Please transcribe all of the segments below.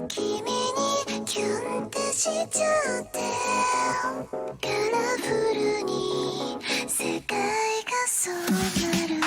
君にキュンってしちゃってカラフルに世界がそうなるの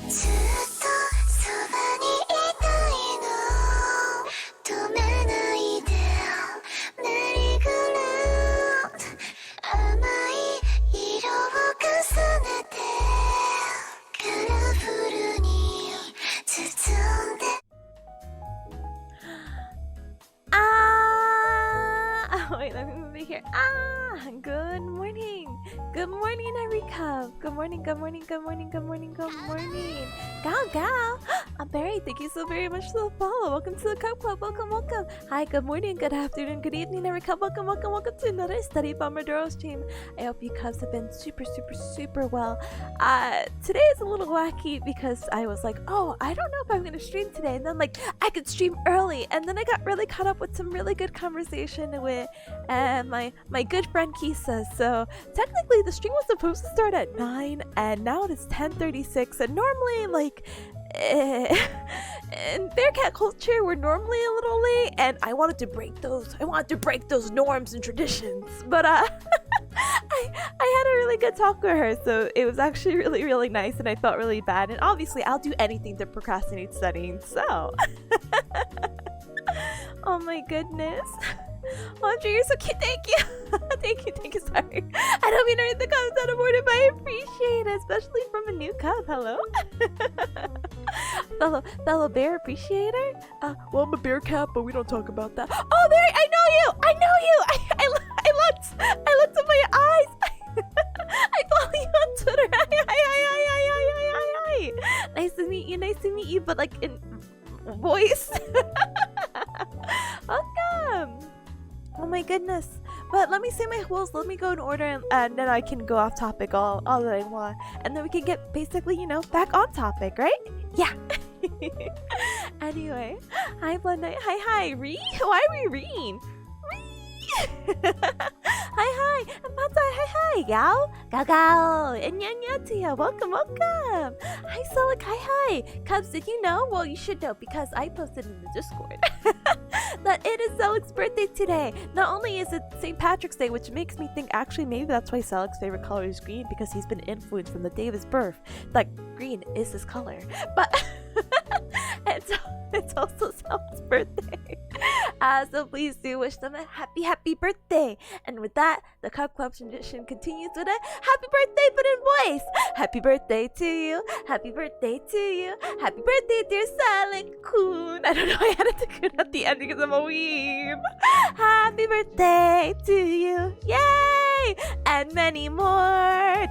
ずっとそばにいたいの止めないでメリーゴーラウンド甘い色を重ねてカラフルに包んであげるよ here. Ah, good morning. Good morning, every cub. Good morning, good morning, good morning, good morning, good morning. Gal, gal. Berry, thank you so very much for the follow. Welcome to the Cub Club. Welcome, welcome. Hi, good morning, good afternoon, good evening, every cub. Welcome, welcome, welcome to another Study Pomodoro stream. I hope you cubs have been super, super, super well. Today is a little wacky because I was like, oh, I don't know if I'm gonna stream today, and then like I could stream early, and then I got really caught up with some really good conversation with my good friend Kisa. So technically the stream was supposed to start at 9, and now it is 10:36, and normally like in bearcat culture we're normally a little late, and I wanted to break those norms and traditions, but I had a really good talk with her, so it was actually really, really nice, and I felt really bad. And obviously I'll do anything to procrastinate studying, so oh my goodness. Andre, you're so cute. Thank you. thank you. Sorry. I don't mean to read the comments out of order, but I appreciate it, especially from a new cub. Hello. fellow bear appreciator. Well, I'm a bear cat, but we don't talk about that. Oh, Barry, I know you. I looked at my eyes. I follow you on Twitter. Hi. Nice to meet you, but like in voice. Welcome. Oh my goodness. But let me say my rules. Let me go in order, and then I can go off topic all that I want. And then we can get basically, back on topic, right? Yeah. Anyway. Hi, Blood Knight. Hi. Ree? Why are we reading? Hi, Amata, hi, Gao, and Tia, welcome. Hi, Solik, hi. Cubs, did you know? Well, you should know because I posted in the Discord that it is Solik's birthday today. Not only is it St. Patrick's Day, which makes me think actually maybe that's why Solik's favorite color is green, because he's been influenced from the day of his birth. Like, green is his color. But it's also Solik's birthday. So please do wish them a happy birthday. And with that, the Cub Club tradition continues with a happy birthday, but in voice. Happy birthday to you. Happy birthday to you. Happy birthday, dear Silent Coon. I don't know, I added the coon at the end because I'm a weeb. Happy birthday to you. Yay! And many more.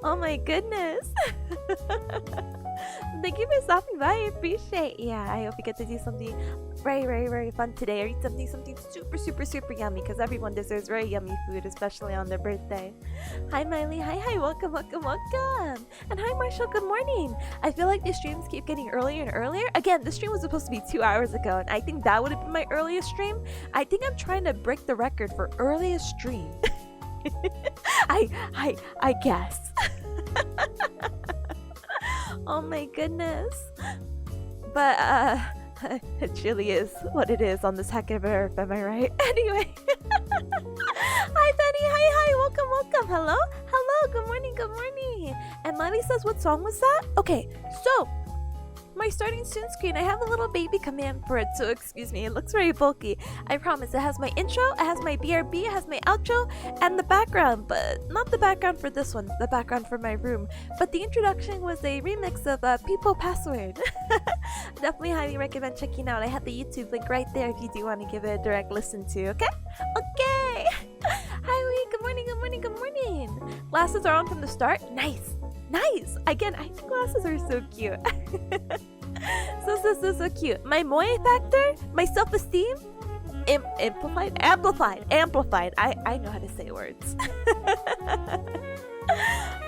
Oh my goodness. Thank you for stopping by. I appreciate. Yeah, I hope you get to do something very fun today, or eat something super yummy, because everyone deserves very yummy food, especially on their birthday. Hi Miley. Hi. Welcome. And hi Marshall. Good morning. I feel like these streams keep getting earlier and earlier. Again, this stream was supposed to be 2 hours ago, and I think that would have been my earliest stream. I think I'm trying to break the record for earliest stream. I guess. Oh my goodness. But it really is what it is on this heck of earth, am I right? Anyway. Hi Benny, hi, welcome. Hello, good morning. And Lani says, what song was that? Okay, so my starting soon screen, I have a little baby command for it, so excuse me, it looks very bulky. I promise, it has my intro, it has my BRB, it has my outro, and the background, but not the background for this one, the background for my room. But the introduction was a remix of People Password. Definitely highly recommend checking out. I have the YouTube link right there if you do want to give it a direct listen to, okay? Okay! Hi Wee, good morning. Glasses are on from the start? Nice! Again, I think glasses are so cute. so cute. My moe factor, my self-esteem, amplified. I know how to say words.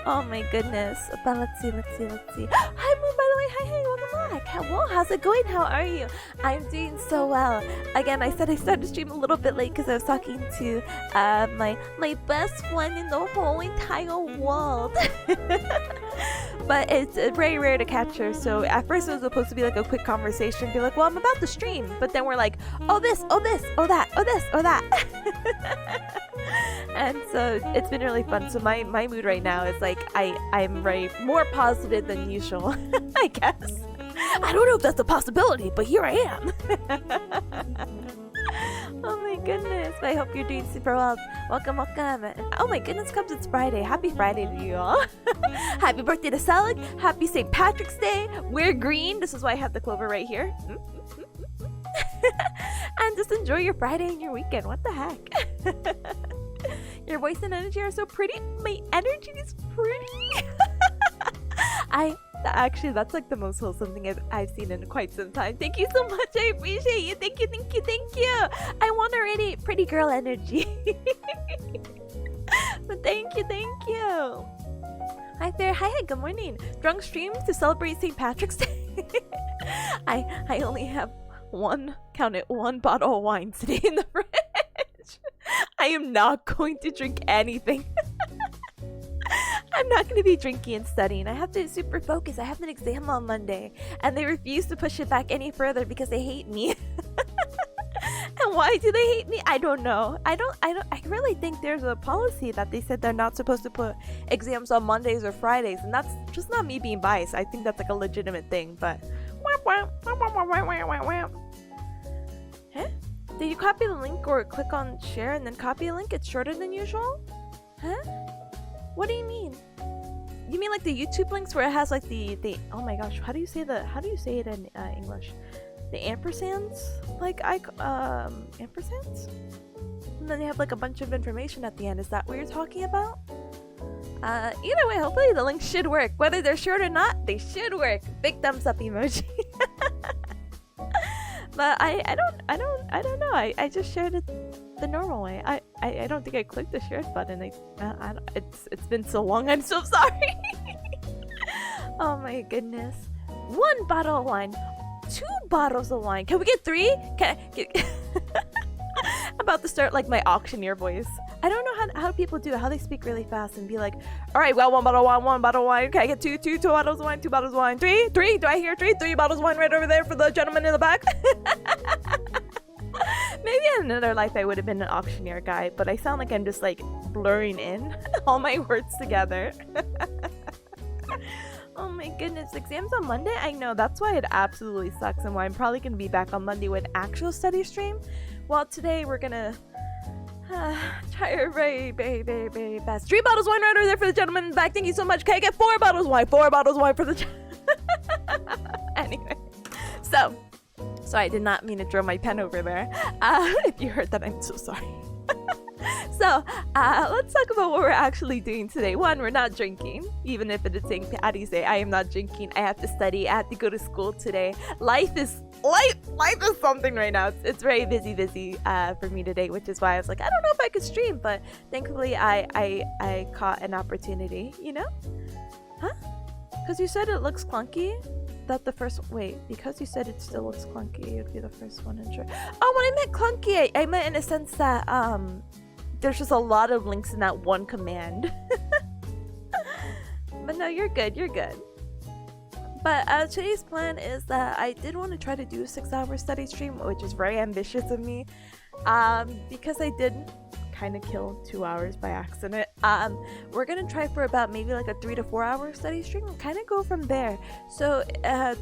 Oh my goodness. But let's see. Hi Moon, by the way. Hi, welcome back. Hello, how's it going? How are you? I'm doing so well. Again, I said I started to stream a little bit late because I was talking to my best friend in the whole entire world. But it's very rare to catch her, so at first it was supposed to be like a quick conversation, be like, well, I'm about to stream, but then we're like, oh this, oh that. And so it's been really fun. So my mood right now is like I'm very more positive than usual. I guess. I don't know if that's a possibility, but here I am. Oh my goodness. I hope you're doing super well. Welcome, welcome. Oh my goodness, Cubs, it's Friday. Happy Friday to you all. Happy birthday to Selig. Happy St. Patrick's Day. Wear green. This is why I have the clover right here. And just enjoy your Friday and your weekend. What the heck? Your voice and energy are so pretty. My energy is pretty. Actually, that's like the most wholesome thing I've seen in quite some time. Thank you so much. I appreciate you. Thank you, thank you, thank you. I want to radiate pretty girl energy. But thank you, thank you. Hi there. Hi, good morning. Drunk stream to celebrate St. Patrick's Day. I only have one bottle of wine today in the fridge. I am not going to drink anything. I'm not going to be drinking and studying. I have to super focus. I have an exam on Monday, and they refuse to push it back any further because they hate me. And why do they hate me? I don't know. I really think there's a policy that they said they're not supposed to put exams on Mondays or Fridays, and that's just not me being biased. I think that's like a legitimate thing, but huh? Did you copy the link or click on share and then copy a link? It's shorter than usual? Huh? What do you mean? You mean like the YouTube links where it has like the oh my gosh, how do you say it in English? The ampersands? Like ampersands? And then they have like a bunch of information at the end. Is that what you're talking about? Either way, hopefully the links should work. Whether they're short or not, they should work. Big thumbs up emoji. But I don't know. I just shared it the normal way. I don't think I clicked the share button. It's been so long. I'm so sorry. Oh my goodness. 1 bottle of wine. 2 bottles of wine. Can we get 3? I'm about to start like my auctioneer voice. I don't know how people do it, how they speak really fast and be like, all right, well, 1 bottle of wine, 1 bottle of wine. Can I get 2 bottles of wine, 2 bottles of wine, 3? Do I hear 3? 3 bottles of wine right over there for the gentleman in the back. Maybe in another life I would have been an auctioneer guy, but I sound like I'm just like blurring in all my words together. Oh my goodness, exams on Monday? I know, that's why it absolutely sucks and why I'm probably going to be back on Monday with an actual study stream. Well, today we're going to try our very, very, very, very best. 3 bottles of wine right over there for the gentleman in the back. Thank you so much. Can I get 4 bottles of wine? 4 bottles of wine for the Anyway, so I did not mean to throw my pen over there. If you heard that, I'm so sorry. So, let's talk about what we're actually doing today. 1, we're not drinking, even if it is St. Patty's Day. I am not drinking. I have to study. I have to go to school today. Life is something right now. It's very busy for me today, which is why I was like, I don't know if I could stream, but thankfully I caught an opportunity, you know? Huh? Because you said it looks clunky. That the first because you said it still looks clunky, it would be the first one in sure. Oh, when I meant clunky, I meant in a sense that there's just a lot of links in that one command. But no, you're good. But today's plan is that I did want to try to do a 6-hour study stream, which is very ambitious of me, because I did kind of kill 2 hours by accident. We're gonna try for about maybe like a 3 to 4 hour study stream and kind of go from there. So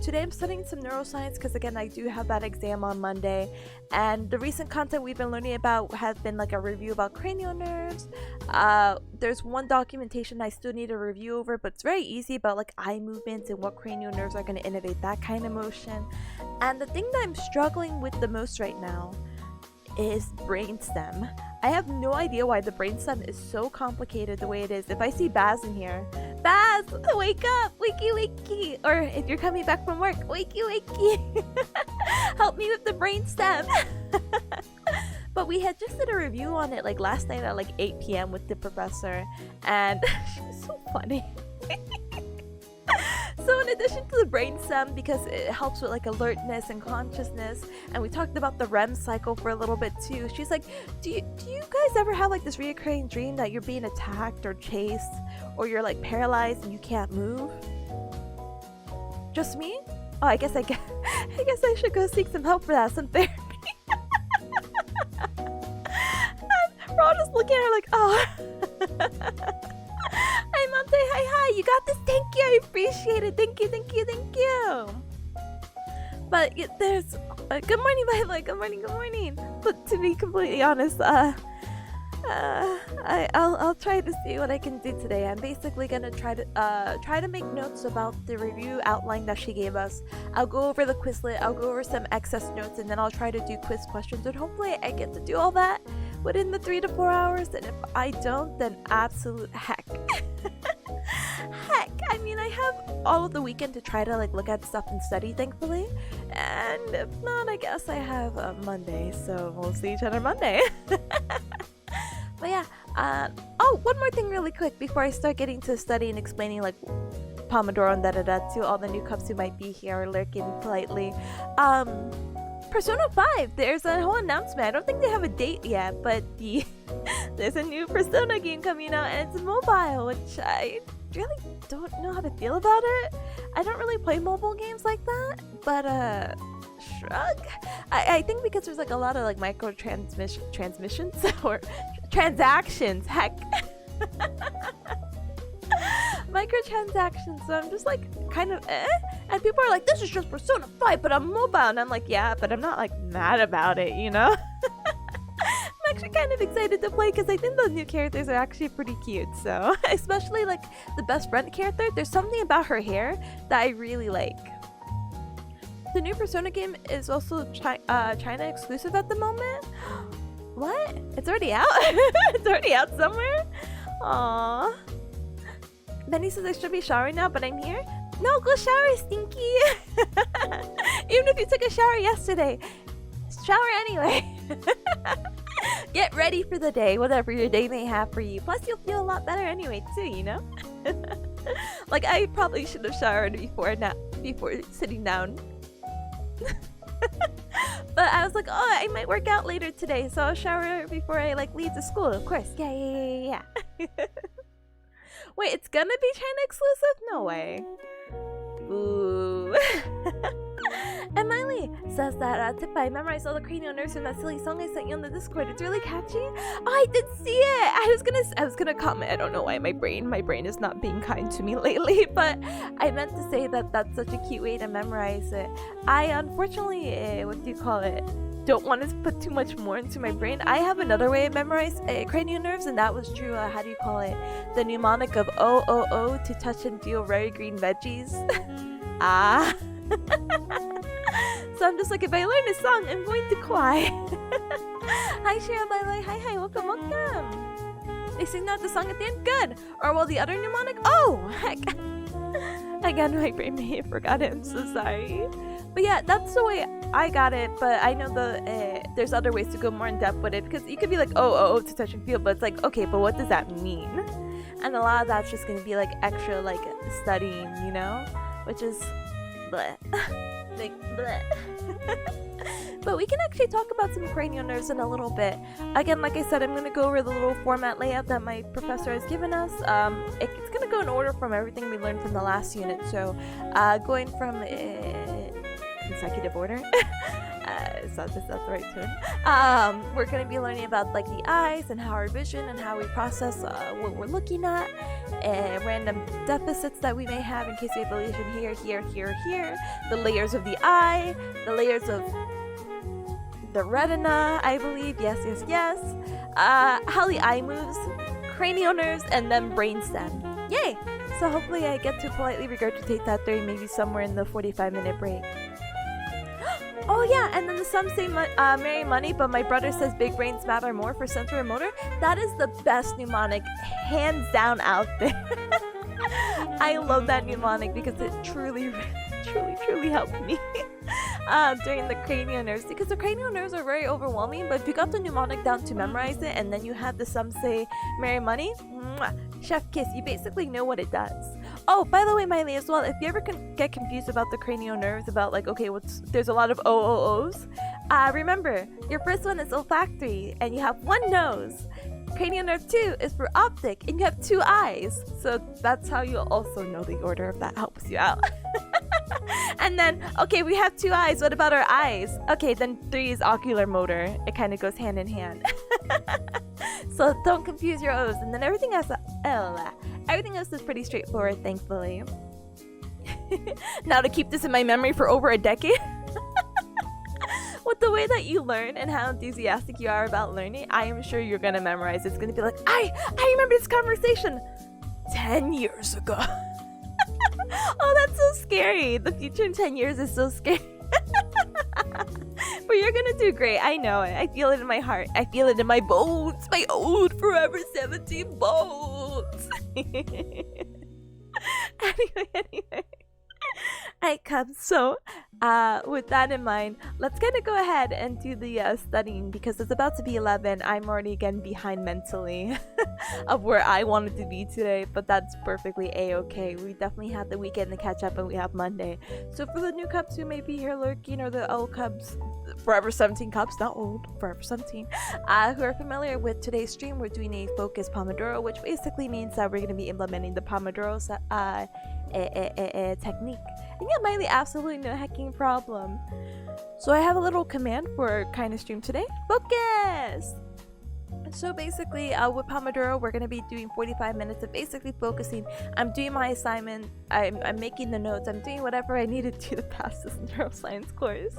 today I'm studying some neuroscience because again I do have that exam on Monday, and the recent content we've been learning about has been like a review about cranial nerves. There's one documentation I still need a review over, but it's very easy about like eye movements and what cranial nerves are going to innervate that kind of motion. And the thing that I'm struggling with the most right now is brainstem. I have no idea why the brainstem is so complicated the way it is. If I see Baz in here, Baz, wake up, wakey wakey, or if you're coming back from work, wakey wakey, help me with the brainstem. But we had just did a review on it like last night at like 8 p.m. with the professor, and she was so funny. So in addition to the brainstem, because it helps with like alertness and consciousness, and we talked about the REM cycle for a little bit too, she's like, do you guys ever have like this reoccurring dream that you're being attacked or chased, or you're like paralyzed and you can't move? Just me? Oh, I guess I should go seek some help for that, some therapy. We're all just looking at her like, oh. Hi, Monte. Hi. You got this. Thank you. I appreciate it. Thank you. But there's Good morning, Violet. Good morning. Good morning. But to be completely honest, I'll try to see what I can do today. I'm basically gonna try to make notes about the review outline that she gave us. I'll go over the Quizlet. I'll go over some excess notes, and then I'll try to do quiz questions. And hopefully, I get to do all that within the 3 to 4 hours. And if I don't, then absolute heck. Heck, I mean, I have all of the weekend to try to like look at stuff and study, thankfully. And if not, I guess I have Monday. So we'll see each other Monday. But yeah, oh, one more thing really quick before I start getting to study and explaining like pomodoro and da-da-da to all the newcubs who might be here or lurking politely. Persona 5, there's a whole announcement. I don't think they have a date yet, but there's a new Persona game coming out and it's mobile, which I really don't know how to feel about it. I don't really play mobile games like that, but shrug. I think because there's like a lot of like transmissions or transactions, heck. Microtransactions, so I'm just like kind of and people are like, this is just Persona 5 but I'm mobile, and I'm like, yeah, but I'm not like mad about it, you know. I'm actually kind of excited to play because I think the new characters are actually pretty cute, so especially like the best friend character. There's something about her hair that I really like. The new Persona game is also China exclusive at the moment. What? It's already out? It's already out somewhere? Aww. Benny says I should be showering now, but I'm here. No, go shower, Stinky. Even if you took a shower yesterday, shower anyway. Get ready for the day, whatever your day may have for you. Plus, you'll feel a lot better anyway, too, you know? Like, I probably should have showered before sitting down. But I was like, oh, I might work out later today, so I'll shower before I like leave to school, of course. Yeah. Wait, it's gonna be China exclusive? No way. Ooh. And Miley says that Tipanya memorized all the cranial nerves from that silly song I sent you on the Discord. It's really catchy. Oh, I did see it. I was gonna comment. I don't know why my brain is not being kind to me lately, but I meant to say that that's such a cute way to memorize it. I unfortunately, what do you call it? Don't want to put too much more into my brain. I have another way to memorize cranial nerves, and that was true. How do you call it? The mnemonic of oh to touch and feel very green veggies. Ah. So I'm just like, if I learn a song, I'm going to cry. Hi, Shira, by the way. Hi, welcome. They sing that the song at the end? Good. Or well, the other mnemonic? Oh, heck. Again, my brain may have forgot it. I'm so sorry. But yeah, that's the way I got it. But I know there's other ways to go more in depth with it, because you could be like, oh, to touch and feel, but it's like, okay, but what does that mean? And a lot of that's just gonna be like extra like studying, you know, which is bleh. Like bleh. But we can actually talk about some cranial nerves in a little bit. Again, like I said, I'm gonna go over the little format layout that my professor has given us. It's gonna go in order from everything we learned from the last unit. So, going from consecutive order. Is that the right term? We're going to be learning about like the eyes and how our vision and how we process what we're looking at, and random deficits that we may have in case we have a lesion here, the layers of the eye, the layers of the retina, I believe, yes, how the eye moves, cranial nerves, and then brainstem. Yay! So hopefully I get to politely regurgitate that theory maybe somewhere in the 45-minute break. Oh yeah, and then some say marry money, but my brother says big brains matter more for sensory and motor. That is the best mnemonic, hands down, out there. I love that mnemonic because it truly helped me during the cranial nerves, because the cranial nerves are very overwhelming, but if you got the mnemonic down to memorize it and then you have the some say marry money, mwah, chef kiss, you basically know what it does. Oh, by the way, Miley, as well, if you ever get confused about the cranial nerves, about like, okay, there's a lot of OOOs, remember, your first one is olfactory and you have one nose. Cranial nerve 2 is for optic and you have 2 eyes. So that's how you'll also know the order, if that helps you out. And then, okay, we have 2 eyes. What about our eyes? Okay, then 3 is ocular motor. It kind of goes hand in hand. So don't confuse your O's. And then everything else is pretty straightforward, thankfully. Now to keep this in my memory for over a decade. with the way that you learn and how enthusiastic you are about learning, I am sure you're gonna memorize. It's gonna be like, I remember this conversation 10 years ago. Oh, that's so scary. The future in 10 years is so scary. But you're gonna do great. I know it. I feel it in my heart. I feel it in my bones. My old Forever 17 bones. Anyway. Alright, Cubs. So, with that in mind, let's kind of go ahead and do the studying because it's about to be 11. I'm already again behind mentally of where I wanted to be today, but that's perfectly a-okay. We definitely have the weekend to catch up and we have Monday. So for the new Cubs who may be here lurking, or the old Cubs, Forever 17 Cubs, not old, Forever 17, who are familiar with today's stream, we're doing a focused pomodoro, which basically means that we're going to be implementing the pomodoro technique. And yeah, Miley, absolutely no hacking problem. So I have a little command for kind of stream today. Focus! So basically, with Pomodoro, we're going to be doing 45 minutes of basically focusing. I'm doing my assignment, I'm making the notes, I'm doing whatever I need to do to pass this neuroscience course.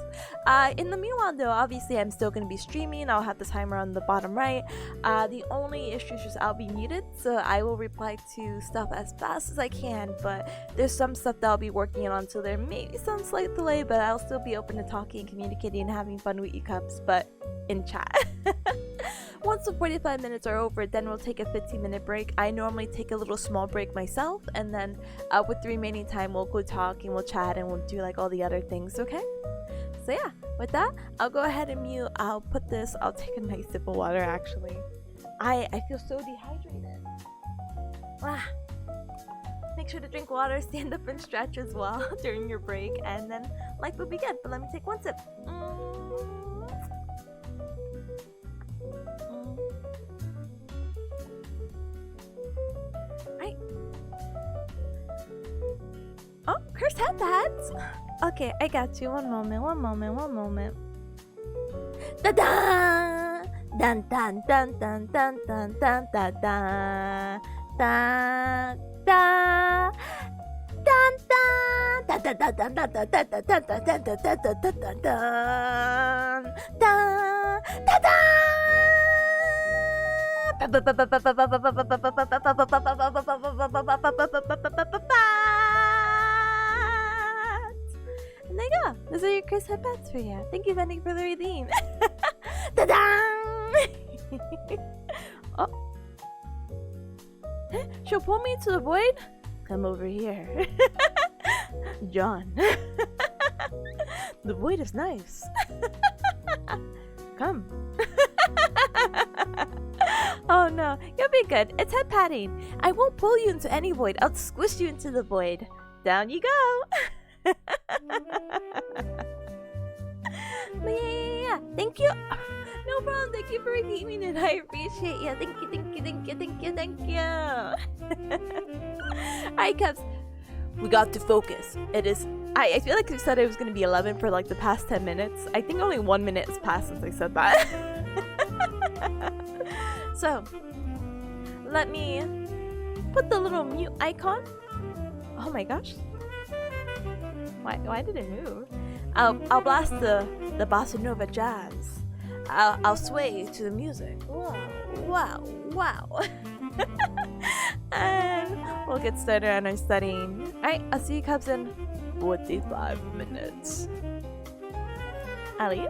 In the meanwhile though, obviously I'm still going to be streaming. I'll have the timer on the bottom right. The only issue is just I'll be muted, so I will reply to stuff as fast as I can, but there's some stuff that I'll be working on, so there may be some slight delay, but I'll still be open to talking, communicating, and having fun with you Cubs, but in chat. Once the 45 minutes are over, then we'll take a 15-minute break. I normally take a little small break myself, and then with the remaining time, we'll go talk and we'll chat and we'll do like all the other things, okay? So yeah, with that, I'll go ahead and mute. I'll take a nice sip of water actually. I feel so dehydrated. Make sure to drink water, stand up and stretch as well during your break, and then life will be good. But let me take one sip. Right. Oh, curse headpads. Okay, I got you. One moment. Da da! Dun dun dun dun dun dun dun dun dun da da dun dun da da da da da da da da da da da da da da da da da. And there you go. Those are your Chris headbats for you. Thank you, Vending, for the redeem. Ta-da! Oh. She'll pull me into the void? Come over here. John. The void is nice. Come. Oh no, you'll be good. It's head patting. I won't pull you into any void. I'll squish you into the void. Down you go. Yeah. Thank you. No problem. Thank you for redeeming it. I appreciate you. Thank you. Alright, Cubs. We got to focus. It is. I feel like you said it was going to be 11 for like the past 10 minutes. I think only 1 minute has passed since I said that. So, let me put the little mute icon. Oh my gosh. Why did it move? I'll blast the bossa nova jazz. I'll sway to the music. Wow. And we'll get started on our studying. Alright, I'll see you Cubs in 45 minutes. Ali?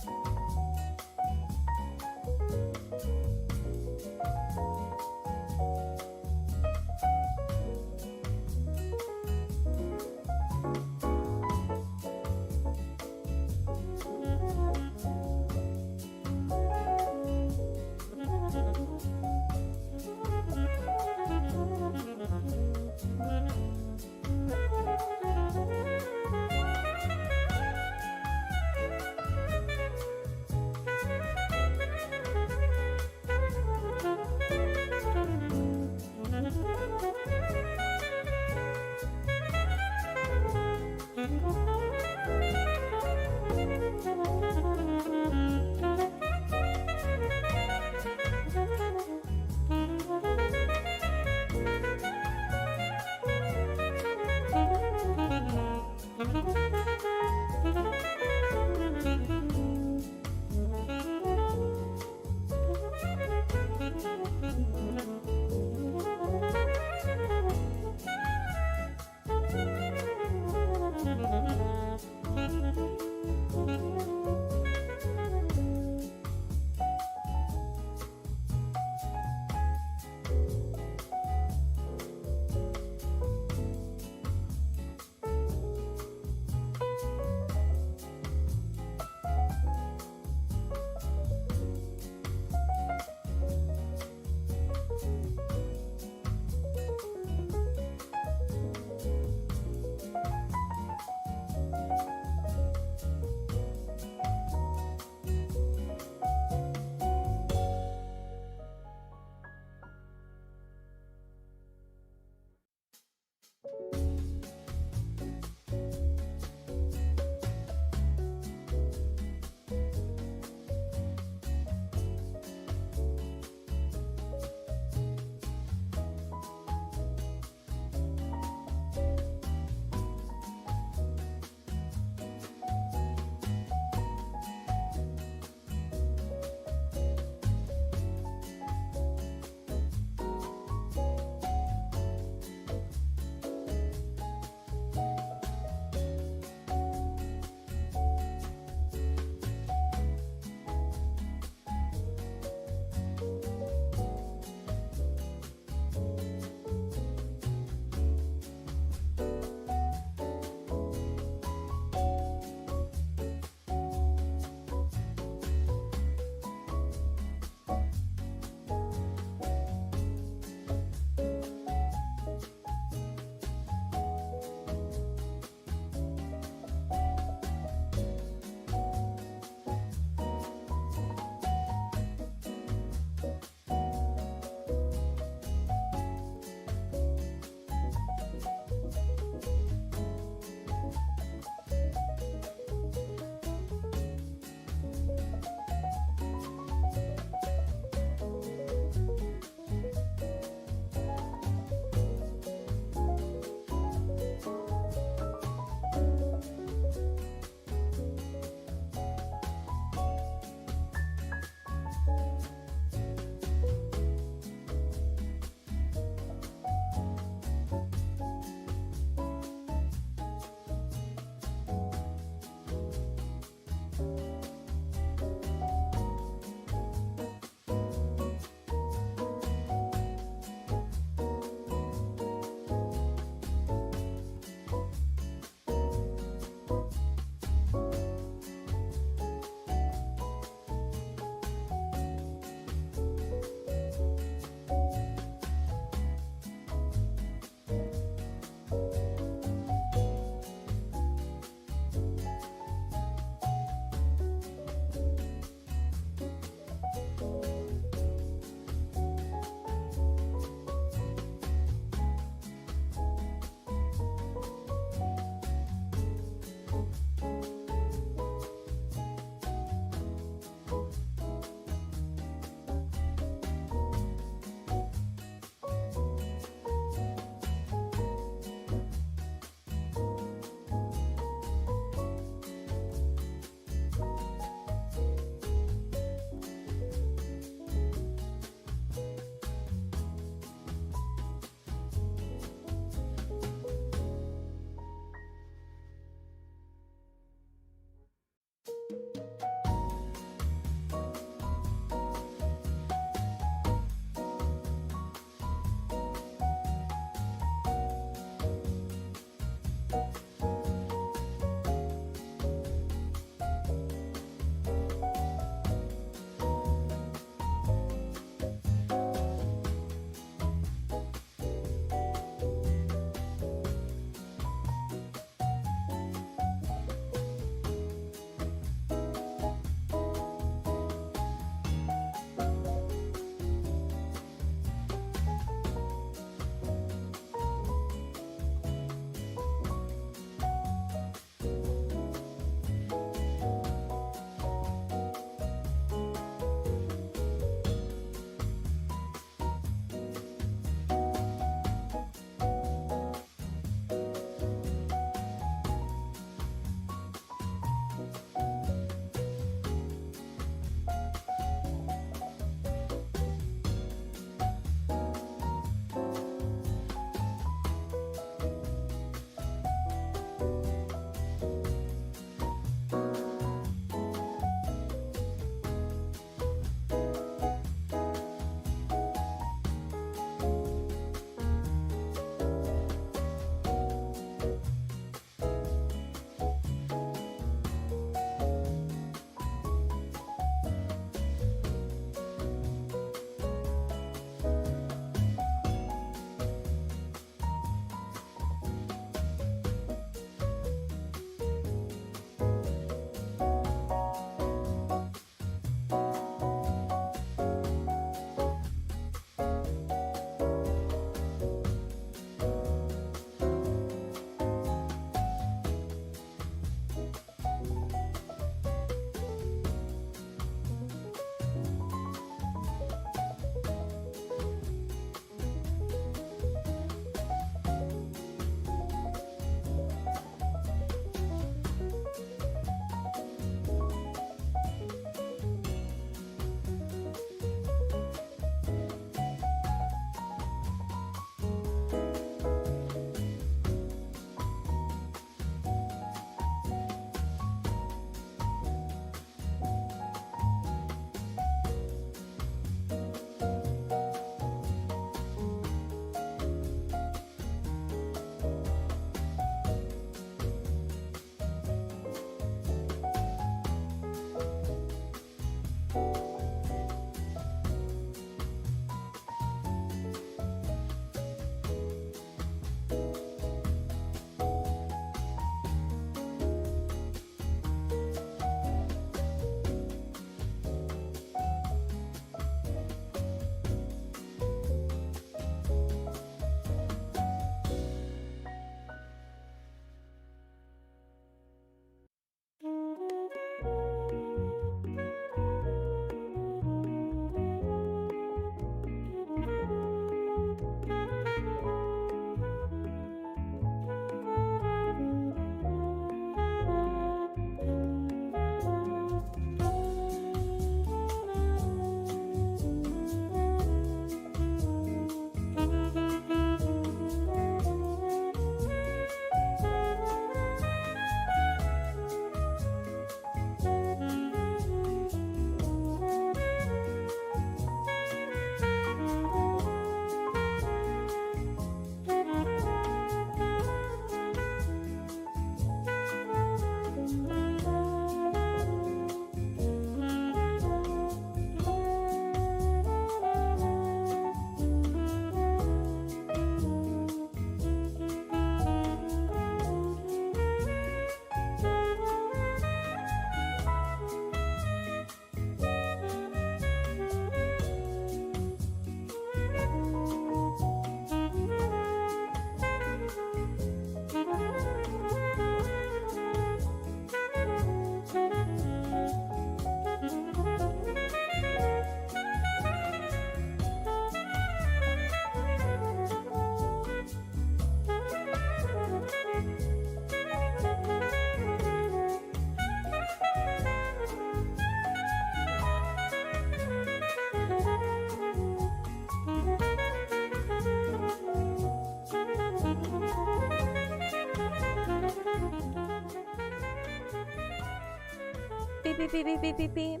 beep beep beep beep beep beep beep.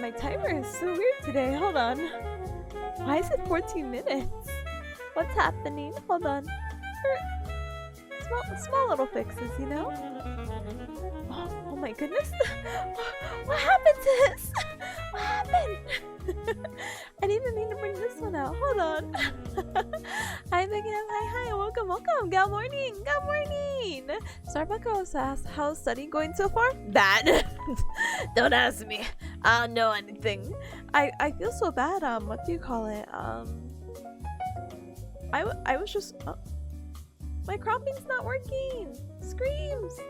My timer is so weird today. Hold on. Why is it 14 minutes? What's happening? Hold on. Small little fixes, you know? Oh my goodness. What happened to this? What happened? I didn't even mean to bring this one out. Hold on. Hi, Megan. Hi. Welcome. Good morning. Starbucks asks, how's studying going so far? Bad. Don't ask me. I don't know anything. I feel so bad. What do you call it? I was just... my cropping's not working. Screams.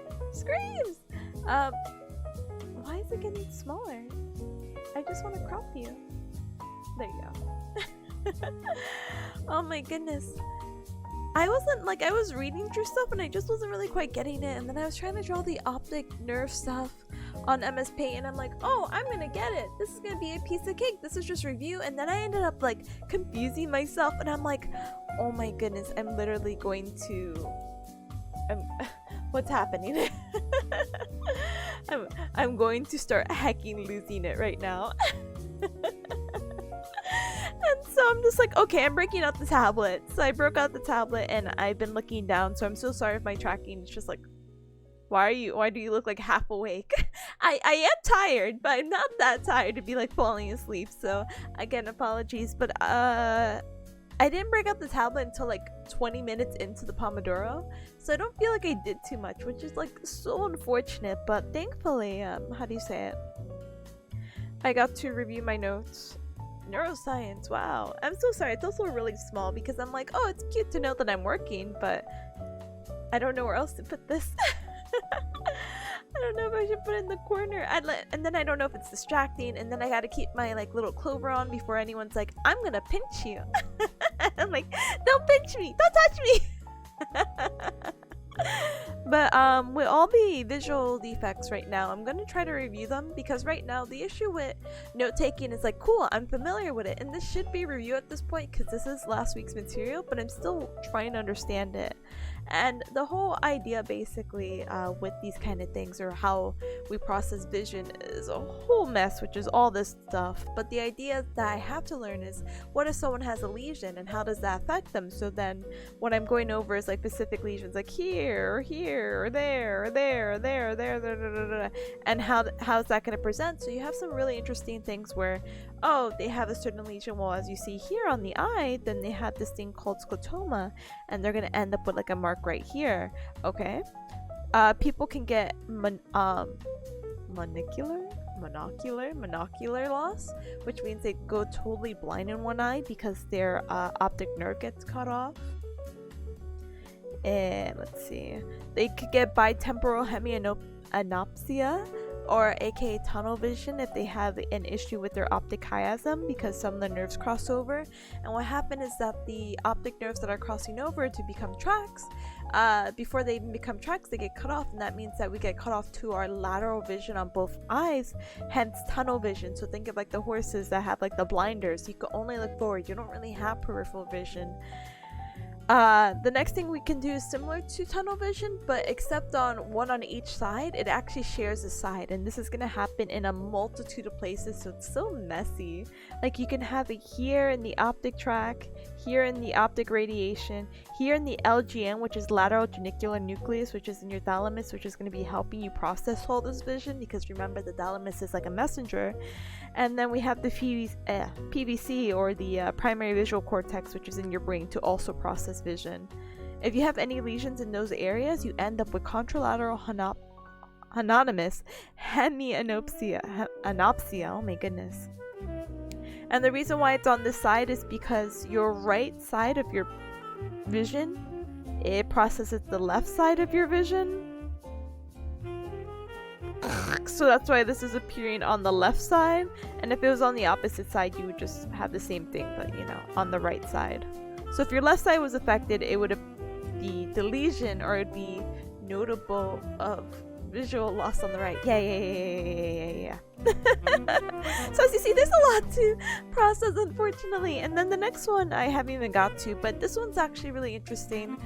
Why is it getting smaller? I just want to crop you. There you go. Oh my goodness. I was reading through stuff and I just wasn't really quite getting it, and then I was trying to draw the optic nerve stuff on MS Paint and I'm like, oh, I'm gonna get it. This is gonna be a piece of cake. This is just review. And then I ended up like confusing myself and I'm like, oh my goodness, I'm literally going to... what's happening? I'm going to start hacking losing it right now. And so I'm just like, okay, I'm breaking out the tablet. So I broke out the tablet and I've been looking down, so I'm so sorry if my tracking is just like, why do you look like half awake? I am tired, but I'm not that tired to be like falling asleep, so again, apologies. But I didn't break out the tablet until like 20 minutes into the pomodoro, so I don't feel like I did too much, which is like so unfortunate. But thankfully, how do you say it, I got to review my notes. Neuroscience, wow. I'm so sorry, it's also really small because I'm like, oh, it's cute to know that I'm working, but I don't know where else to put this. I don't know if I should put it in the corner. And then I don't know if it's distracting, and then I gotta keep my like little clover on before anyone's like, I'm gonna pinch you. I'm like, don't pinch me, don't touch me. But with all the visual defects right now, I'm gonna try to review them, because right now the issue with note taking is like, cool, I'm familiar with it and this should be review at this point because this is last week's material, but I'm still trying to understand it. And the whole idea basically with these kind of things, or how we process vision, is a whole mess, which is all this stuff. But the idea that I have to learn is, what if someone has a lesion and how does that affect them? So then what I'm going over is like specific lesions, like here or here or there or there or there, there, and how's that going to present? So you have some really interesting things where, oh, they have a certain lesion, well, as you see here on the eye, then they have this thing called scotoma, and they're going to end up with like a mark right here. Okay. People can get monocular loss, which means they go totally blind in one eye because their optic nerve gets cut off. And let's see, they could get bitemporal hemianopsia, or aka tunnel vision, if they have an issue with their optic chiasm, because some of the nerves cross over. And what happened is that the optic nerves that are crossing over to become tracks, before they even become tracks, they get cut off, and that means that we get cut off to our lateral vision on both eyes, hence tunnel vision. So think of like the horses that have like the blinders, you can only look forward, you don't really have peripheral vision. The next thing we can do is similar to tunnel vision, but except on one on each side, it actually shares a side, and this is going to happen in a multitude of places, so it's so messy. Like you can have it here in the optic tract, here in the optic radiation, here in the LGN, which is lateral genicular nucleus, which is in your thalamus, which is going to be helping you process all this vision, because remember, the thalamus is like a messenger. And then we have the PVC, or the primary visual cortex, which is in your brain to also process vision. If you have any lesions in those areas, you end up with contralateral hononymous hemianopsia. Oh my goodness. And the reason why it's on this side is because your right side of your vision, it processes the left side of your vision. So that's why this is appearing on the left side, and if it was on the opposite side, you would just have the same thing, but you know, on the right side. So if your left side was affected, it would be the lesion, or it'd be notable of visual loss on the right. Yeah. So as you see, there's a lot to process, unfortunately. And then the next one I haven't even got to, but this one's actually really interesting.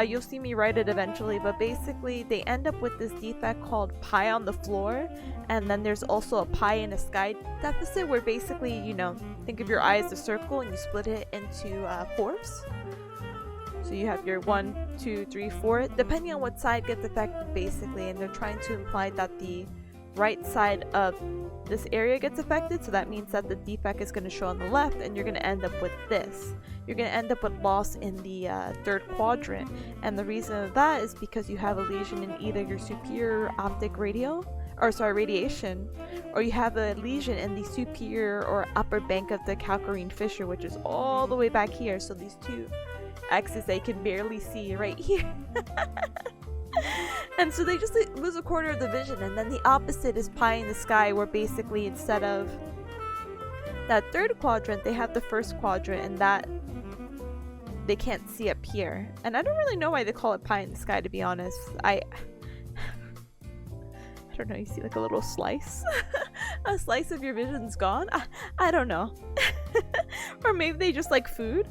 You'll see me write it eventually, but basically they end up with this defect called pie on the floor, and then there's also a pie in the sky deficit where basically, you know, think of your eye as a circle and you split it into fourths. So you have your 1, 2, 3, 4, depending on what side gets affected basically, and they're trying to imply that the right side of this area gets affected, so that means that the defect is going to show on the left and you're going to end up with this. You're going to end up with loss in the third quadrant, and the reason of that is because you have a lesion in either your superior optic radiation, or you have a lesion in the superior or upper bank of the calcarine fissure, which is all the way back here. So these two X's they can barely see right here. And so they just lose a quarter of the vision, and then the opposite is pie in the sky, where basically instead of that third quadrant they have the first quadrant, and that they can't see up here. And I don't really know why they call it pie in the sky, to be honest. I don't know, you see like a little slice? A slice of your vision's gone? I don't know. Or maybe they just like food?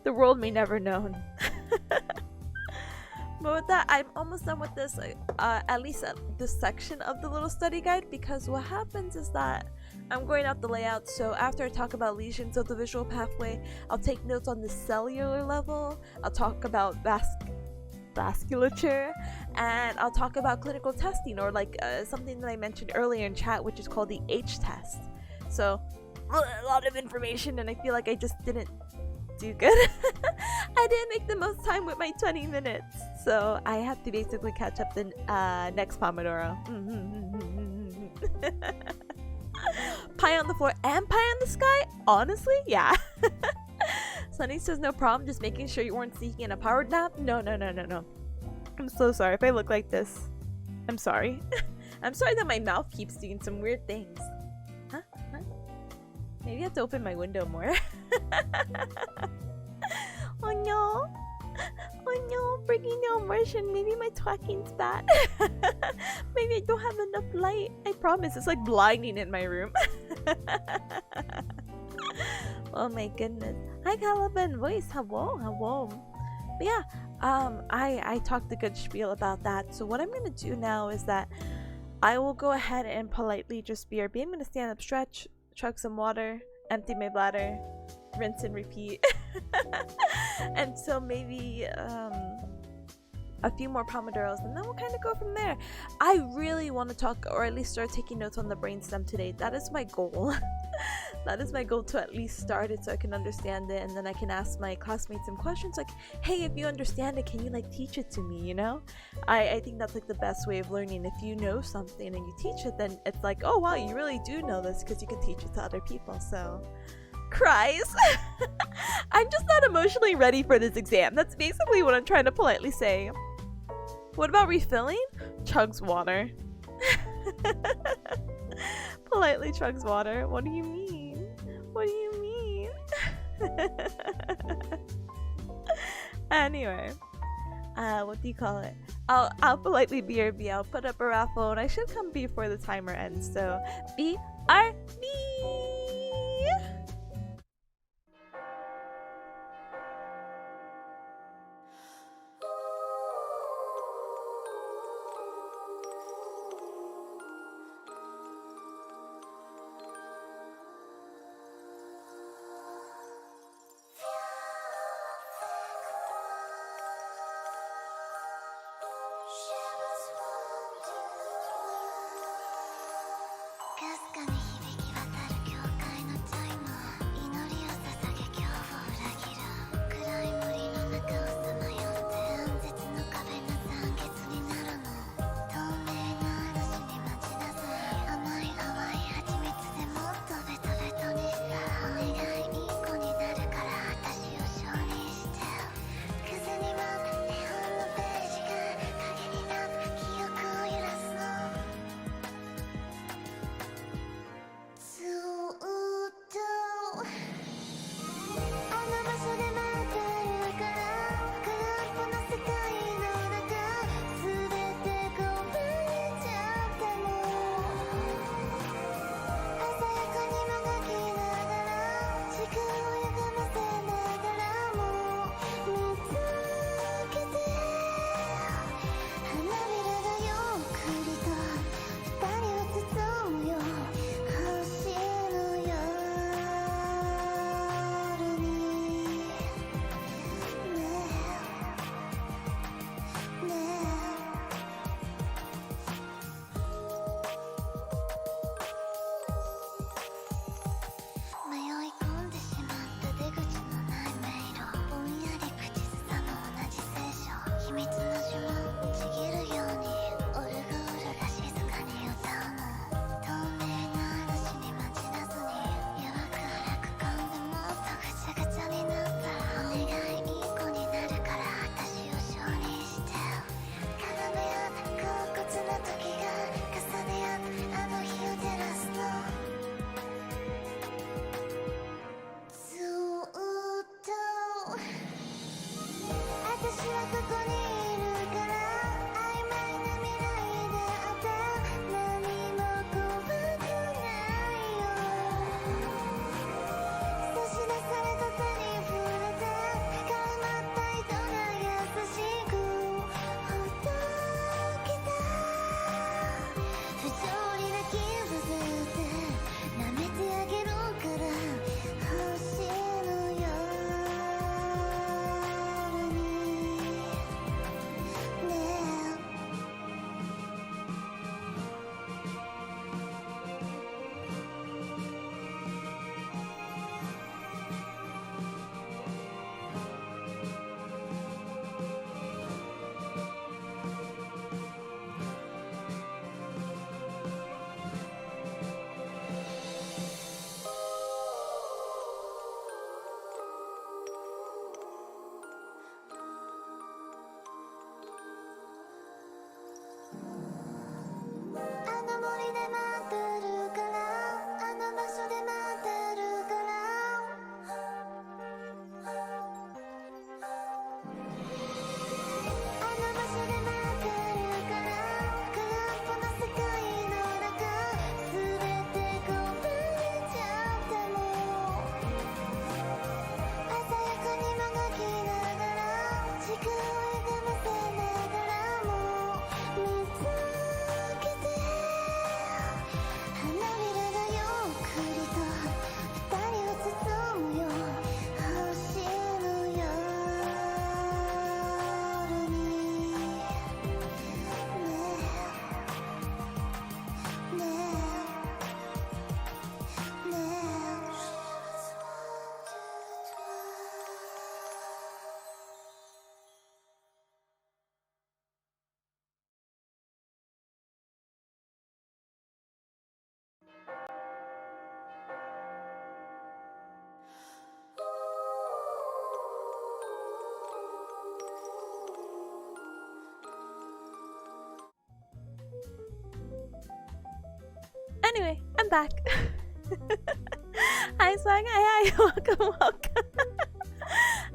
The world may never know. But with that, I'm almost done with this, at least this section of the little study guide, because what happens is that I'm going out the layout, so after I talk about lesions of the visual pathway, I'll take notes on the cellular level, I'll talk about vasculature, and I'll talk about clinical testing, or like something that I mentioned earlier in chat, which is called the H test. So, a lot of information, and I feel like I just didn't do good. I didn't make the most time with my 20 minutes, so I have to basically catch up the next Pomodoro. Pie on the floor and pie on the sky? Honestly, yeah. Sunny says no problem, just making sure you weren't seeking a powered nap. No. I'm so sorry if I look like this. I'm sorry. I'm sorry that my mouth keeps doing some weird things. Huh? Maybe I have to open my window more. Oh no, breaking the immersion. Maybe my talking's bad. Maybe I don't have enough light. I promise, it's like blinding in my room. Oh my goodness. Hi Caliban voice. Hello. But yeah, I talked a good spiel about that. So what I'm gonna do now is that I will go ahead and politely just BRB. I'm gonna stand up, stretch, chug some water, empty my bladder, rinse and repeat. And so maybe a few more pomodoros, and then we'll kind of go from there. I really want to talk, or at least start taking notes on the brainstem today. That is my goal. That is my goal, to at least start it so I can understand it, and then I can ask my classmates some questions like, hey, if you understand it, can you like teach it to me, you know? I think that's like the best way of learning. If you know something and you teach it, then it's like, oh wow, you really do know this, because you can teach it to other people. So cries. I'm just not emotionally ready for this exam. That's basically what I'm trying to politely say. What about refilling? Chugs water. Politely chugs water. What do you mean? What do you mean? Anyway, what do you call it? I'll politely BRB. I'll put up a raffle, and I should come before the timer ends. So BRB. Anyway, I'm back. Hi, Swag. Hi, welcome, welcome.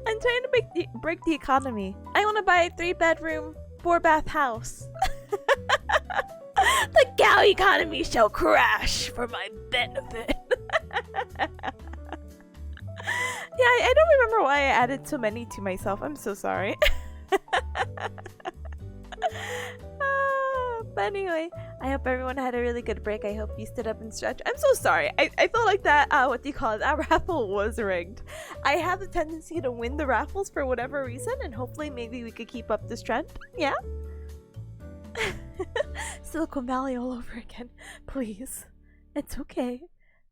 I'm trying to break the economy. I want to buy a 3-bedroom, 4-bath house. The Gao economy shall crash for my benefit. Yeah, I don't remember why I added so many to myself. I'm so sorry. But anyway, I hope everyone had a really good break. I hope you stood up and stretched. I'm so sorry. I felt like that, that raffle was rigged. I have the tendency to win the raffles for whatever reason, and hopefully maybe we could keep up this trend. Yeah? Silicon Valley all over again. Please. It's okay.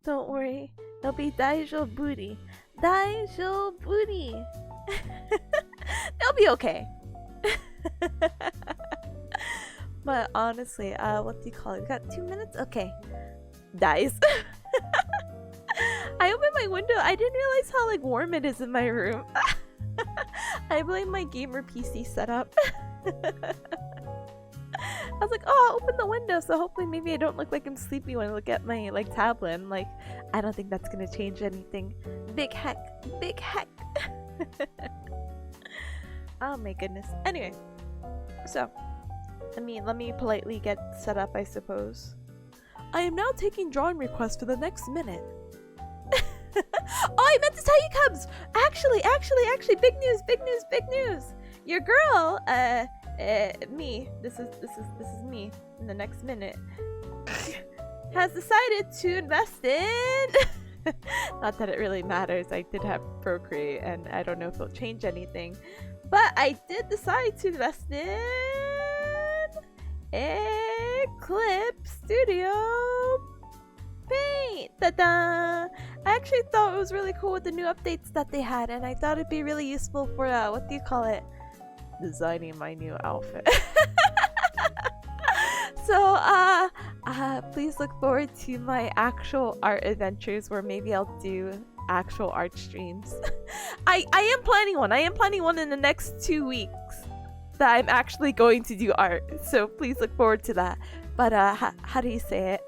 Don't worry. They'll be daijou booty. Daijou booty. They'll be okay. But honestly, what do you call it? We got 2 minutes? Okay. Dies. I opened my window. I didn't realize how like warm it is in my room. I blame my gamer PC setup. I was like, oh, I'll open the window so hopefully maybe I don't look like I'm sleepy when I look at my like tablet. I'm like, I don't think that's gonna change anything. Big heck. Big heck. Oh my goodness. Anyway, so let me politely get set up, I suppose. I am now taking drawing requests for the next minute. Oh, I meant to tell you, Cubs! Actually, big news! Your girl, me, this is me in the next minute, has decided to invest in not that it really matters. I did have Procreate and I don't know if it'll change anything, but I did decide to invest in Eclipse Studio Paint. Ta-da! I actually thought it was really cool with the new updates that they had, and I thought it'd be really useful for designing my new outfit. So please look forward to my actual art adventures where maybe I'll do actual art streams. I am planning one in the next 2 weeks that I'm actually going to do art, so please look forward to that. But how do you say it?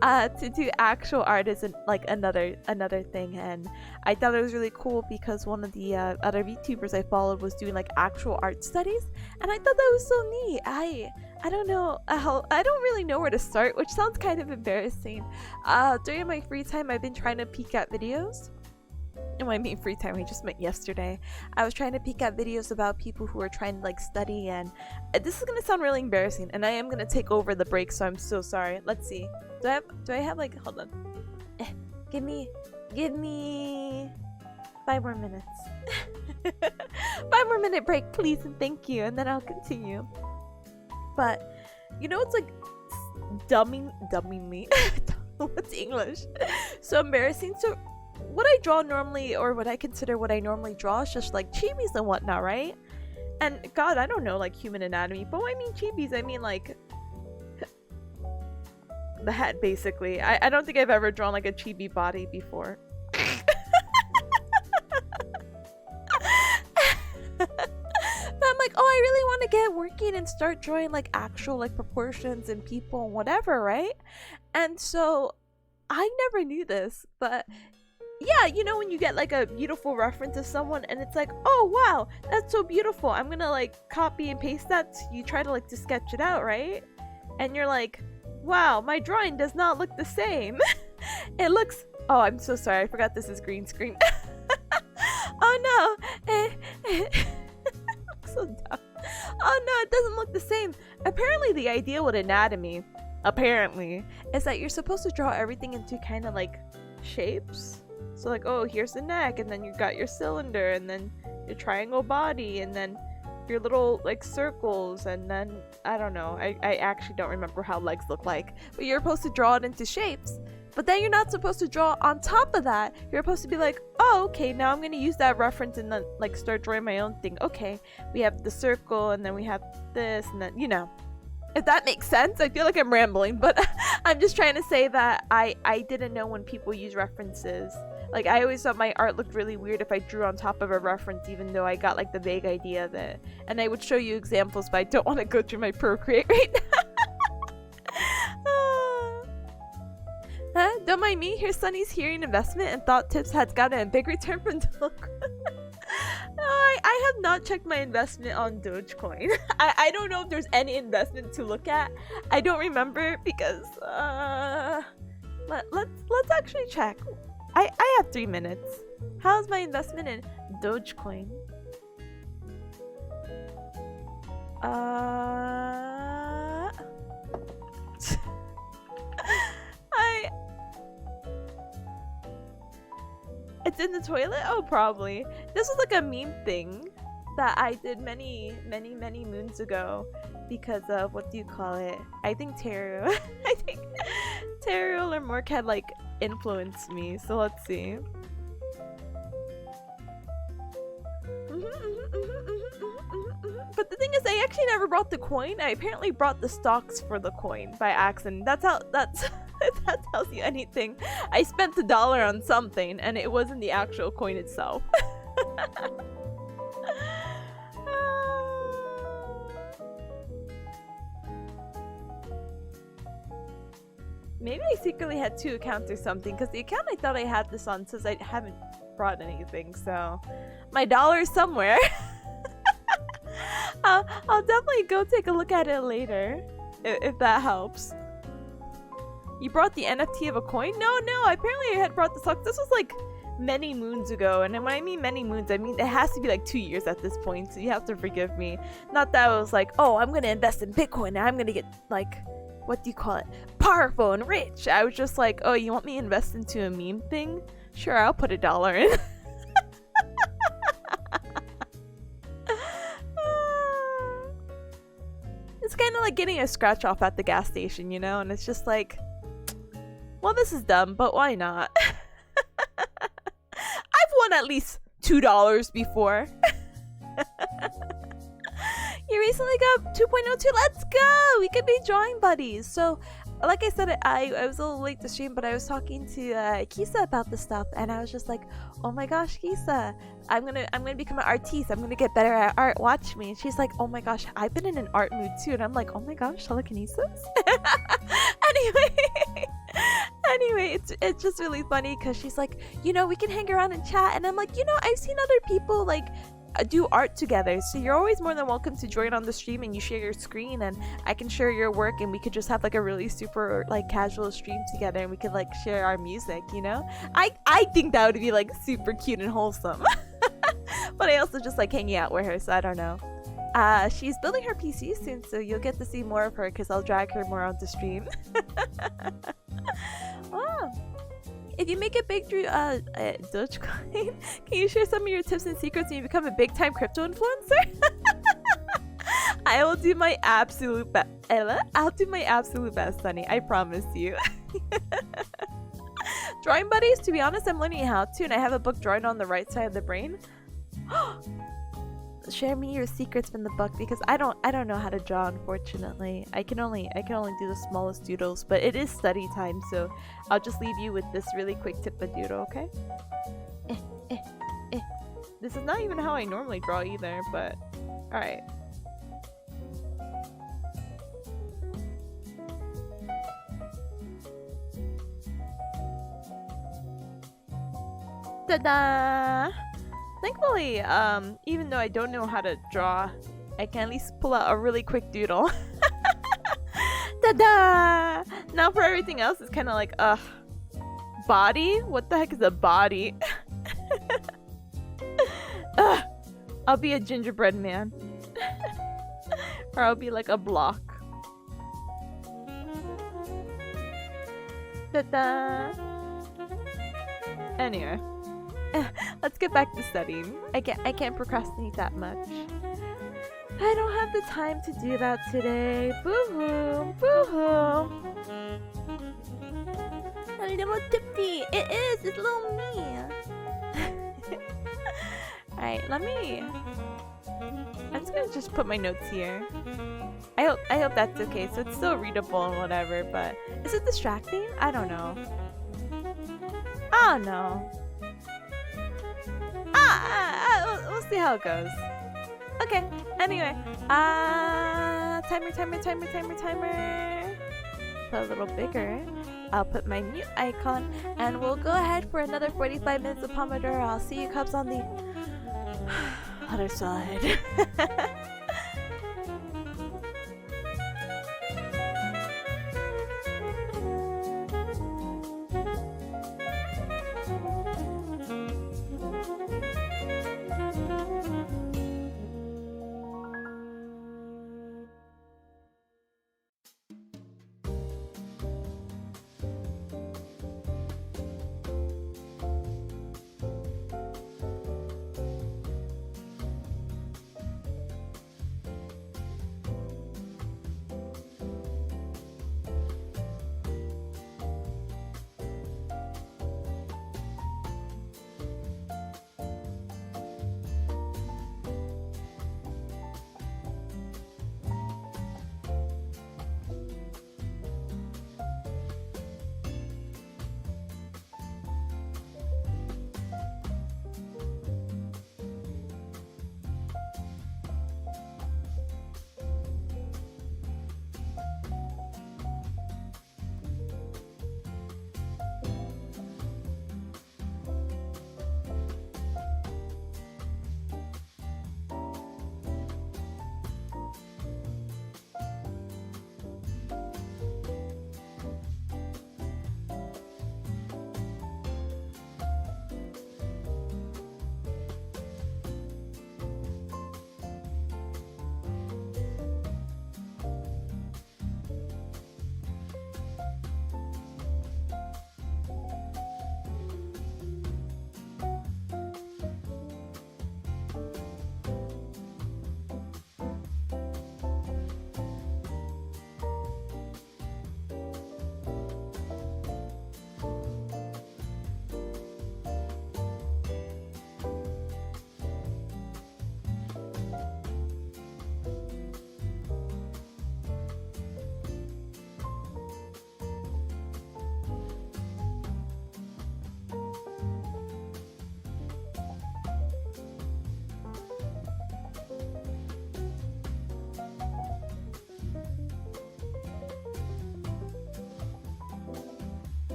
To do actual art is another thing, and I thought it was really cool because one of the other VTubers I followed was doing like actual art studies, and I thought that was so neat. I don't know I don't really know where to start, which sounds kind of embarrassing. During my free time, I've been trying to peek at videos. And when I mean free time, I just meant yesterday. I was trying to peek at videos about people who are trying to like study, and this is gonna sound really embarrassing, and I am gonna take over the break, so I'm so sorry. Let's see. Do I have like, hold on. Give me 5 more minutes. 5 more minute break, please, and thank you, and then I'll continue. But you know, it's like dumbing me. What's English? So embarrassing. So what I draw normally, or what I consider what I normally draw, is just like chibis and whatnot, right? And God, I don't know like human anatomy, but when I mean chibis, I mean like the head, basically. I don't think I've ever drawn like a chibi body before. But I'm like, oh, I really want to get working and start drawing like actual like proportions and people and whatever, right? And so I never knew this, but yeah, you know when you get like a beautiful reference of someone and it's like, oh wow, that's so beautiful, I'm gonna like copy and paste that. You try to like to sketch it out, right? And you're like, wow, my drawing does not look the same. It looks, oh, I'm so sorry, I forgot this is green screen. Oh no, it looks so dumb. Oh no, it doesn't look the same. Apparently the idea with anatomy, is that you're supposed to draw everything into kind of like shapes. So like, oh, here's the neck, and then you got your cylinder, and then your triangle body, and then your little like circles, and then I don't know, I actually don't remember how legs look like, but you're supposed to draw it into shapes. But then you're not supposed to draw on top of that. You're supposed to be like, oh, okay, now I'm gonna use that reference and then like start drawing my own thing. Okay, we have the circle, and then we have this, and then, you know, if that makes sense. I feel like I'm rambling, but I'm just trying to say that I didn't know when people use references. Like, I always thought my art looked really weird if I drew on top of a reference, even though I got like the vague idea of it. And I would show you examples, but I don't want to go through my Procreate right now. Don't mind me. Here's Sunny's hearing investment and thought Tips has gotten a big return from Dogecoin. I have not checked my investment on Dogecoin. I don't know if there's any investment to look at. I don't remember because let's actually check. I have 3 minutes. How's my investment in Dogecoin? It's in the toilet? Oh, probably. This was like a meme thing that I did many moons ago because of, what do you call it? I think Taro. I think Taro or Mork had like influenced me. So let's see. But the thing is, I actually never brought the coin. I apparently brought the stocks for the coin by accident. That's if that tells you anything. I spent $1 on something and it wasn't the actual coin itself. Maybe I secretly had 2 accounts or something, because the account I thought I had this on says I haven't brought anything, so my $1 somewhere. I'll definitely go take a look at it later, if that helps. You brought the NFT of a coin? No, apparently I had brought the stocks. This was like many moons ago, and when I mean many moons, I mean it has to be like 2 years at this point, so you have to forgive me. Not that I was like, oh, I'm gonna invest in Bitcoin and I'm gonna get like, what do you call it, powerful and rich. I was just like, oh, you want me to invest into a meme thing? Sure, I'll put $1 in. It's kind of like getting a scratch off at the gas station, you know? And it's just like, well, this is dumb, but why not? I've won at least $2 before. You recently got 2.02. Let's go! We could be drawing buddies. So, like I said, I was a little late to stream, but I was talking to Kisa about this stuff, and I was just like, oh my gosh, Kisa, I'm gonna become an artiste. I'm gonna get better at art. Watch me. And she's like, oh my gosh, I've been in an art mood too. And I'm like, oh my gosh, telekinesis. Anyway, it's just really funny because she's like, you know, we can hang around and chat, and I'm like, you know, I've seen other people like do art together, so you're always more than welcome to join on the stream, and you share your screen and I can share your work, and we could just have like a really super like casual stream together, and we could like share our music, you know. I think that would be like super cute and wholesome. But I also just like hanging out with her, so I don't know. She's building her PC soon, so you'll get to see more of her because I'll drag her more onto stream. Wow. If you make a big Dogecoin, can you share some of your tips and secrets when you become a big-time crypto influencer? I will do my absolute best. Ella, I'll do my absolute best, Sunny. I promise you. Drawing buddies, to be honest, I'm learning how to, and I have a book drawing on the right side of the brain. Share me your secrets from the book, because I don't know how to draw, unfortunately. I can only do the smallest doodles, but it is study time, so I'll just leave you with this really quick tip of doodle, okay? This is not even how I normally draw either, but alright. Ta-da! Thankfully, even though I don't know how to draw, I can at least pull out a really quick doodle. Ta-da! Now for everything else, it's kind of like, body? What the heck is a body? I'll be a gingerbread man. Or I'll be like a block. Ta-da! Anyway. Let's get back to studying. I can't procrastinate that much. I don't have the time to do that today. Boo-hoo! Boo-hoo! A little tipsy! It is! It's little me! Alright, I'm just gonna just put my notes here. I hope that's okay, so it's still readable and whatever, but is it distracting? I don't know. I don't know. We'll see how it goes. Okay, anyway. Timer. Put a little bigger. I'll put my mute icon, and we'll go ahead for another 45 minutes of Pomodoro. I'll see you cubs on the other side.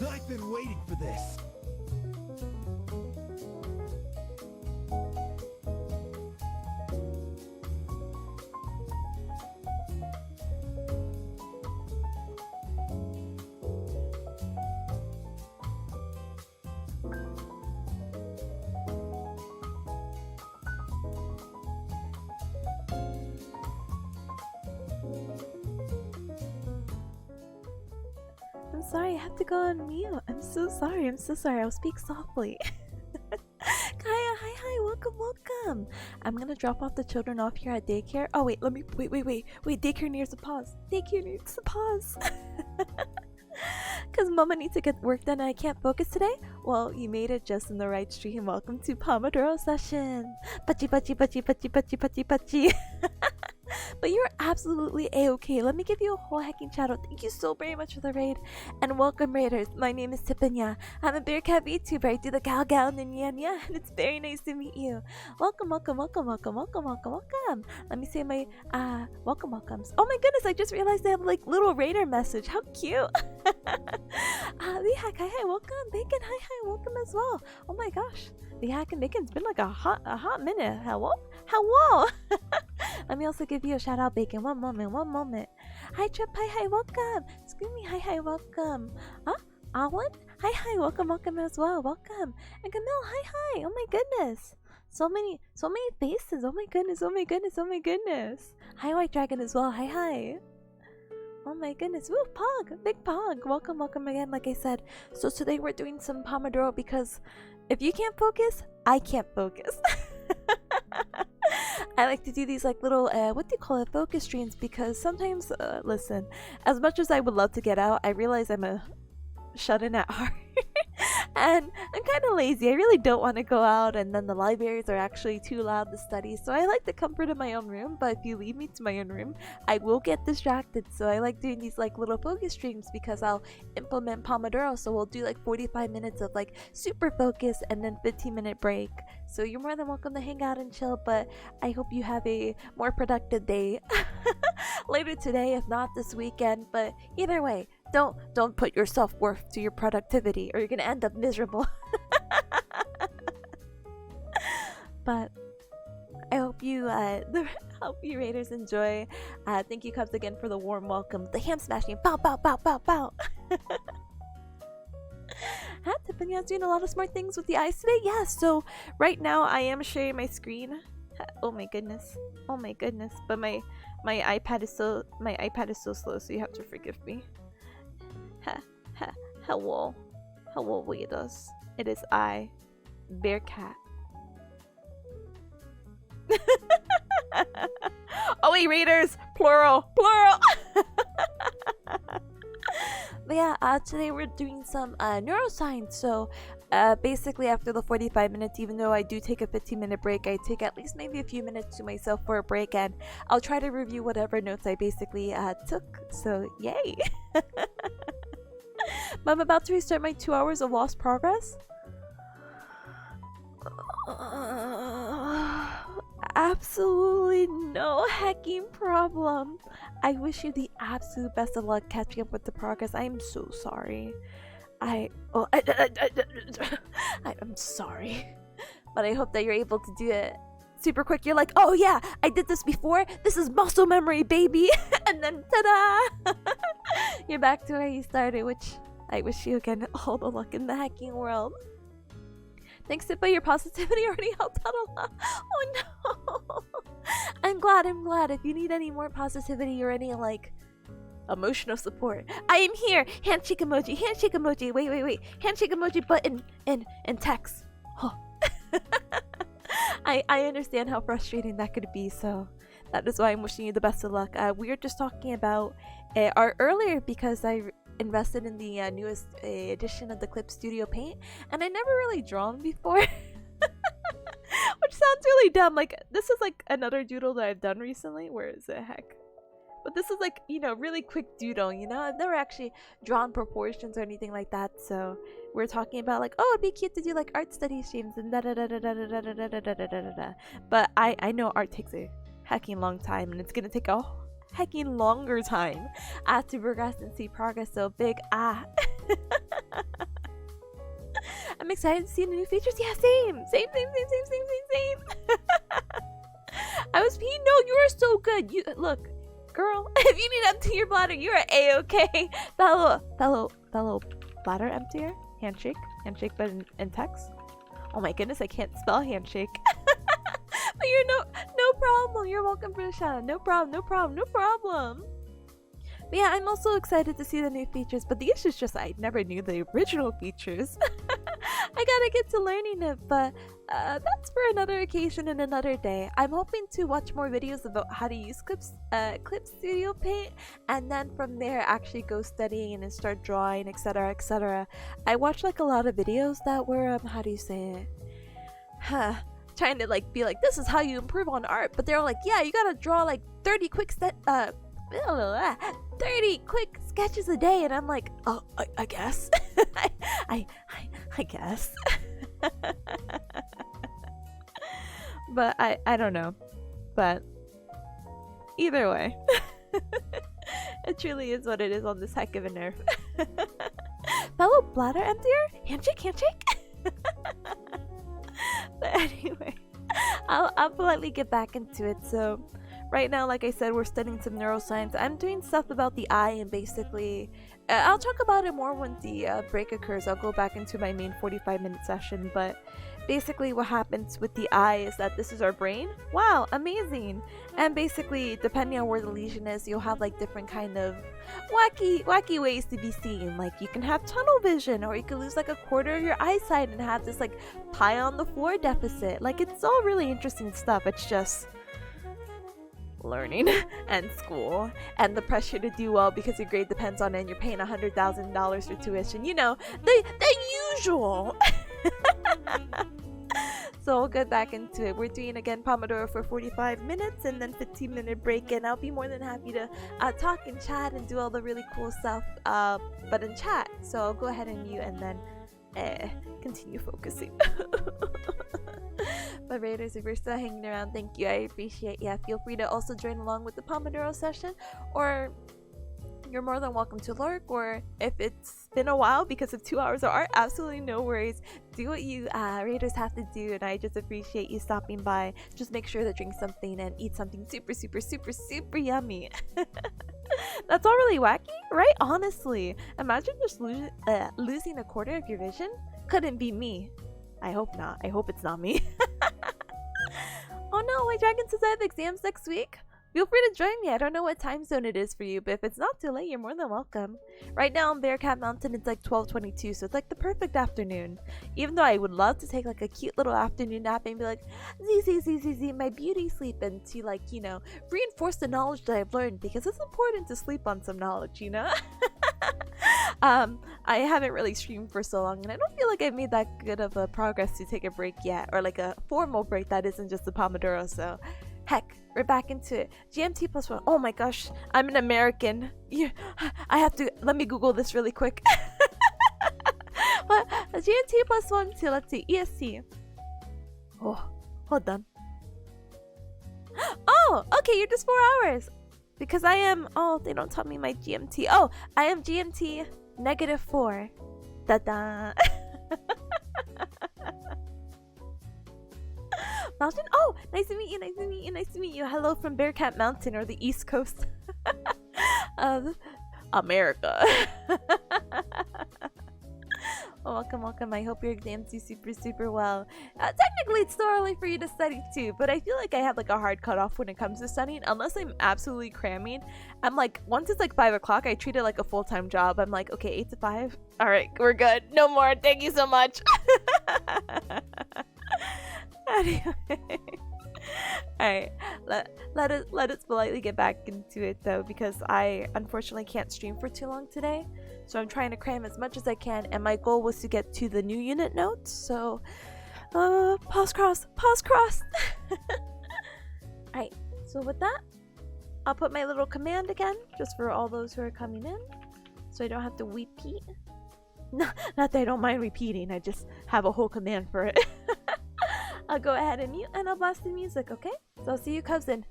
I've been waiting for this. I'm sorry, I have to go on mute. I'm so sorry. I'll speak softly. Kaya, hi, welcome. I'm gonna drop off the children off here at daycare. Oh wait, wait, daycare needs a pause. Cause mama needs to get work done and I can't focus today? Well, you made it just in the right stream. Welcome to Pomodoro session. Pachi. But you're absolutely a-okay. Let me give you a whole hecking shout out. Thank you so very much for the raid. And welcome, raiders. My name is Tipanya. I'm a bearcat VTuber. I do the gal and nya, and it's very nice to meet you. Welcome. Let me say my welcomes. Oh my goodness, I just realized they have like little raider message. How cute. Lihak, hi, welcome. Bacon, hi, welcome as well. Oh my gosh. Lihak and Bacon's been like a hot minute. Hello? Let me also give you a shout out, Bacon. One moment. Hi, Trip. Hi, welcome. Screamy, hi, welcome. Awan? Hi, welcome as well. Welcome. And Camille, hi. Oh my goodness. So many faces. Oh my goodness. Hi, White Dragon as well. Hi. Oh my goodness. Woo, Pog. Big Pog. Welcome again, like I said. So today we're doing some Pomodoro because if you can't focus, I can't focus. I like to do these like little focus streams because sometimes listen, as much as I would love to get out, I realize I'm a shut-in at heart. And I'm kind of lazy. I really don't want to go out, and then the libraries are actually too loud to study, so I like the comfort of my own room. But if you leave me to my own room, I will get distracted. So I like doing these like little focus streams because I'll implement Pomodoro. So we'll do like 45 minutes of like super focus and then 15-minute break. So you're more than welcome to hang out and chill, but I hope you have a more productive day later today, if not this weekend. But either way, don't put your self-worth to your productivity or you're gonna end up miserable. But I hope you raiders enjoy. Thank you, Cubs, again for the warm welcome. The ham smashing, bow. Tipanya's doing a lot of smart things with the eyes today. Yeah, so right now I am sharing my screen. Oh my goodness. But my iPad is so slow, so you have to forgive me. Hello, readers. It is I, Bearcat. Oh wait, readers, plural. But yeah, today we're doing some neuroscience. So basically after the 45 minutes, even though I do take a 15-minute break, I take at least maybe a few minutes to myself for a break, and I'll try to review whatever notes I basically took. So yay. But I'm about to restart my 2 hours of lost progress. Absolutely no hecking problem. I wish you the absolute best of luck catching up with the progress. I'm so sorry. I'm sorry. But I hope that you're able to do it super quick. You're like, oh yeah, I did this before. This is muscle memory, baby. And then ta-da! You're back to where you started, which I wish you again all the luck in the hacking world. Thanks, Sipa, your positivity already helped out a lot. Oh no! I'm glad. If you need any more positivity or any like emotional support, I am here. Handshake emoji. Wait. Handshake emoji button and text. Huh. I understand how frustrating that could be, so that is why I'm wishing you the best of luck. We were just talking about art earlier because I invested in the newest edition of the Clip Studio Paint, and I never really drawn before. Which sounds really dumb. Like, this is like another doodle that I've done recently. Where is it? Heck. But this is like, you know, really quick doodle, you know? I've never actually drawn proportions or anything like that, so we're talking about like, oh, it'd be cute to do like art study streams and da-da-da-da-da-da-da-da-da-da-da-da-da. But I know art takes a hecking long time, and it's gonna take a hecking longer time to progress and see progress, so big I'm excited to see the new features. Yeah, same. Same. I was peeing. No, you are so good. You look, girl. If you need to empty your bladder, you are a-okay. Fellow bladder emptier. Handshake, but in text. Oh my goodness, I can't spell handshake. But you're no problem. You're welcome for the shout out. No problem. But yeah, I'm also excited to see the new features, but the issue is just I never knew the original features. I gotta get to learning it, but that's for another occasion and another day. I'm hoping to watch more videos about how to use Clip Studio Paint, and then from there actually go studying and start drawing, etc. I watched like a lot of videos that were how do you say it? Trying to like be like, this is how you improve on art, but they're like, yeah, you gotta draw like 30 quick 30 quick sketches a day, and I'm like, oh, I guess. I guess. But I don't know. But either way, it truly is what it is on this heck of a nerf. Fellow bladder emptier? Handshake? But anyway, I'll politely get back into it. So right now, like I said, we're studying some neuroscience. I'm doing stuff about the eye, and basically I'll talk about it more when the break occurs. I'll go back into my main 45-minute session, but basically what happens with the eye is that this is our brain. Wow, amazing. And basically, depending on where the lesion is, you'll have like different kind of wacky ways to be seen. Like you can have tunnel vision, or you could lose like a quarter of your eyesight and have this like pie on the floor deficit. Like it's all really interesting stuff. It's just learning and school and the pressure to do well because your grade depends on it, and you're paying $100,000 for tuition. You know, the usual. So we'll get back into it. We're doing again Pomodoro for 45 minutes and then 15-minute break, and I'll be more than happy to talk and chat and do all the really cool stuff, but in chat. So I'll go ahead and mute and then continue focusing. But Raiders, if you're still hanging around, thank you. I appreciate you. Feel free to also join along with the Pomodoro session, or you're more than welcome to lurk, or if it's been a while because of 2 hours of art, absolutely no worries. Do what you Raiders have to do, and I just appreciate you stopping by. Just make sure to drink something and eat something super yummy. That's all really wacky, right? Honestly, imagine just losing a quarter of your vision. Couldn't be me. I hope not. I hope it's not me. Oh no, my dragon says I have exams next week. Feel free to join me. I don't know what time zone it is for you, but if it's not too late, you're more than welcome. Right now on Bearcat Mountain, it's like 12:22, so it's like the perfect afternoon. Even though I would love to take like a cute little afternoon nap and be like, Z, my beauty sleep, and to like, you know, reinforce the knowledge that I've learned, because it's important to sleep on some knowledge, you know? I haven't really streamed for so long, and I don't feel like I've made that good of a progress to take a break yet, or like a formal break that isn't just a Pomodoro, so heck, we're back into it. GMT plus 1. Oh my gosh, I'm an American. Yeah, I have to, let me Google this really quick. What? GMT plus 1 to, let's see, EST. Oh, hold on. Oh, okay, you're just 4 hours. Because I am, oh, they don't tell me my GMT. Oh, I am GMT -4. Da-da. Mountain? Oh, nice to meet you. Hello from Bearcat Mountain, or the East Coast of America. Welcome. I hope your exams do super well. Technically, it's still early for you to study too, but I feel like I have like a hard cutoff when it comes to studying, unless I'm absolutely cramming. I'm like, once it's like 5 o'clock, I treat it like a full-time job. I'm like, okay, 8 to 5. All right, we're good. No more. Thank you so much. Anyway. Alright, let us politely get back into it though, because I unfortunately can't stream for too long today. So I'm trying to cram as much as I can, and my goal was to get to the new unit notes. So pause cross. Alright, so with that, I'll put my little command again, just for all those who are coming in, so I don't have to repeat. Not that I don't mind repeating, I just have a whole command for it. I'll go ahead and mute, and I'll blast the music, okay? So I'll see you cubs in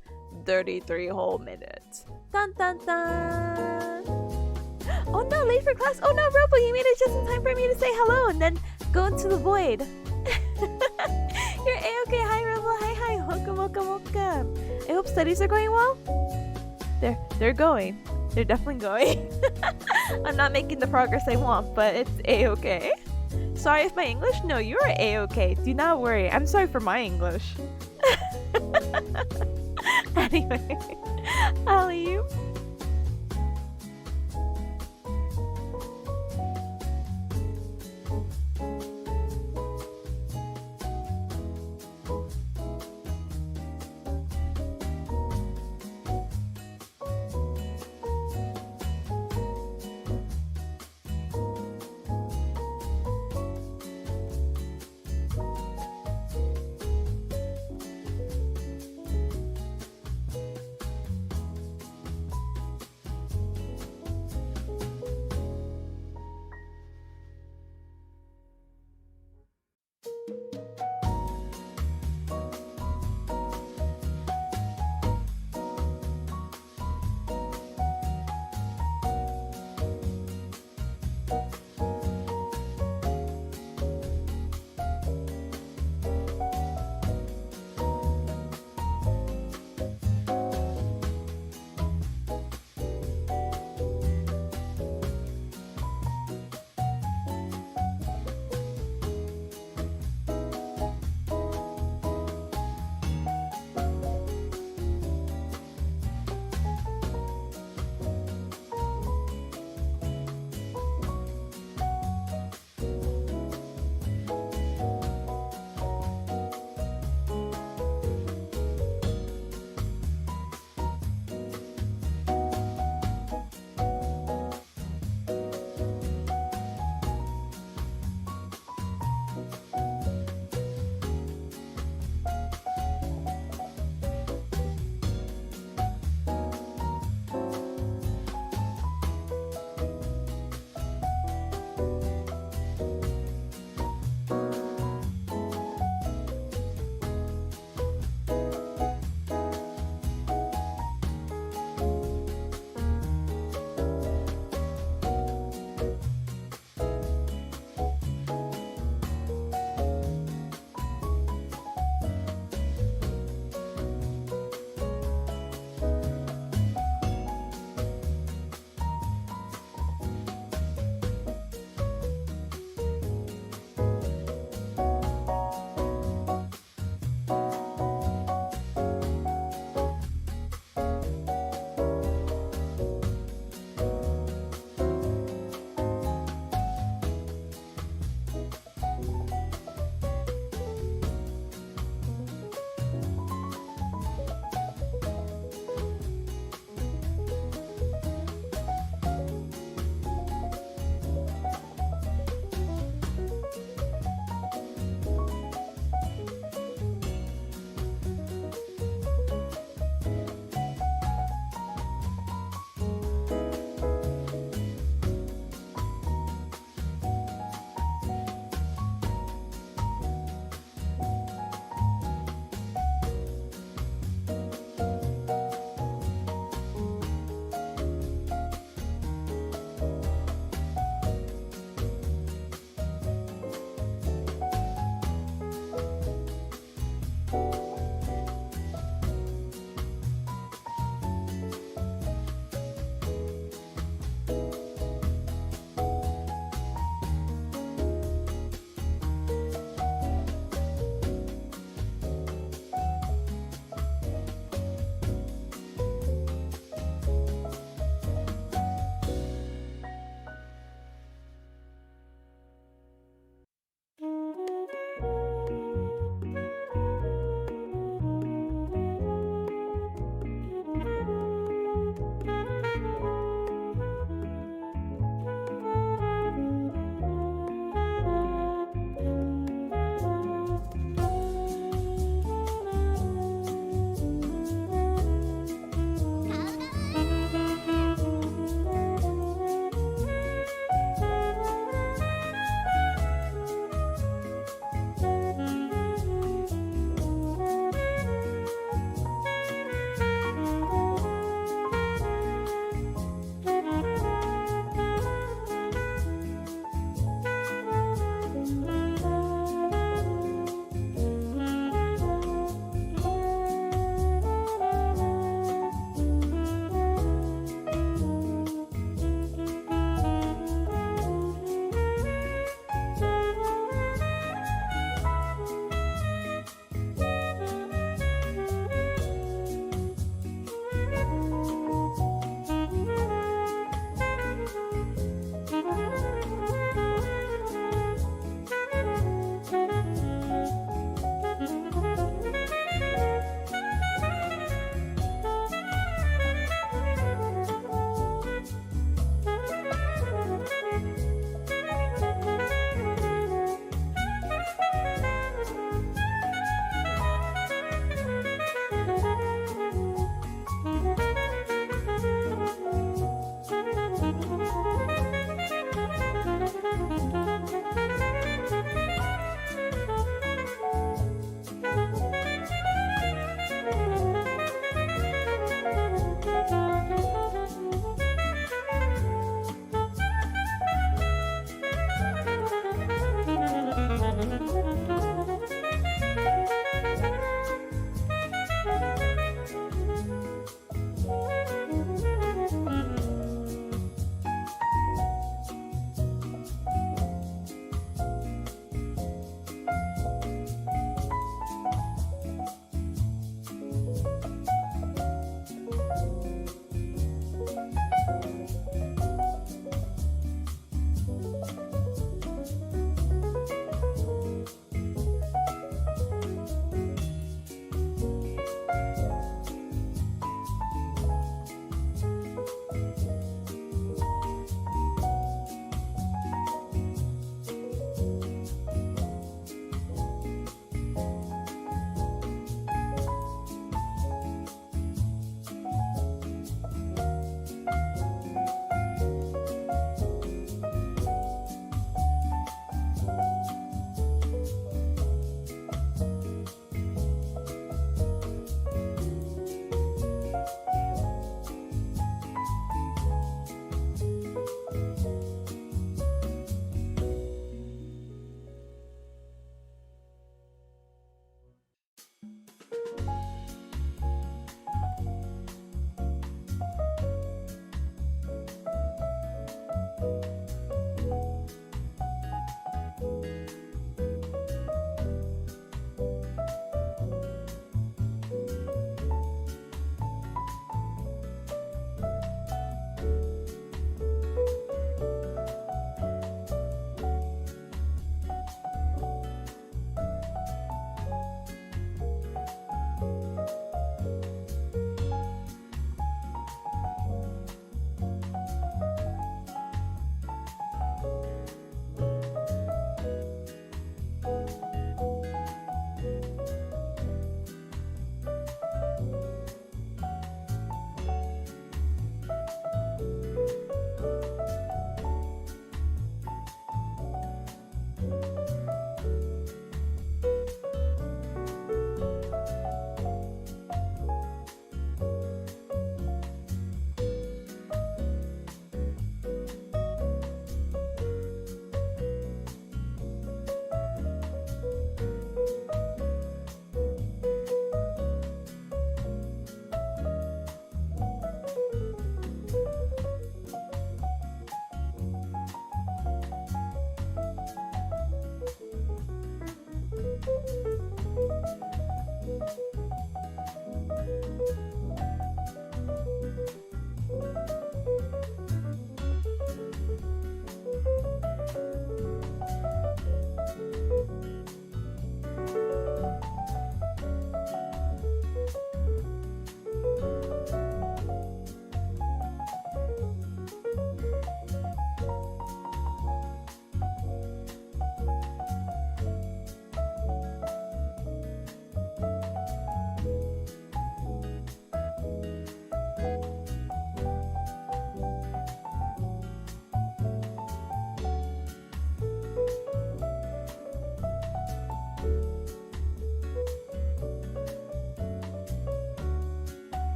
33 whole minutes. Dun dun dun! Oh no, late for class. Oh no, Robo, you made it just in time for me to say hello and then go into the void. You're A-okay. Hi, Robo. Hi. Welcome, welcome, welcome. I hope studies are going well. They're going. They're definitely going. I'm not making the progress I want, but it's A-okay. Sorry if my English? No, you're A-okay. Do not worry. I'm sorry for my English. Anyway, I'll leave you.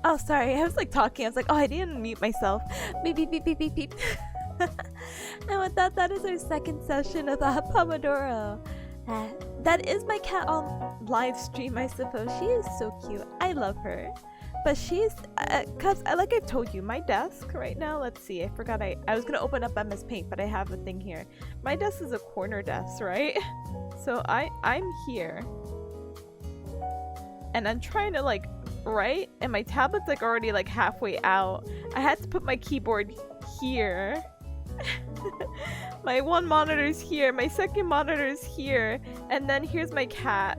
Oh, sorry. I was like talking. I was like, oh, I didn't mute myself. Beep, beep, beep, beep, beep, beep. And with that, that is our second session of pomodoro. That is my cat on live stream, I suppose. She is so cute. I love her. But she's, cause like I've told you, my desk right now, let's see, I forgot I was gonna open up MS Paint, but I have a thing here. My desk is a corner desk, right? So I'm here. And I'm trying to like write, and my tablet's like already like halfway out. I had to put my keyboard here. My one monitor's here, my second monitor's here, and then here's my cat.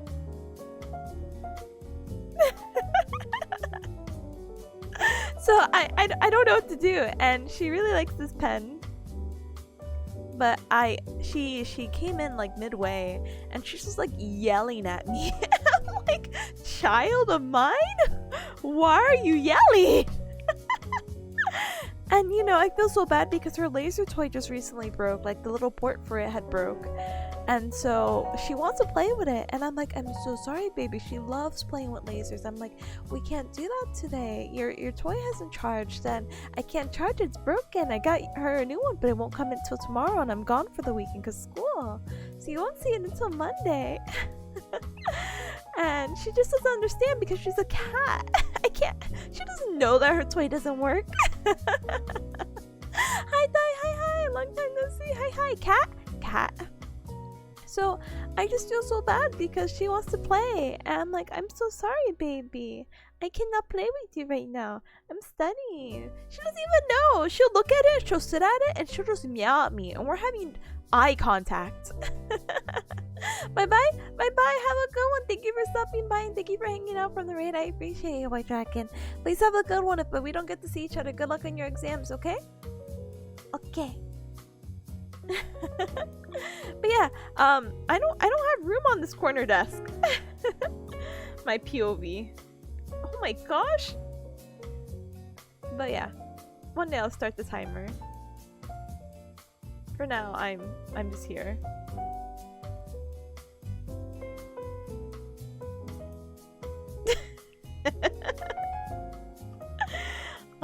So I don't know what to do, and she really likes this pen. But she came in like midway, and she's just like yelling at me. I'm like, child of mine, why are you yelling? And you know, I feel so bad because her laser toy just recently broke, like the little port for it had broke. And so she wants to play with it, and I'm like, I'm so sorry, baby. She loves playing with lasers. I'm like, we can't do that today. Your toy hasn't charged, and I can't charge it. It's broken. I got her a new one, but it won't come until tomorrow, and I'm gone for the weekend because school. So you won't see it until Monday. And she just doesn't understand because she's a cat. I can't. She doesn't know that her toy doesn't work. Hi, hi, long time no see. Hi, cat. So I just feel so bad because she wants to play, and I'm like, I'm so sorry, baby. I cannot play with you right now. I'm studying. She doesn't even know. She'll look at it, she'll sit at it, and she'll just meow at me, and we're having eye contact. Bye bye. Have a good one. Thank you for stopping by, and thank you for hanging out from the raid. I appreciate you, White Dragon. Please have a good one. If we don't get to see each other, good luck on your exams, okay? Okay. But yeah, I don't have room on this corner desk. My POV. Oh my gosh. But yeah, one day I'll start the timer. For now, I'm just here.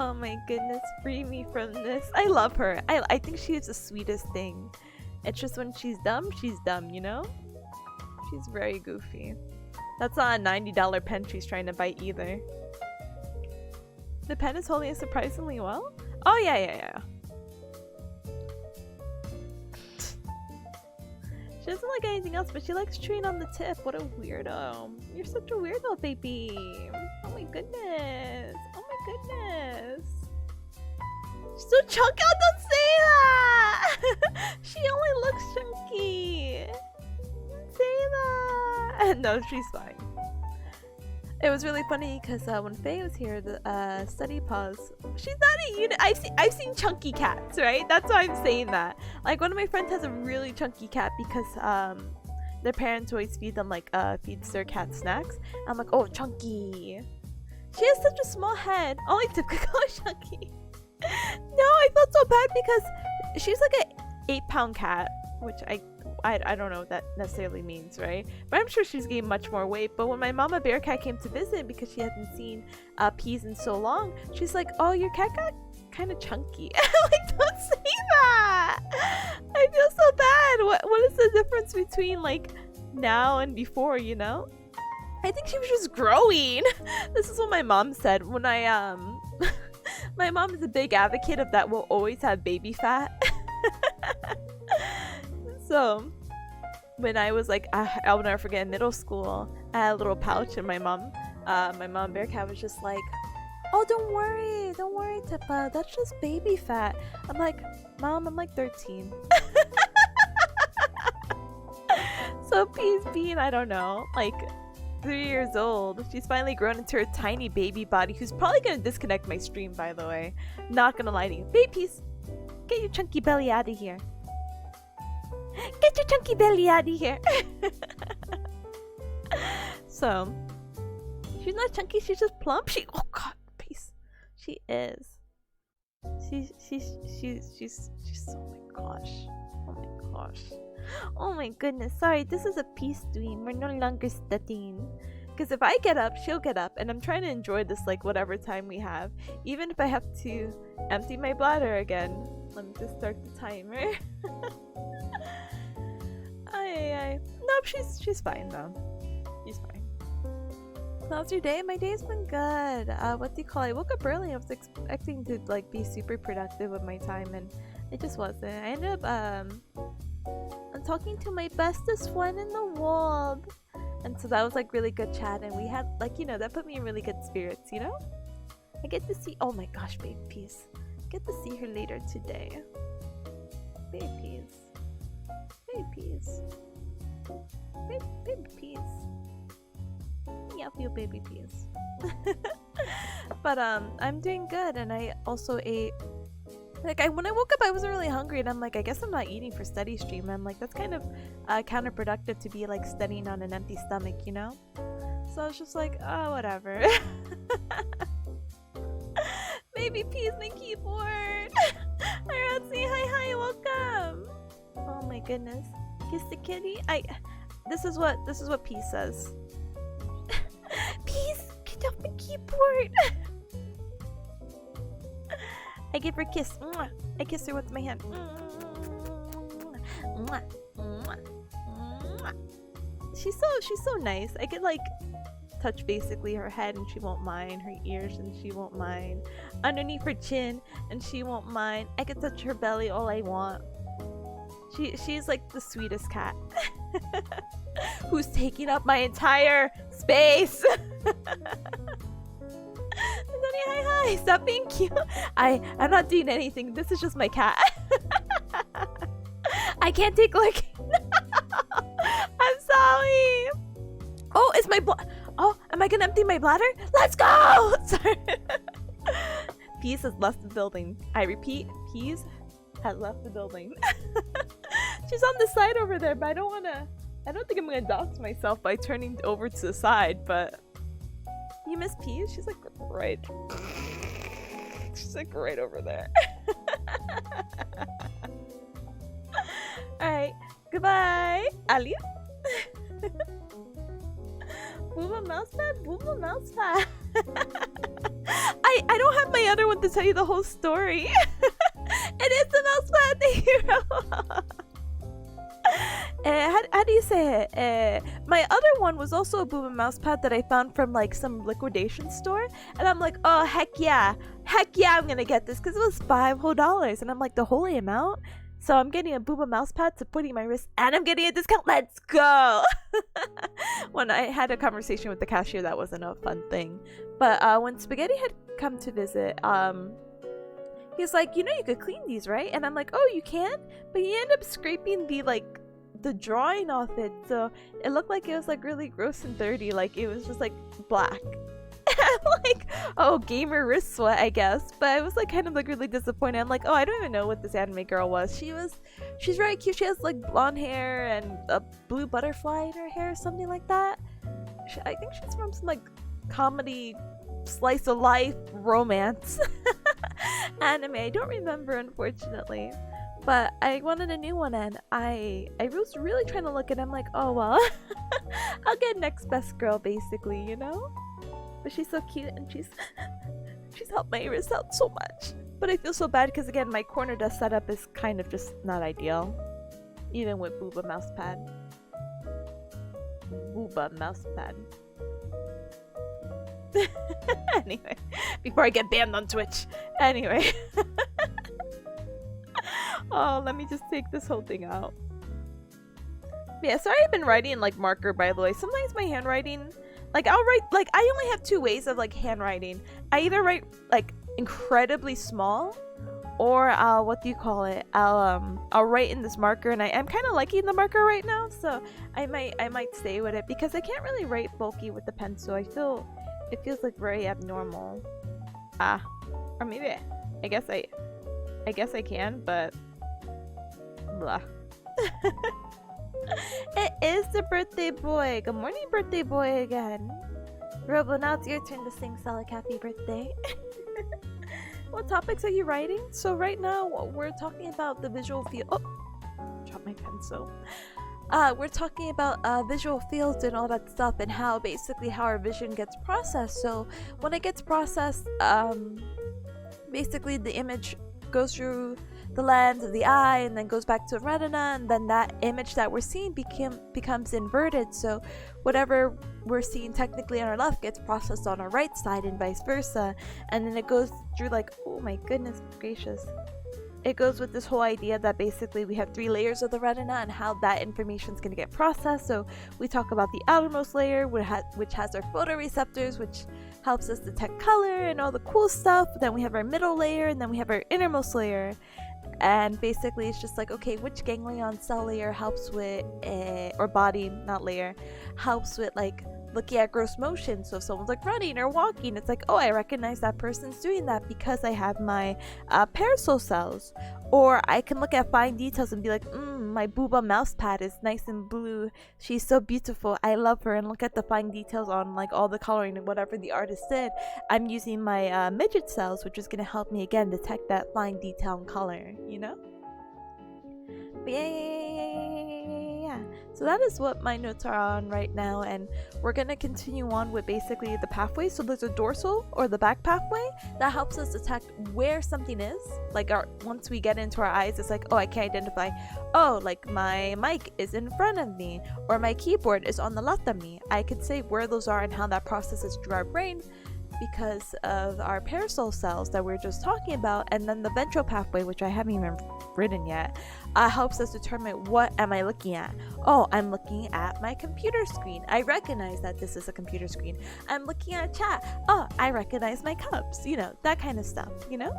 Oh my goodness, free me from this. I love her. I think she is the sweetest thing. It's just when she's dumb, you know? She's very goofy. That's not a $90 pen she's trying to buy either. The pen is holding it surprisingly well? Oh yeah. She doesn't like anything else, but she likes chewing on the tip. What a weirdo. You're such a weirdo, baby. Oh my goodness. She's so chunky. Oh, don't say that! She only looks chunky. Don't say that. No, she's fine. It was really funny because when Faye was here, the study pause. She's not a unit. I've seen chunky cats, right? That's why I'm saying that. Like, one of my friends has a really chunky cat because their parents always feed them like feeds their cat snacks. I'm like, oh, chunky. She has such a small head. Only Tip could call her chunky. No, I felt so bad because she's like an 8-pound cat, which I don't know what that necessarily means, right? But I'm sure she's gained much more weight. But when my mama bearcat came to visit because she hadn't seen Peas in so long, she's like, oh, your cat got kind of chunky. I'm like, don't say that! I feel so bad. What is the difference between like now and before, you know? I think she was just growing. This is what my mom said when I my mom is a big advocate of that we'll always have baby fat. So when I was like, I'll never forget, in middle school, I had a little pouch, and my mom bearcat was just like, oh, don't worry, Tippa, that's just baby fat. I'm like, Mom, I'm like 13. So Pea's being, I don't know, like 3 years old. She's finally grown into her tiny baby body, who's probably gonna disconnect my stream, by the way. Not gonna lie to you. Babies, get your chunky belly out of here. Get your chunky belly out of here. So she's not chunky, she's just plump. Oh god, peace. She is. She's oh my gosh. Oh my goodness. Sorry, this is a peace stream. We're no longer studying. Because if I get up, she'll get up, and I'm trying to enjoy this like whatever time we have, even if I have to empty my bladder again. Let me just start the timer. Nope, she's fine though. She's fine. How's your day? My day's been good. What do you call it? I woke up early. I was expecting to like be super productive with my time, and it just wasn't. I ended up I'm talking to my bestest friend in the world, and so that was like really good chat, and we had like, you know, that put me in really good spirits, you know. I get to see, oh my gosh, babe peace, get to see her later today. Babe peace, babe peace, baby peace. Yeah, I feel baby peas. But I'm doing good, and I also ate. Like, when I woke up, I wasn't really hungry, and I'm like, I guess I'm not eating for study stream. I'm like, that's kind of counterproductive to be like studying on an empty stomach, you know? So I was just like, oh, whatever. Baby peas, my keyboard. Hi, Rotsy. Hi, welcome. Oh my goodness. Kiss the kitty. This is what Peace says. Peace, get off the keyboard. I give her a kiss. Mwah. I kiss her with my hand. Mwah. Mwah. Mwah. She's so nice. I could like touch basically her head and she won't mind, her ears and she won't mind, underneath her chin and she won't mind. I could touch her belly all I want. She's like the sweetest cat. Who's taking up my entire space. Hi, stop being cute. I'm not doing anything. This is just my cat. I can't take like. I'm sorry. Oh, is my oh, am I gonna empty my bladder? Let's go. Sorry. Peace has left the building. I repeat, Peace has left the building. She's on the side over there, but I don't think I'm gonna dox myself by turning over to the side, but you miss Peas? She's like right over there. Alright, goodbye. Aliu. Booba mousepad, Booba mousepad. I don't have my other one to tell you the whole story. It is the mousepad, the hero. How do you say it? My other one was also a Booba mousepad that I found from like some liquidation store, and I'm like, oh heck yeah, I'm gonna get this because it was $5 whole, and I'm like, the holy amount. So I'm getting a Booba mousepad to put in my wrist, and I'm getting a discount. Let's go! When I had a conversation with the cashier, that wasn't a fun thing. But when Spaghetti had come to visit, he's like, you know, you could clean these, right? And I'm like, oh, you can? But he ended up scraping the drawing off it, so it looked like it was like really gross and dirty. Like it was just like black. I'm like, oh, gamer wrist sweat, I guess. But I was like kind of like really disappointed. I'm like, oh, I don't even know what this anime girl was. She's very cute. She has like blonde hair and a blue butterfly in her hair, something like that. I think she's from some like comedy, slice of life, romance anime. I don't remember, unfortunately. But I wanted a new one, and I was really trying to look, and I'm like, oh well, I'll get next best girl, basically, you know. But she's so cute, and she's helped my wrist out so much. But I feel so bad because again, my corner desk setup is kind of just not ideal, even with Booba mousepad. Booba mousepad. Anyway, before I get banned on Twitch. Anyway. Oh, let me just take this whole thing out. Yeah, sorry I've been writing in like marker, by the way. Sometimes my handwriting, like I'll write, like I only have two ways of like handwriting. I either write like incredibly small, or what do you call it? I'll write in this marker, and I'm kind of liking the marker right now, so I might stay with it because I can't really write bulky with the pencil. I feel it feels like very abnormal. Or maybe I guess I can, but blah. It is the birthday boy. Good morning, birthday boy again. Robo, now it's your turn to sing Salik happy birthday. What topics are you writing? So right now we're talking about the visual field. Oh, dropped my pencil. we're talking about visual fields and all that stuff, and how basically how our vision gets processed. So when it gets processed, basically the image goes through the lens of the eye and then goes back to the retina, and then that image that we're seeing becomes inverted. So whatever we're seeing technically on our left gets processed on our right side and vice versa, and then it goes through like, oh my goodness gracious, it goes with this whole idea that basically we have 3 layers of the retina and how that information is going to get processed. So we talk about the outermost layer, which has our photoreceptors, which helps us detect color and all the cool stuff. Then we have our middle layer, and then we have our innermost layer. And basically it's just like, okay, which ganglion cell layer helps with or body, not layer, helps with like looking at gross motion. So if someone's like running or walking, it's like, oh, I recognize that person's doing that because I have my parasol cells. Or I can look at fine details and be like, my booba mouse pad is nice and blue, she's so beautiful, I love her, and look at the fine details on like all the coloring and whatever the artist did. I'm using my midget cells, which is going to help me again detect that fine detail and color, you know? But yeah. So that is what my notes are on right now, and we're gonna continue on with basically the pathway. So there's a dorsal or the back pathway that helps us detect where something is. Like once we get into our eyes, it's like, oh, I can identify, oh, like my mic is in front of me, or my keyboard is on the left of me. I could say where those are and how that processes through our brain because of our parasol cells that we are just talking about. And then the ventral pathway, which I haven't even written yet, helps us determine what am I looking at. Oh, I'm looking at my computer screen, I recognize that this is a computer screen. I'm looking at chat, oh, I recognize my cups, you know, that kind of stuff, you know.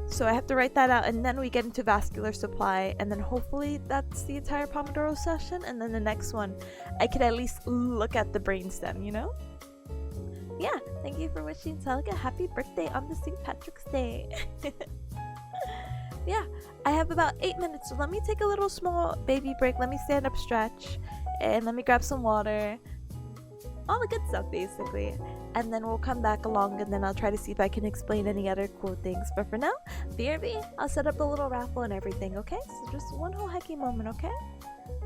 So I have to write that out, and then we get into vascular supply, and then hopefully that's the entire Pomodoro session. And then the next one I could at least look at the brainstem, you know. Yeah, thank you for wishing Celica a happy birthday on the St. Patrick's Day. Yeah, I have about 8 minutes, so let me take a little small baby break. Let me stand up, stretch, and let me grab some water. All the good stuff, basically. And then we'll come back along, and then I'll try to see if I can explain any other cool things. But for now, BRB, I'll set up a little raffle and everything, okay? So just one whole hecky moment, okay?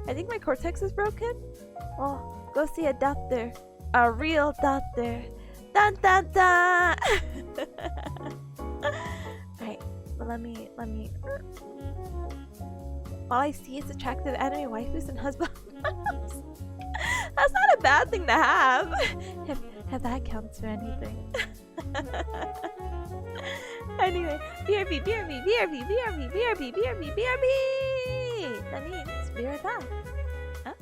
I think my cortex is broken. Oh, go see a doctor. A real doctor. Dun dun dun! Alright, but let me all I see is attractive anime waifus and husbands. That's not a bad thing to have. If that counts for anything. Anyway, BRB. That means be right back. Huh?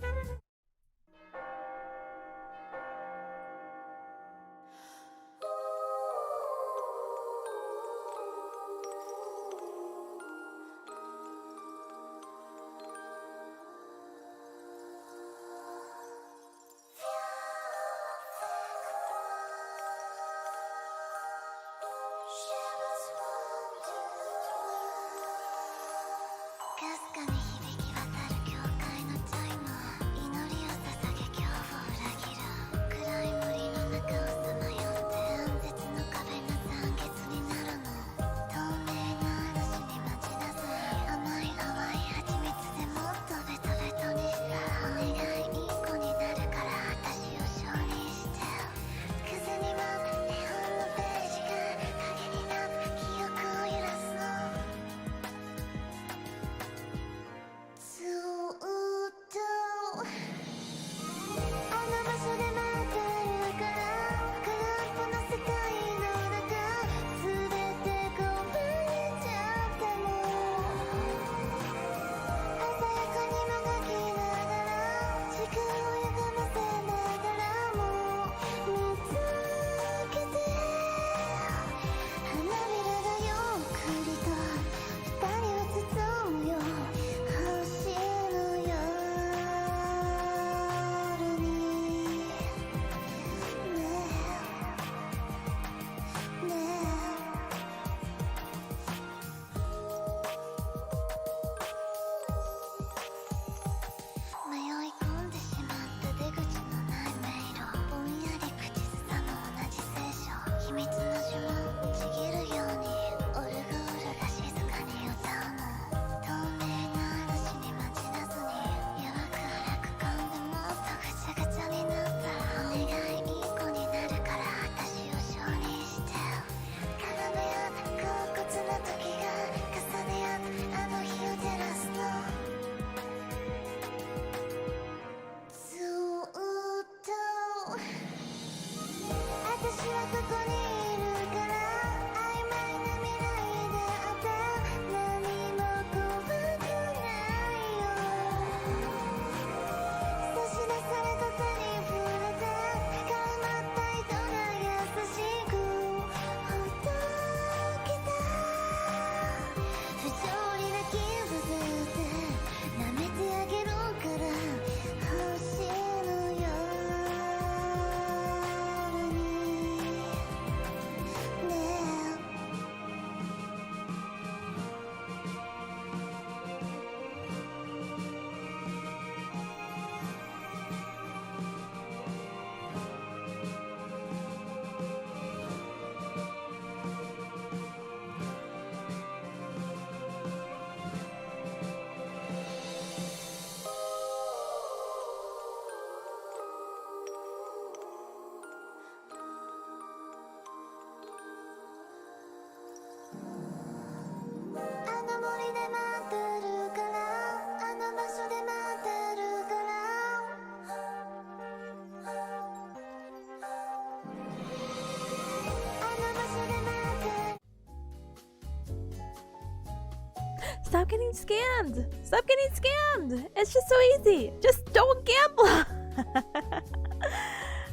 Stop getting scammed! Stop getting scammed! It's just so easy! Just don't gamble!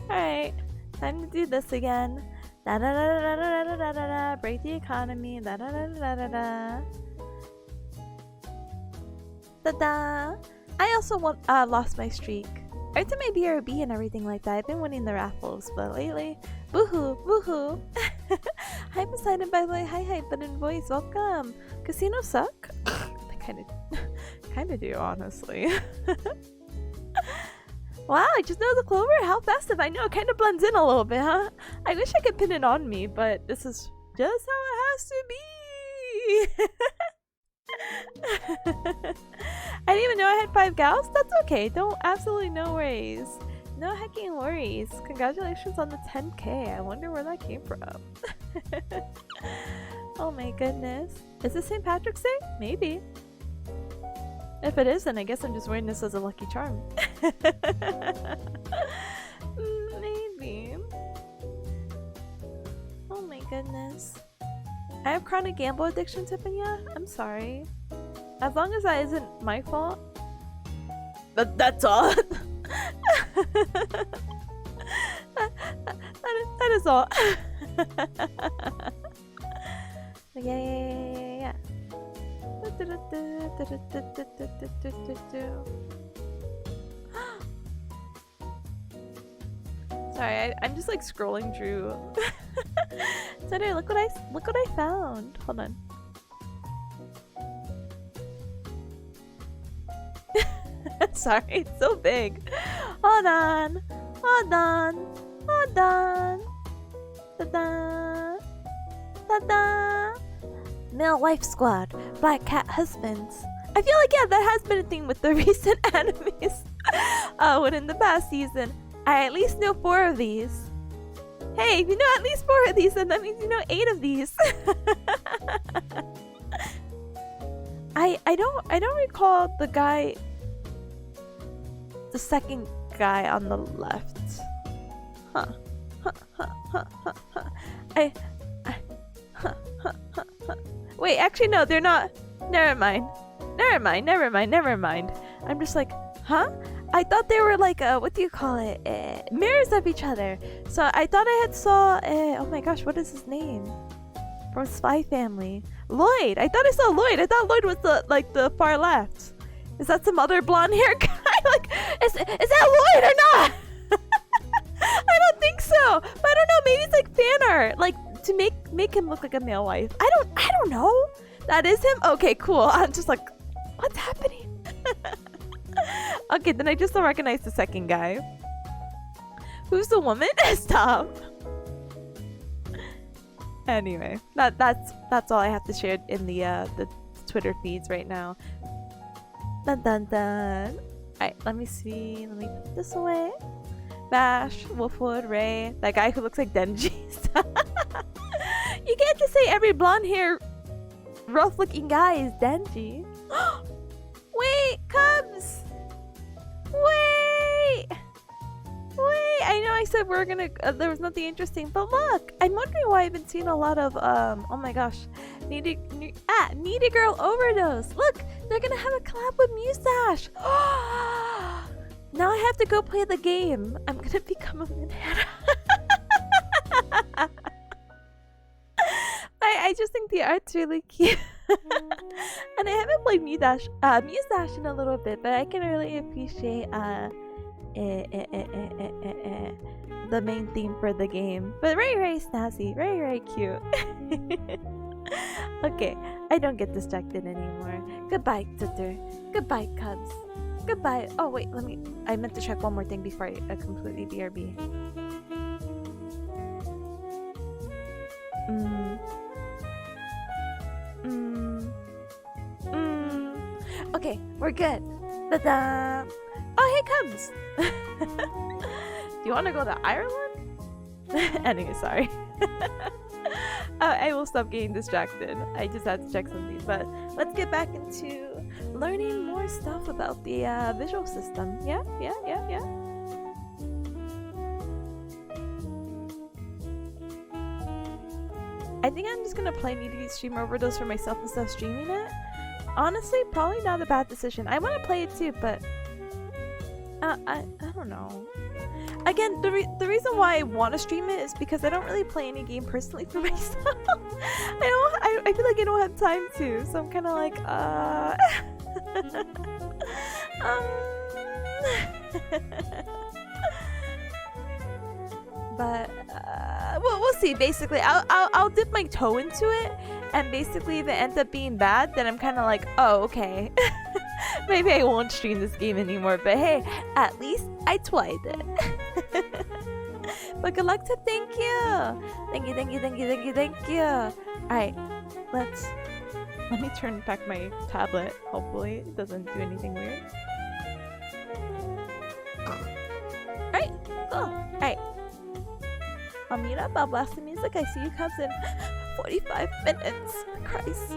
Alright, time to do this again. Da da da da da da da da da. Break the economy. Da da da da da da. Da da. I also lost my streak. I did my BRB and everything like that. I've been winning the raffles, but lately, boohoo, boohoo. Hi, Poseidon, by the way. Hi, but in voice, welcome. Casinos suck. They kind of do, honestly. Wow, I just know the clover. How festive! I know it kind of blends in a little bit, huh? I wish I could pin it on me, but this is just how it has to be. I didn't even know I had 5 gals. That's okay. Absolutely no worries. No hecking worries. Congratulations on the 10K. I wonder where that came from. Oh my goodness. Is this St. Patrick's Day? Maybe. If it is, then I guess I'm just wearing this as a lucky charm. Maybe. Oh my goodness. I have chronic gamble addiction, Tipanya. I'm sorry. As long as that isn't my fault. But that's all. that is all. Yeah. Sorry, I'm just like scrolling through. Sorry, look what I found. Hold on. Sorry, it's so big. Hold on. Ta-da! Ta-da! Male wife squad, black cat husbands. I feel like, yeah, that has been a thing with the recent animes. Within the past season, I at least know 4 of these. Hey, if you know at least 4 of these, then that means you know 8 of these. I don't recall the guy, the second guy on the left. Wait, actually no, they're not. Never mind. I'm just like, huh? I thought they were like, what do you call it? Mirrors of each other. So I thought I had saw, oh my gosh, what is his name? From Spy Family. Lloyd! I thought I saw Lloyd. I thought Lloyd was the far left. Is that some other blonde hair guy? Like, is that Lloyd or not? I don't think so. But I don't know, maybe it's like fan art. Like, to make him look like a male wife. I don't know. That is him? Okay, cool. I'm just like, what's happening? Okay, then I just don't recognize the second guy. Who's the woman? Stop. Anyway, that's all I have to share in the Twitter feeds right now. Dun dun dun. Alright, let me see. Let me put this away. Bash, Wolfwood, Ray, that guy who looks like Denji. You can't just say every blonde hair, rough looking guy is Denji. Wait, Cubs! Wait! I know I said we're gonna, there was nothing interesting, but look! I'm wondering why I've been seeing a lot of, oh my gosh, Needy Girl Overdose! Look! They're gonna have a collab with Mustache! Now I have to go play the game. I'm gonna become a Manhattan. I just think the art's really cute. And I haven't played Mustache in a little bit, but I can really appreciate the main theme for the game. But very snazzy, very cute. Okay, I don't get distracted anymore. Goodbye, Tutor. Goodbye, Cubs. Goodbye. Oh wait, I meant to check one more thing before I completely BRB. Okay, we're good. Ta-da! Oh, hey, Cubs! Do you want to go to Ireland? Anyway, sorry. I will stop getting distracted. I just had to check something. But let's get back into learning more stuff about the visual system. Yeah. I think I'm just gonna play Needy Stream Overdose for myself instead of streaming it. honestly, probably not a bad decision. I want to play it too, but I don't know. Again, the reason why I want to stream it is because I don't really play any game personally for myself. I feel like I don't have time to, so I'm kind of like but we'll see. Basically, I'll dip my toe into it, and basically if it ends up being bad, then I'm kind of like, oh, okay. Maybe I won't stream this game anymore, but hey, at least I tried it. But good luck to thank you. Thank you, thank you, thank you, thank you, thank you. Alright, let me turn back my tablet. Hopefully it doesn't do anything weird. Alright, cool. Alright. I'll meet up, I'll blast the music. I see you comes in 45 minutes. Christ.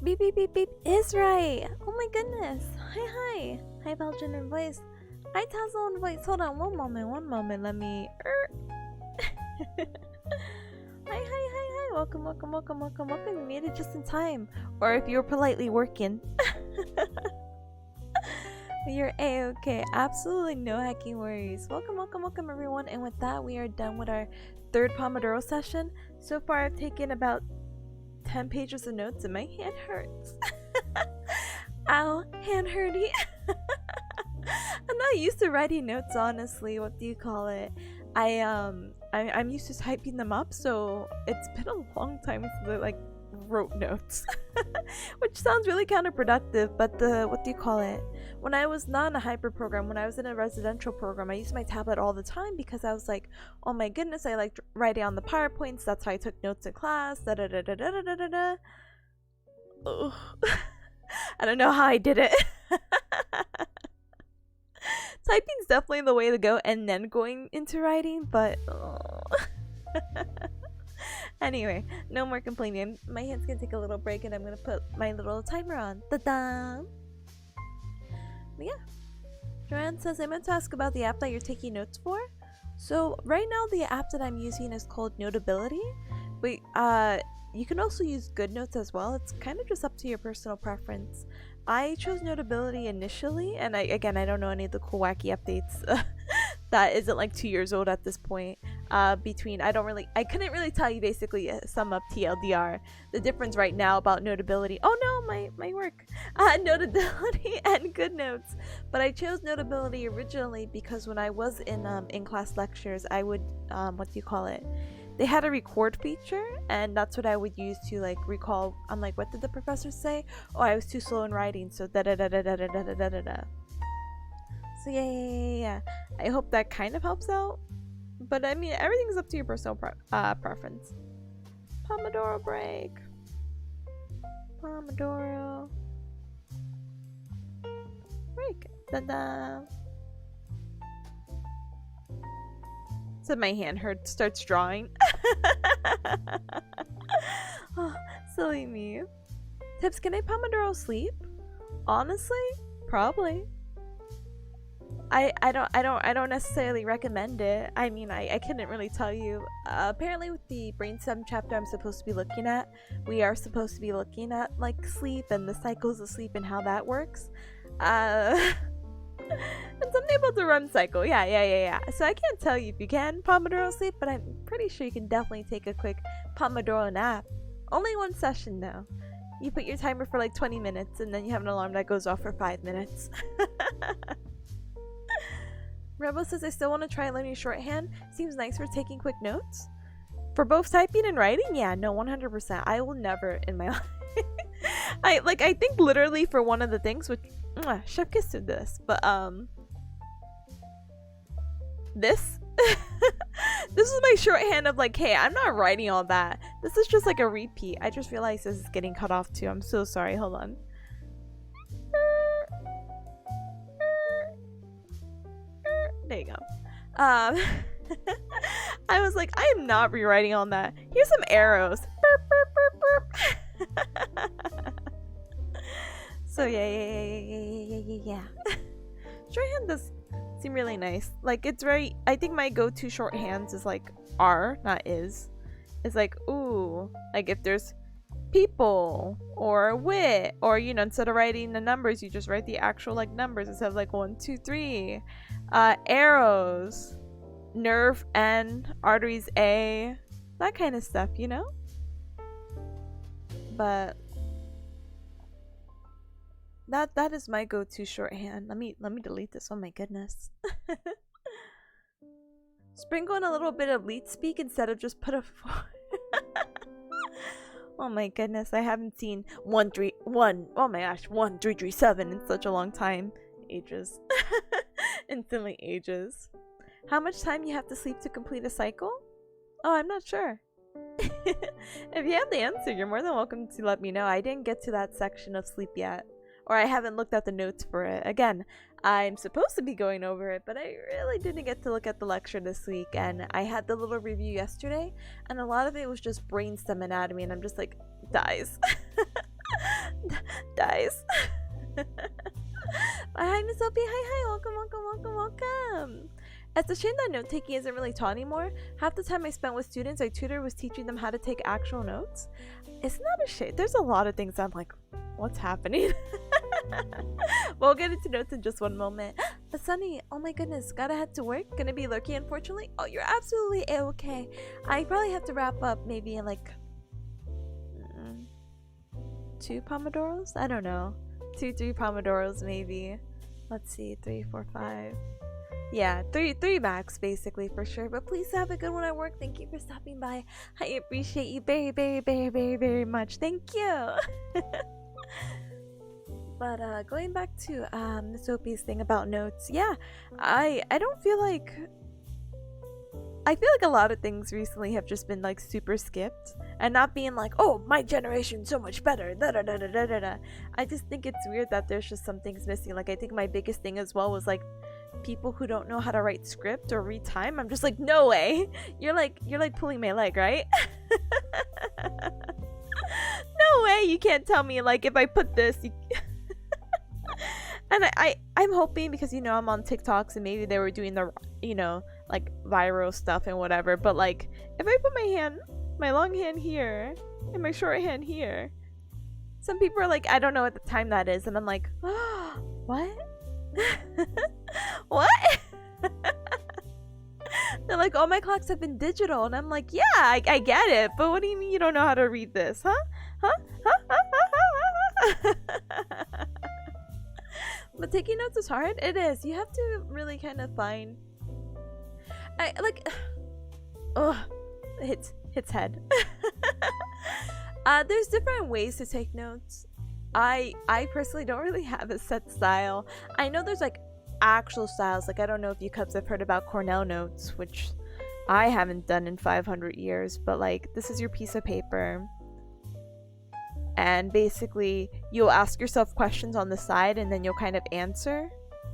Beep beep beep beep is right. Oh my goodness. Hi. Hi Belgian in voice. Hi Tazzle in voice. Hold on one moment. Let me Hi. Welcome. You made it just in time. Or if you're politely working. You're a-okay. Absolutely no hacking worries. Welcome everyone. And with that, we are done with our third Pomodoro session. So far, I've taken about 10 pages of notes and my hand hurts. Ow, hand hurty. I'm not used to writing notes, honestly. What do you call it? I'm used to typing them up, so it's been a long time since I wrote notes. Which sounds really counterproductive, but what do you call it? When I was not in a hyper program, when I was in a residential program, I used my tablet all the time because I was like, oh my goodness, I liked writing on the PowerPoints. That's how I took notes in class. Da da da da da da da da. Ugh. I don't know how I did it. Typing's definitely the way to go, and then going into writing, but anyway, no more complaining. My hand's gonna take a little break, and I'm gonna put my little timer on. Ta-da! But yeah, Joanne says, I meant to ask about the app that you're taking notes for. So right now, the app that I'm using is called Notability. But you can also use GoodNotes as well. It's kind of just up to your personal preference. I chose Notability initially, and I don't know any of the cool wacky updates that isn't like 2 years old at this point. I couldn't really tell you basically sum up TLDR the difference right now about Notability. Oh no, my work. Notability and GoodNotes. But I chose Notability originally because when I was in class lectures, I would what do you call it? They had a record feature, and that's what I would use to recall. I'm like, what did the professor say? Oh, I was too slow in writing, so da da da da da da da da da da. So yeah. I hope that kind of helps out. But I mean, everything's up to your personal preference. Pomodoro break. Pomodoro break. Da-da. So my hand hurts, starts drawing. Oh, silly me. Tips, can I Pomodoro sleep? Honestly, probably. I don't necessarily recommend it. I mean, I couldn't really tell you. Apparently with the brainstem chapter I'm supposed to be looking at, we are supposed to be looking at sleep and the cycles of sleep and how that works. And something about the REM cycle. Yeah. So I can't tell you if you can Pomodoro sleep, but I'm pretty sure you can definitely take a quick Pomodoro nap. Only one session though. You put your timer for 20 minutes and then you have an alarm that goes off for 5 minutes. Rebel says, I still want to try learning shorthand. Seems nice for taking quick notes. For both typing and writing? Yeah, no, 100%. I will never in my life. I think literally for one of the things, which chef kiss to this, but this this is my shorthand of hey, I'm not writing all that. This is just a repeat. I just realized this is getting cut off too. I'm so sorry. Hold on. There you go. I was like, I am not rewriting on that. Here's some arrows. So yeah. Shorthand does seem really nice. It's very, I think my go-to shorthands is are, not is. It's ooh, if there's people or wit, or instead of writing the numbers, you just write the actual numbers instead of 1 2 3. Arrows, nerve N, arteries A, that kind of stuff, but that is my go-to shorthand. Let me delete this. Oh my goodness. Sprinkle in a little bit of leet speak instead of just put a 4. Oh my goodness, I haven't seen 1337 in such a long time. Ages. Instantly ages. How much time you have to sleep to complete a cycle? Oh, I'm not sure. If you have the answer, you're more than welcome to let me know. I didn't get to that section of sleep yet. Or I haven't looked at the notes for it. Again, I'm supposed to be going over it, but I really didn't get to look at the lecture this week. And I had the little review yesterday, and a lot of it was just brainstem anatomy, and I'm just dies. Dies. Hi, Miss Opie. Hi. Welcome. It's a shame that note taking isn't really taught anymore. Half the time I spent with students I tutor was teaching them how to take actual notes. It's not a shame. There's a lot of things I'm like, what's happening? We'll get into notes in just one moment. But Sunny, oh my goodness, gotta head to work. Gonna be lurky, unfortunately. Oh, you're absolutely okay. I probably have to wrap up maybe in like 2 pomodoros? I don't know. 3 pomodoros maybe. Let's see, 3, 4, 5. Yeah, 3 max basically for sure. But please have a good one at work. Thank you for stopping by. I appreciate you very much. Thank you. But going back to Miss Opie's thing about notes, yeah, I don't feel like a lot of things recently have just been like super skipped and not being like, oh, my generation's so much better. I just think it's weird that there's just some things missing. Like I think my biggest thing as well was like people who don't know how to write script or read time. I'm just like, no way. You're like pulling my leg, right? No way. You can't tell me like if I put this. And I'm hoping because I'm on TikToks and maybe they were doing the like viral stuff and whatever. But like if I put my long hand here and my short hand here, some people are like, I don't know what the time that is, and I'm like, oh, what? What? They're like, oh, my clocks have been digital, and I'm like, yeah, I get it, but what do you mean you don't know how to read this, huh? But taking notes is hard. It is. You have to really kind of find. Hits head. There's different ways to take notes. I personally don't really have a set style. I know there's like actual styles. Like I don't know if you cubs have heard about Cornell notes, which I haven't done in 500 years. But like this is your piece of paper. And basically, you'll ask yourself questions on the side, and then you'll kind of answer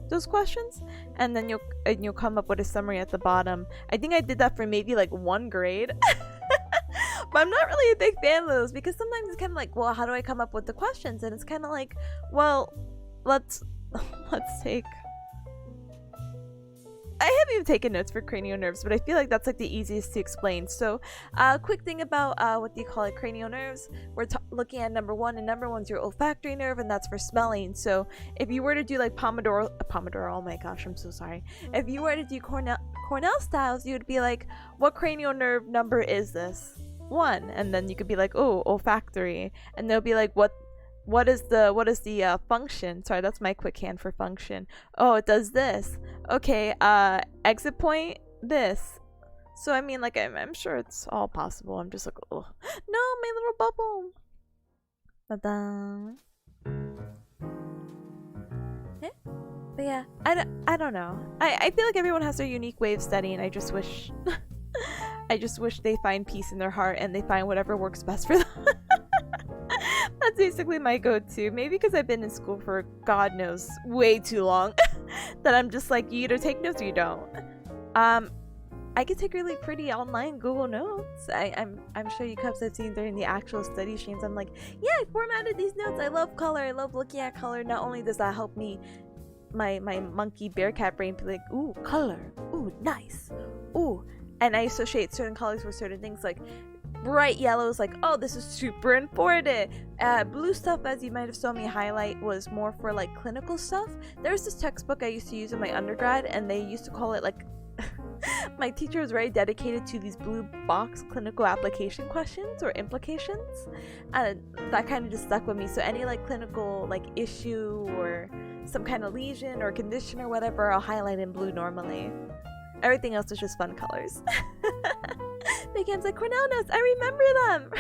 those questions, and then you'll come up with a summary at the bottom. I think I did that for maybe like 1 grade, but I'm not really a big fan of those because sometimes it's kind of like, well, how do I come up with the questions? And it's kind of like, well, let's take. I haven't even taken notes for cranial nerves, but I feel like that's like the easiest to explain. So, quick thing about what do you call it, cranial nerves? We're looking at number 1, and number 1's your olfactory nerve, and that's for smelling. So, if you were to do like pomodoro, oh my gosh, I'm so sorry. If you were to do Cornell styles, you would be like, what cranial nerve number is this? 1, and then you could be like, oh, olfactory, and they'll be like, what is the function? Sorry, that's my quick hand for function. Oh, it does this. Okay, exit point this. So I mean, like I'm sure it's all possible. I'm just like, oh no, my little bubble. Ta-da. But yeah, I don't know. I feel like everyone has their unique way of studying. I just wish they find peace in their heart and they find whatever works best for them. That's basically my go-to. Maybe because I've been in school for God knows way too long that I'm just like, you either take notes or you don't. I could take really pretty online Google Notes. I'm sure you cubs have seen during the actual study streams. I'm like, yeah, I formatted these notes. I love color. I love looking at color. Not only does that help me, my monkey bearcat brain be like, ooh, color. Ooh, nice. Ooh. And I associate certain colors with certain things, like bright yellow is like, oh, this is super important. Blue stuff, as you might have saw me highlight, was more for like clinical stuff. There's this textbook I used to use in my undergrad, and they used to call it like my teacher was very dedicated to these blue box clinical application questions or implications, and that kind of just stuck with me. So any like clinical like issue or some kind of lesion or condition or whatever, I'll highlight in blue normally. Everything else is just fun colors. Megan's like, Cornell notes, I remember them.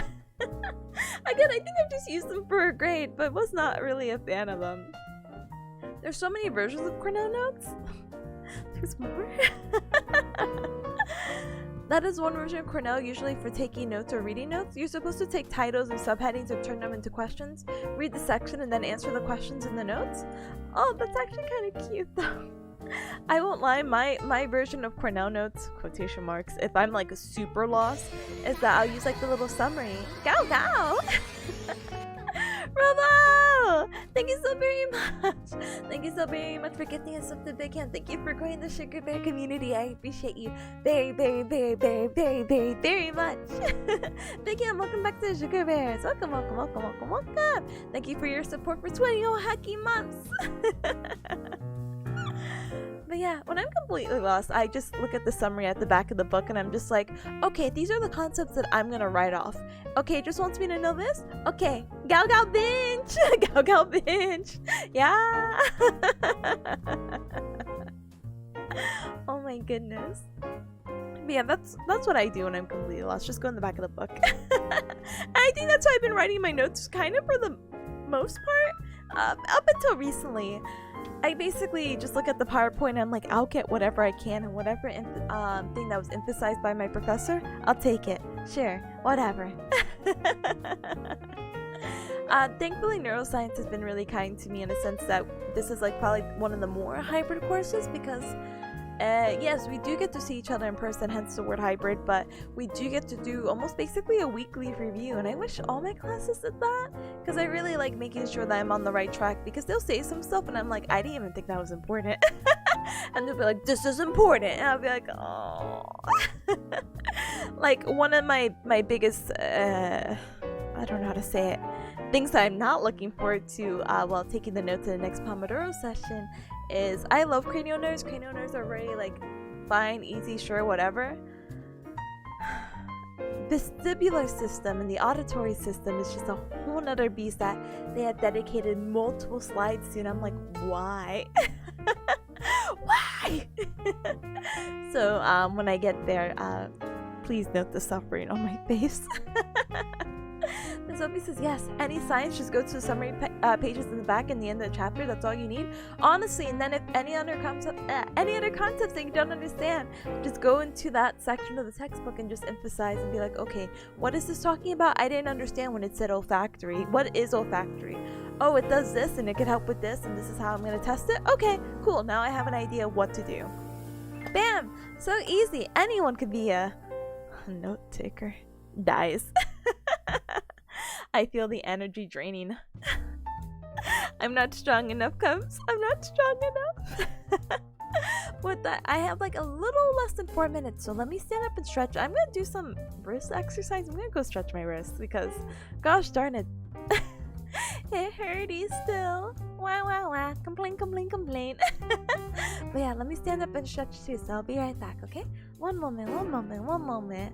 Again, I think I've just used them for a grade, but was not really a fan of them. There's so many versions of Cornell notes. There's more. That is one version of Cornell, usually for taking notes or reading notes. You're supposed to take titles and subheadings and turn them into questions, read the section, and then answer the questions in the notes. Oh, that's actually kind of cute though. I won't lie, my version of Cornell notes, quotation marks, if I'm like super lost, is that I'll use like the little summary. Go! Robo! Thank you so very much. Thank you so very much for gifting us up to Big Hand. Thank you for growing the Sugar Bear community. I appreciate you very, very, very, very, very, very, very much. Big Hand, welcome back to the Sugar Bears. Welcome, welcome, welcome, welcome, welcome. Thank you for your support for 20 whole hacky months. But yeah, when I'm completely lost, I just look at the summary at the back of the book and I'm just like, okay, these are the concepts that I'm gonna write off. Okay, it just wants me to know this? Okay, gal gal binge! Gal gal binge! Yeah! Oh my goodness. But yeah, that's what I do when I'm completely lost. Just go in the back of the book. I think that's why I've been writing my notes kind of for the most part. Up until recently. I basically just look at the PowerPoint and I'm like, I'll get whatever I can, and whatever thing that was emphasized by my professor, I'll take it. Sure, whatever. Thankfully, neuroscience has been really kind to me in the sense that this is like probably one of the more hybrid courses because yes, we do get to see each other in person, hence the word hybrid, but we do get to do almost basically a weekly review, and I wish all my classes did that, because I really like making sure that I'm on the right track, because they'll say some stuff and I'm like, I didn't even think that was important. And they'll be like, this is important, and I'll be like, oh. Like, one of my biggest, I don't know how to say it, things that I'm not looking forward to while taking the notes in the next Pomodoro session is I love cranial nerves. Cranial nerves are very like fine, easy, sure, whatever. Vestibular system and the auditory system is just a whole nother beast that they have dedicated multiple slides to, and I'm like, why? Why? So when I get there, please note the suffering on my face. Sophie says, yes, any science, just go to the summary pages in the back and the end of the chapter. That's all you need. Honestly, and then if any other concepts that you don't understand, just go into that section of the textbook and just emphasize and be like, okay, what is this talking about? I didn't understand when it said olfactory. What is olfactory? Oh, it does this and it could help with this, and this is how I'm going to test it. Okay, cool. Now I have an idea of what to do. Bam! So easy. Anyone could be a note taker. Dies. I feel the energy draining. I'm not strong enough, Cubs. I'm not strong enough. With that, I have like a little less than 4 minutes, so let me stand up and stretch. I'm gonna do some wrist exercise. I'm gonna go stretch my wrist because, gosh darn it, it hurty still. Wah wah wah. Complain, complain, complain. But yeah, let me stand up and stretch too. So I'll be right back. Okay? One moment. One moment. One moment.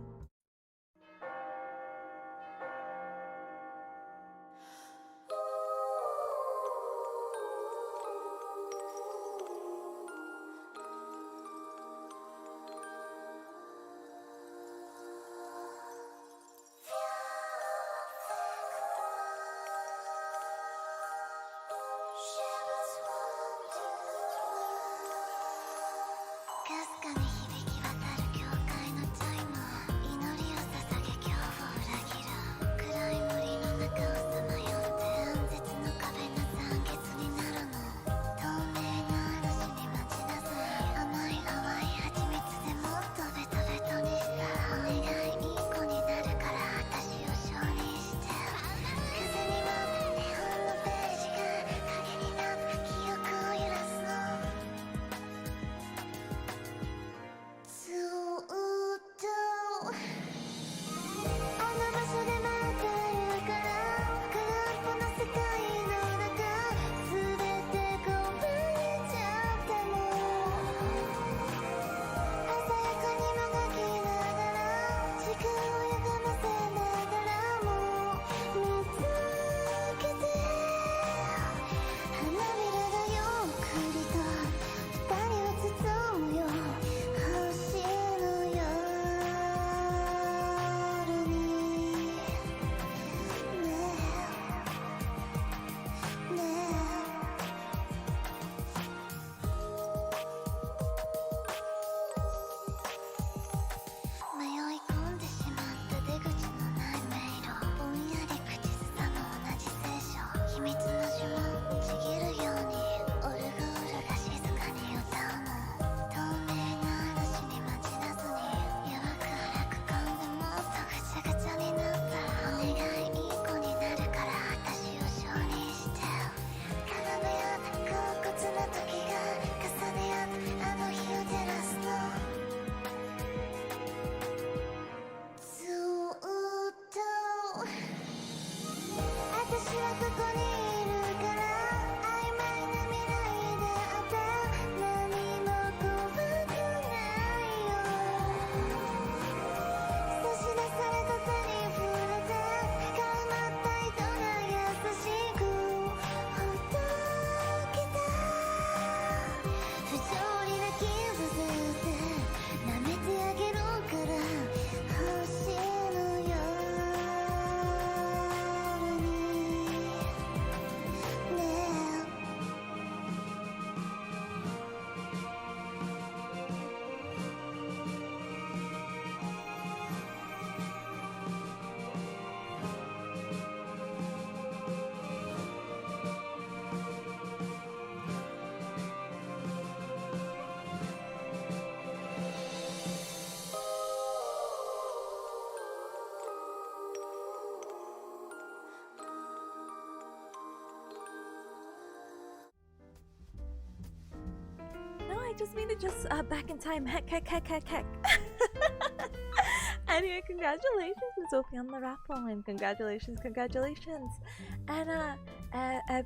そこにいるから曖昧な未来であって何も怖くないよ差し出された手に触れて絡まった糸が優しくほどけた不条理な気をさせて舐めてあげるから星の夜にねNo, I just mean to just back in time. Heck. Anyway, congratulations, Miss Sophie, on the raffle, and congratulations. And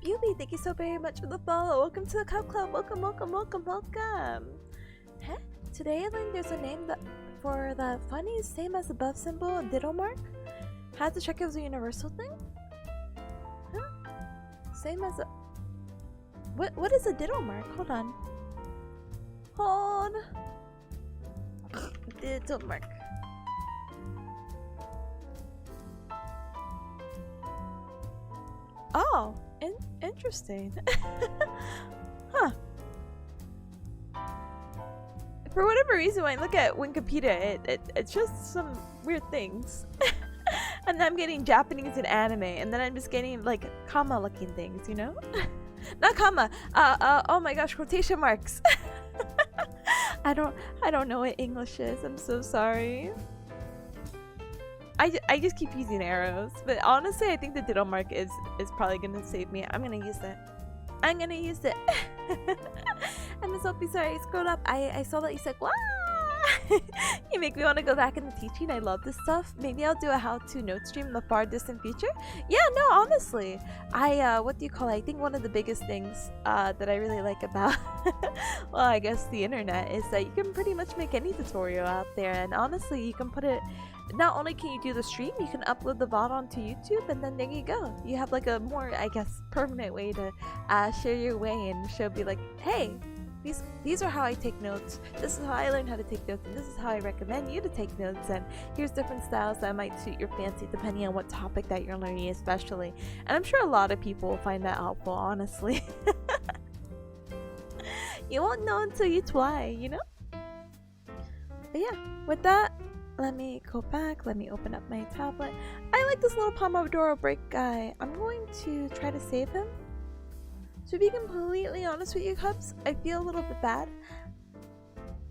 Beauty, thank you so very much for the follow. Welcome to the Cup Club. Welcome. Huh? Today I learned there's a name that for the funny, same as above symbol, ditto mark. Had to check if it was a universal thing. Huh? Same as a. What is a ditto mark? Hold on. Ditto mark. Oh, interesting. Huh. For whatever reason, when I look at Wikipedia, it's just some weird things. And then I'm getting Japanese and anime, and then I'm just getting like comma looking things, you know? Not comma. Oh my gosh, quotation marks. I don't know what English is. I'm so sorry. I just keep using arrows, but honestly, I think the ditto mark is probably gonna save me. I'm gonna use it. And Miss Opie, sorry, I scrolled up. I saw that you said, "Wow!" You make me want to go back into teaching. I love this stuff. Maybe I'll do a how-to note stream in the far distant future. Yeah, no, honestly, what do you call it? I think one of the biggest things that I really like about, well, I guess the internet is that you can pretty much make any tutorial out there, and honestly, you can put it. Not only can you do the stream, you can upload the VOD onto YouTube, and then there you go. You have like a more, I guess, permanent way to share your way and be like, hey, these are how I take notes. This is how I learned how to take notes, and this is how I recommend you to take notes. And here's different styles that might suit your fancy depending on what topic that you're learning, especially. And I'm sure a lot of people will find that helpful, honestly. You won't know until you try, you know? But yeah, with that, let me go back. Let me open up my tablet. I like this little pomodoro break guy. I'm going to try to save him. To be completely honest with you, Cubs, I feel a little bit bad.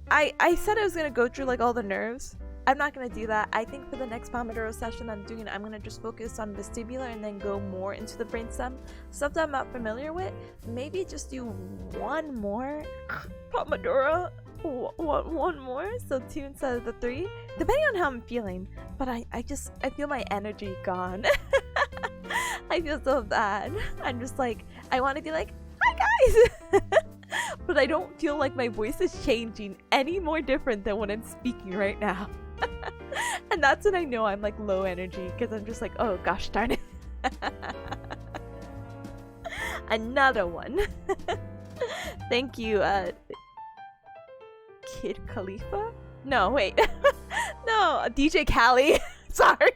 I said I was gonna go through like all the nerves. I'm not gonna do that. I think for the next pomodoro session I'm gonna just focus on vestibular and then go more into the brainstem stuff that I'm not familiar with. Maybe just do one more pomodoro. One more, so 2 instead of the 3, depending on how I'm feeling. But I feel my energy gone. I feel so bad. I'm just like, I want to be like, hi guys. But I don't feel like my voice is changing any more different than when I'm speaking right now. And that's when I know I'm like low energy, because I'm just like, oh gosh darn it. Another one. Thank you, Kid Khalifa? No, wait. No, DJ Khaled. Sorry.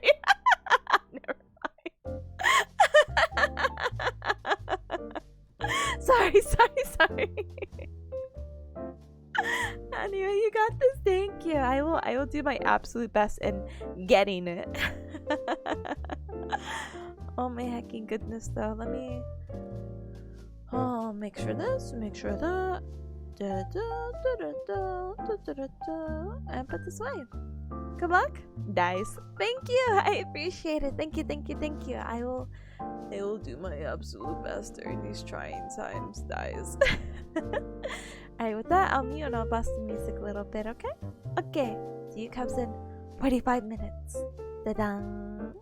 Never mind. Sorry. Anyway, you got this. Thank you. I will do my absolute best in getting it. Oh my hecking goodness though. Let me make sure this, make sure that. And put this away. Good luck, dice. Thank you. I appreciate it. Thank you. I will do my absolute best during these trying times, dice. Alright, with that, I'll mute and I'll bust the music a little bit, okay? Okay. See you Cubs in 45 minutes. Da-dang.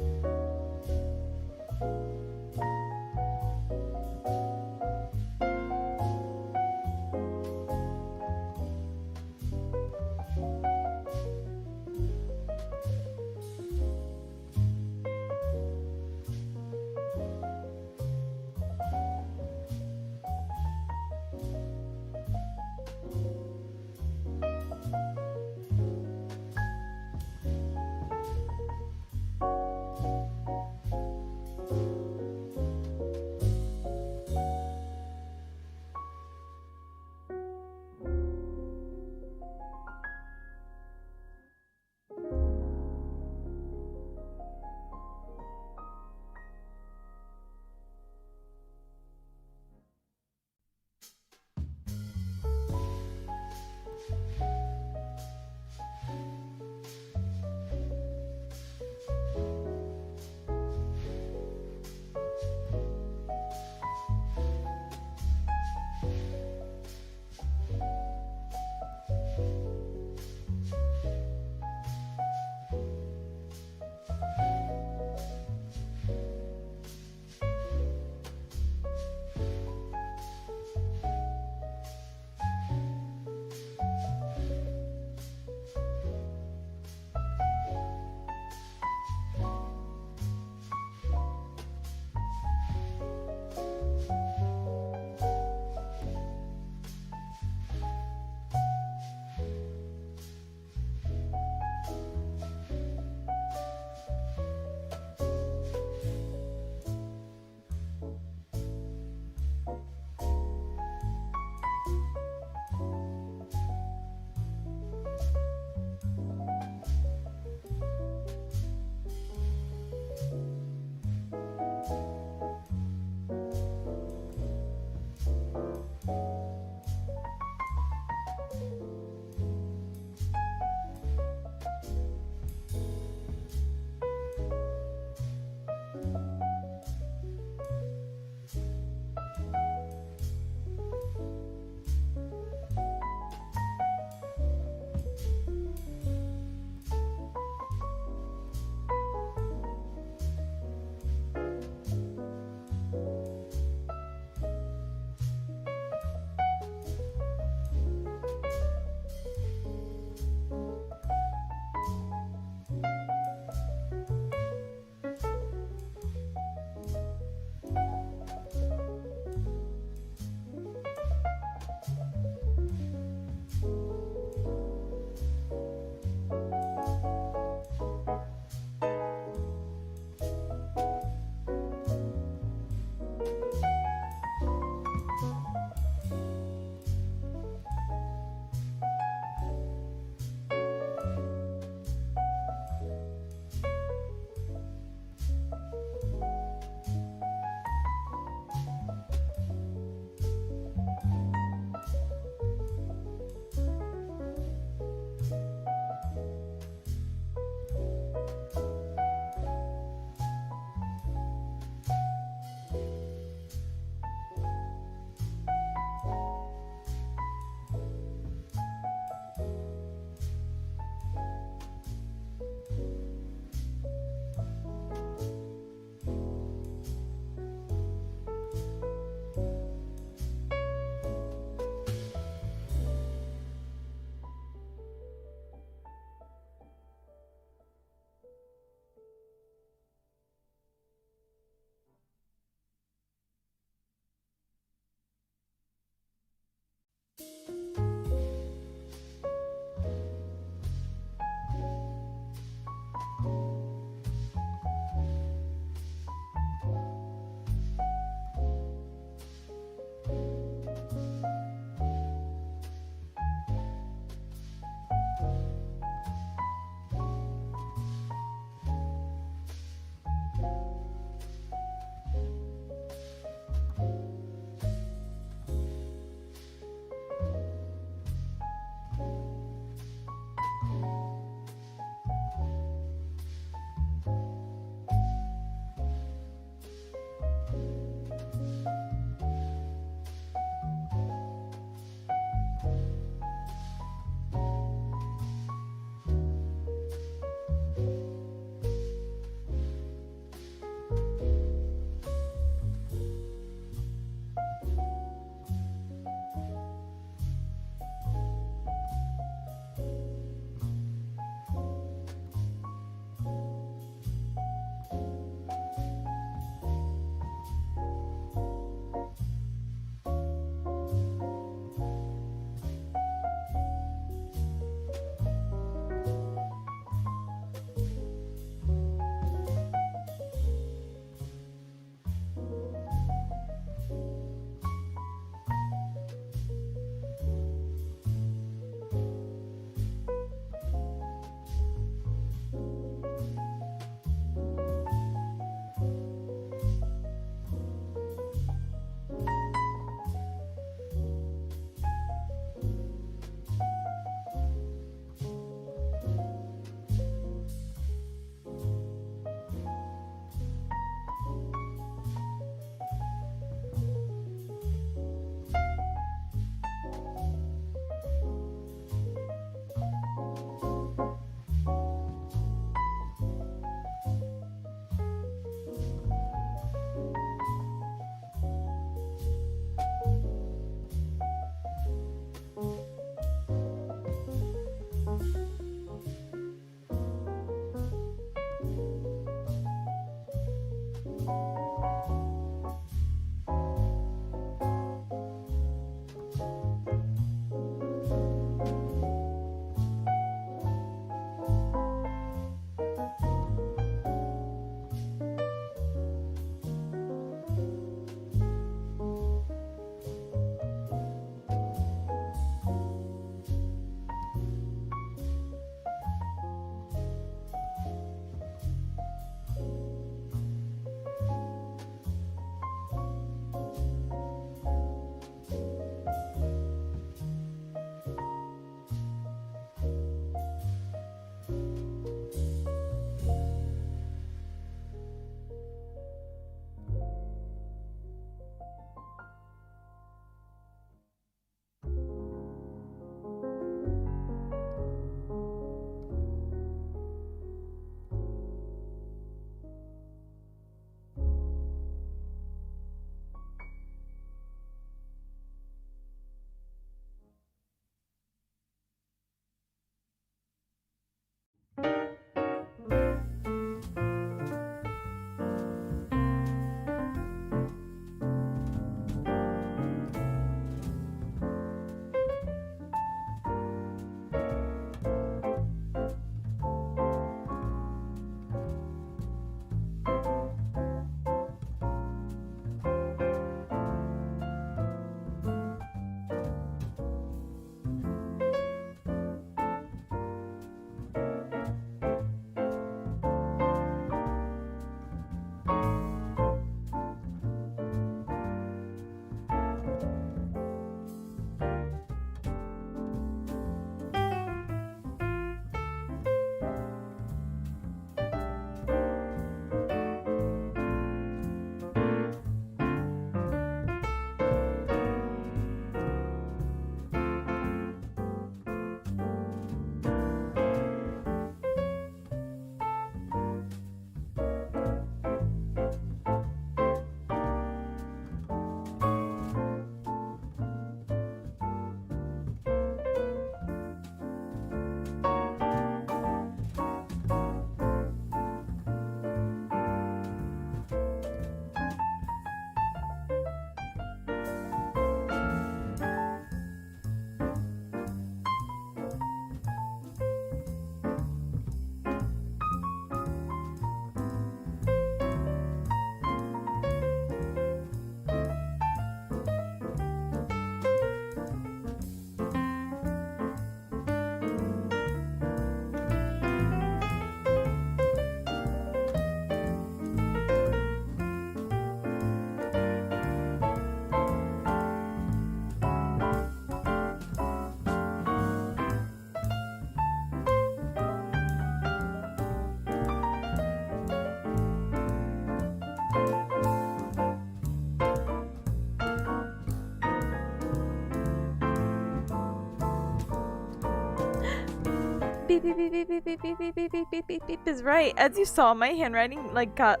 beep beep beep beep beep beep beep beep beep beep beep beep beep is right. As you saw, my handwriting like got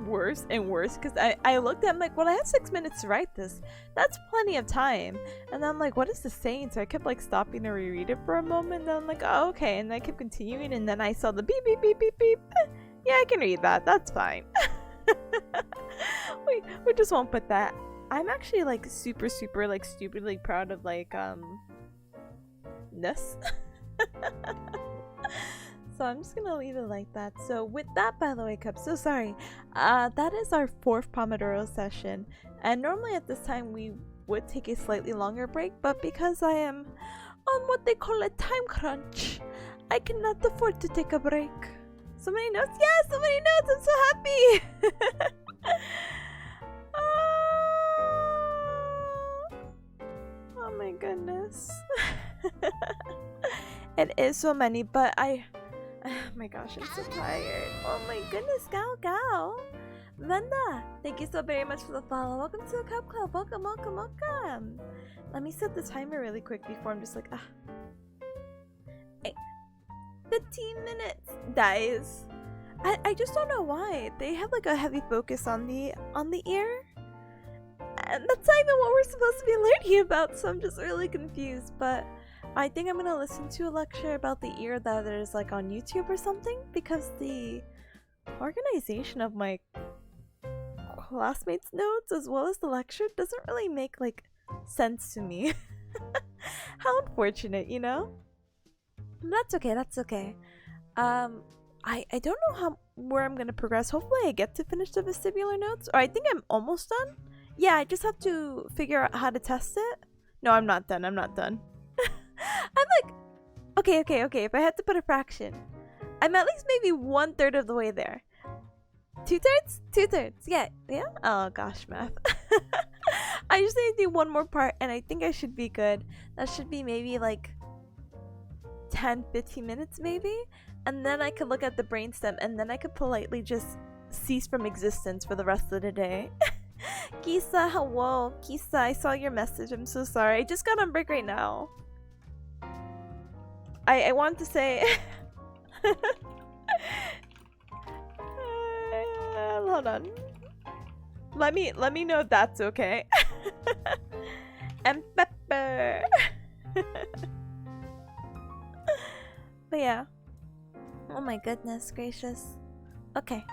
worse and worse because I looked at it, I'm like, well, I have 6 minutes to write this. That's plenty of time. And then I'm like, what is this saying? So I kept like stopping to reread it for a moment. And then I'm like, oh, okay. And I kept continuing. And then I saw the beep beep beep beep beep. Yeah, I can read that. That's fine. we just won't put that. I'm actually like super like stupidly proud of like this. So I'm just gonna leave it like that. So with that, by the way, Cup, so sorry. That is our 4th Pomodoro session. And normally at this time we would take a slightly longer break, but because I am on what they call a time crunch, I cannot afford to take a break. So many notes? Yeah, so many notes! I'm so happy! Oh my goodness. It is so many, but oh my gosh, I'm so tired. Oh my goodness, Gao. Venda, thank you so very much for the follow. Welcome to the Cup Club. Welcome. Let me set the timer really quick before I'm just like, 15 minutes, guys. I just don't know why. They have like a heavy focus on the ear. And that's not even what we're supposed to be learning about, so I'm just really confused. But I think I'm gonna listen to a lecture about the ear that is like on YouTube or something, because the organization of my classmates' notes as well as the lecture doesn't really make like sense to me. How unfortunate, you know? That's okay. I don't know where I'm gonna progress. Hopefully I get to finish the vestibular notes, or I think I'm almost done. Yeah, I just have to figure out how to test it. No, I'm not done. I'm like, okay. If I had to put a fraction, I'm at least maybe 1/3 of the way there. 2/3? 2/3. Yeah. Oh gosh, math. I just need to do one more part, and I think I should be good. That should be maybe like 10-15 minutes maybe, and then I could look at the brainstem, and then I could politely just cease from existence for the rest of the day. Kisa, hello. Kisa, I saw your message. I'm so sorry. I just got on break right now. I wanted to say hold on. Let me know if that's okay. And pepper. But yeah. Oh my goodness gracious. Okay.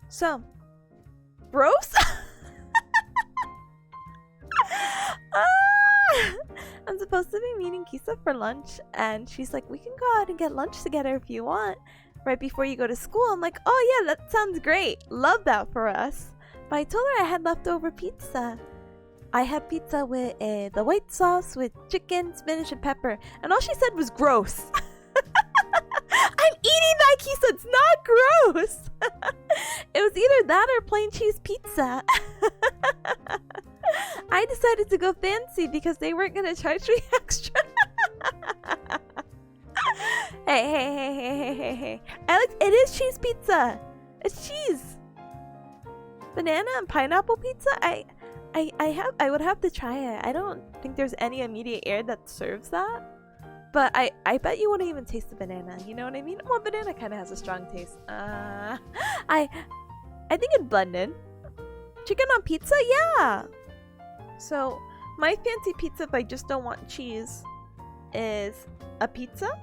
So, gross. I'm supposed to be meeting Kisa for lunch, and she's like, we can go out and get lunch together if you want, right before you go to school. I'm like, oh yeah, that sounds great. Love that for us. But I told her I had leftover pizza. I had pizza with the white sauce with chicken, spinach, and pepper, and all she said was gross. I'm eating that, Kisa. It's not gross. It was either that or plain cheese pizza. I decided to go fancy because they weren't gonna charge me extra. Hey. Alex, it is cheese pizza. It's cheese. Banana and pineapple pizza? I would have to try it. I don't think there's any immediate air that serves that. But I bet you wouldn't even taste the banana. You know what I mean? Well, banana kind of has a strong taste. I think it'd blend in. Chicken on pizza? Yeah. So, my fancy pizza, if I just don't want cheese, is a pizza.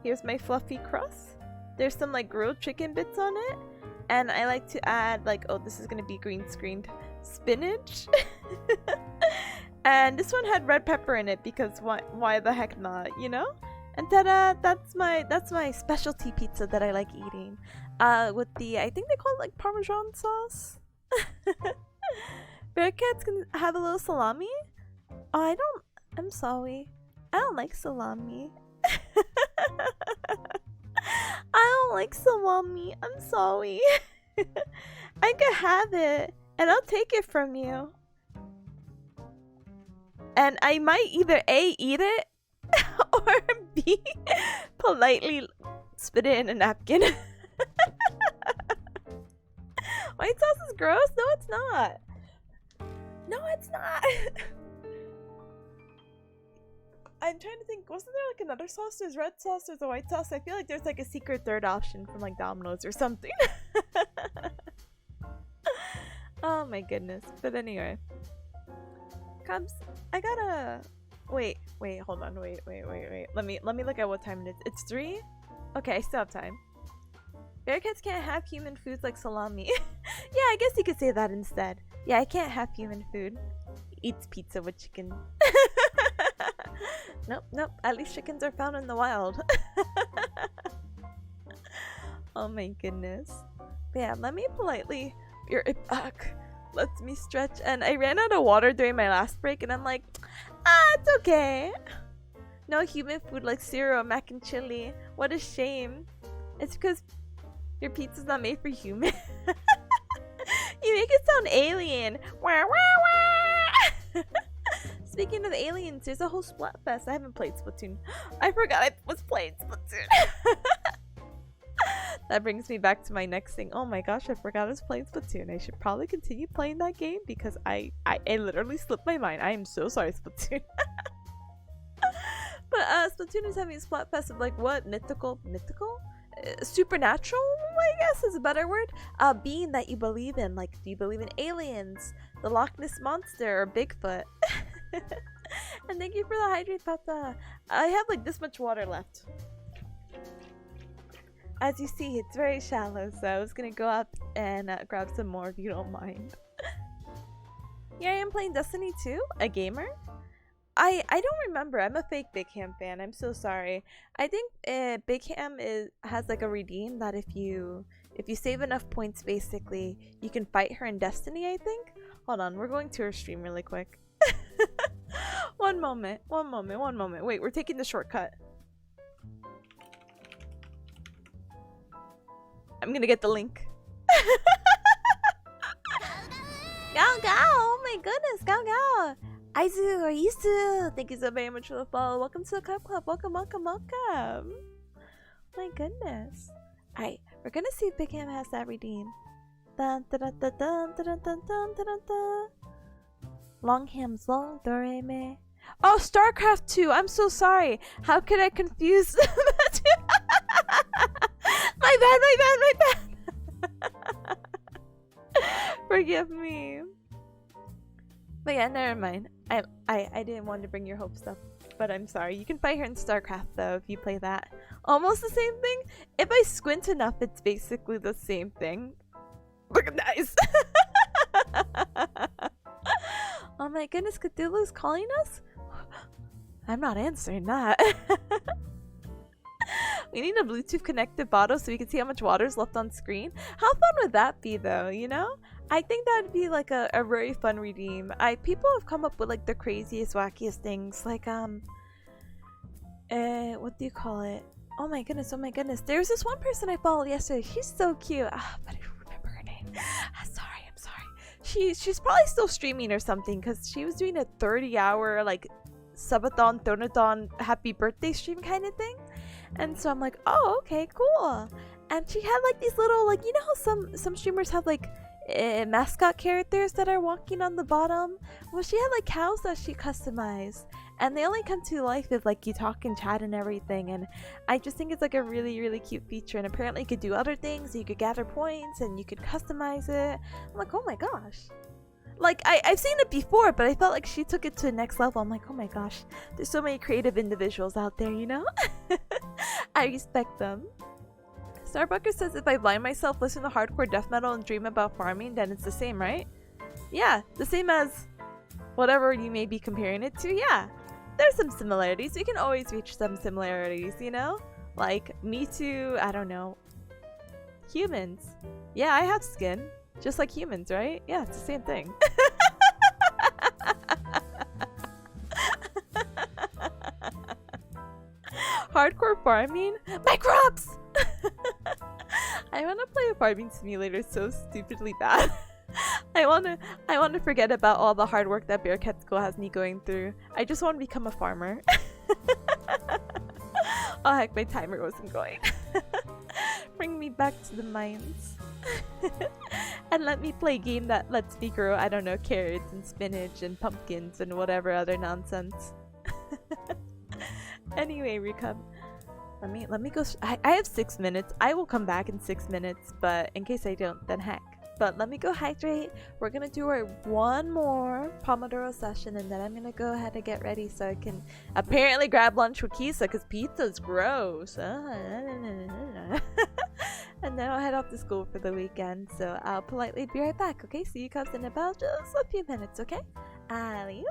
Here's my fluffy crust. There's some like grilled chicken bits on it. And I like to add like, oh, this is gonna be green screened, spinach. And this one had red pepper in it because why the heck not, you know? And ta-da! That's my specialty pizza that I like eating. With the, I think they call it like Parmesan sauce. Bearcats can have a little salami? Oh, I'm sorry. I don't like salami. I don't like salami. I'm sorry. I could have it, and I'll take it from you. And I might either A, eat it, or B, politely spit it in a napkin. White sauce is gross? No, it's not. No, it's not. I'm trying to think, wasn't there like another sauce? There's red sauce, there's a white sauce. I feel like there's like a secret third option from like Domino's or something. Oh my goodness. But anyway. Cubs, I gotta wait, hold on, wait. Let me look at what time it is. It's 3? Okay, I still have time. Bearcats can't have human foods like salami. Yeah, I guess you could say that instead. Yeah, I can't have human food. Eats pizza with chicken. Nope. At least chickens are found in the wild. Oh my goodness. But yeah, let me politely. You're back. Lets me stretch. And I ran out of water during my last break, and I'm like, it's okay. No human food like cereal, mac and chili. What a shame. It's because your pizza's not made for human. You make it sound alien. Wah, wah, wah. Speaking of aliens, there's a whole Splatfest. I haven't played Splatoon. I forgot I was playing Splatoon. That brings me back to my next thing. Oh my gosh, I forgot I was playing Splatoon. I should probably continue playing that game because I literally slipped my mind. I am so sorry, Splatoon. But Splatoon is having a Splatfest of like what? Mythical? Supernatural, I guess is a better word. Being that you believe in. Like, do you believe in aliens, the Loch Ness Monster, or Bigfoot? And thank you for the hydrate, Papa. I have like this much water left. As you see, it's very shallow, so I was gonna go up and grab some more if you don't mind. Yeah, I am playing Destiny 2, a gamer. I don't remember. I'm a fake Big Ham fan. I'm so sorry. I think Big Ham has like a redeem that if you save enough points, basically, you can fight her in Destiny, I think. Hold on, we're going to her stream really quick. One moment. Wait, we're taking the shortcut. I'm gonna get the link. Go! Oh my goodness, go! Aizu or Isu, thank you so very much for the follow. Welcome to the Club. Welcome. My goodness. Alright, we're gonna see if Big Ham has that redeem. Dun, dun, dun, dun, dun, dun, dun, dun, dun, dun. Long Ham's long, Doreme. Oh, StarCraft 2! I'm so sorry. How could I confuse them? My bad. Forgive me. But yeah, never mind. I didn't want to bring your hopes up, but I'm sorry. You can fight her in StarCraft though if you play that. Almost the same thing. If I squint enough, it's basically the same thing. Look at nice. Oh my goodness, Cthulhu's calling us? I'm not answering that. We need a Bluetooth connected bottle so we can see how much water is left on screen. How fun would that be though, you know? I think that would be like a very fun redeem. People have come up with like the craziest, wackiest things. Like, what do you call it? Oh my goodness. There's this one person I followed yesterday. She's so cute. But I don't remember her name. I'm sorry. She's probably still streaming or something because she was doing a 30-hour like subathon, thonathon, happy birthday stream kind of thing. And so I'm like, oh, okay, cool. And she had like these little, like, you know how some streamers have like mascot characters that are walking on the bottom? Well, she had like cows that she customized, and they only come to life if like you talk and chat and everything. And I just think it's like a really, really cute feature. And apparently you could do other things. You could gather points and you could customize it. I'm like, oh my gosh. Like, I've seen it before, but I felt like she took it to the next level. I'm like, oh my gosh, there's so many creative individuals out there, you know? I respect them. Starbucker says if I blind myself, listen to hardcore death metal, and dream about farming, then it's the same, right? Yeah, the same as whatever you may be comparing it to. Yeah, there's some similarities. We can always reach some similarities, you know? Like, me too, I don't know. Humans. Yeah, I have skin. Just like humans, right? Yeah, it's the same thing. Hardcore farming? My crops! I want to play a farming simulator so stupidly bad. I want to forget about all the hard work that Bearcat School has me going through. I just want to become a farmer. Oh heck, my timer wasn't going. Bring me back to the mines. And let me play a game that lets me grow, I don't know, carrots and spinach and pumpkins and whatever other nonsense. Anyway, Recom. Let me go. I have 6 minutes. I will come back in 6 minutes, but in case I don't, then heck. But let me go hydrate. We're gonna do our one more Pomodoro session, and then I'm gonna go ahead and get ready so I can apparently grab lunch with Kisa because pizza's gross. And then I'll head off to school for the weekend. So I'll politely be right back. Okay, see you guys in about just a few minutes. Okay, I'll leave.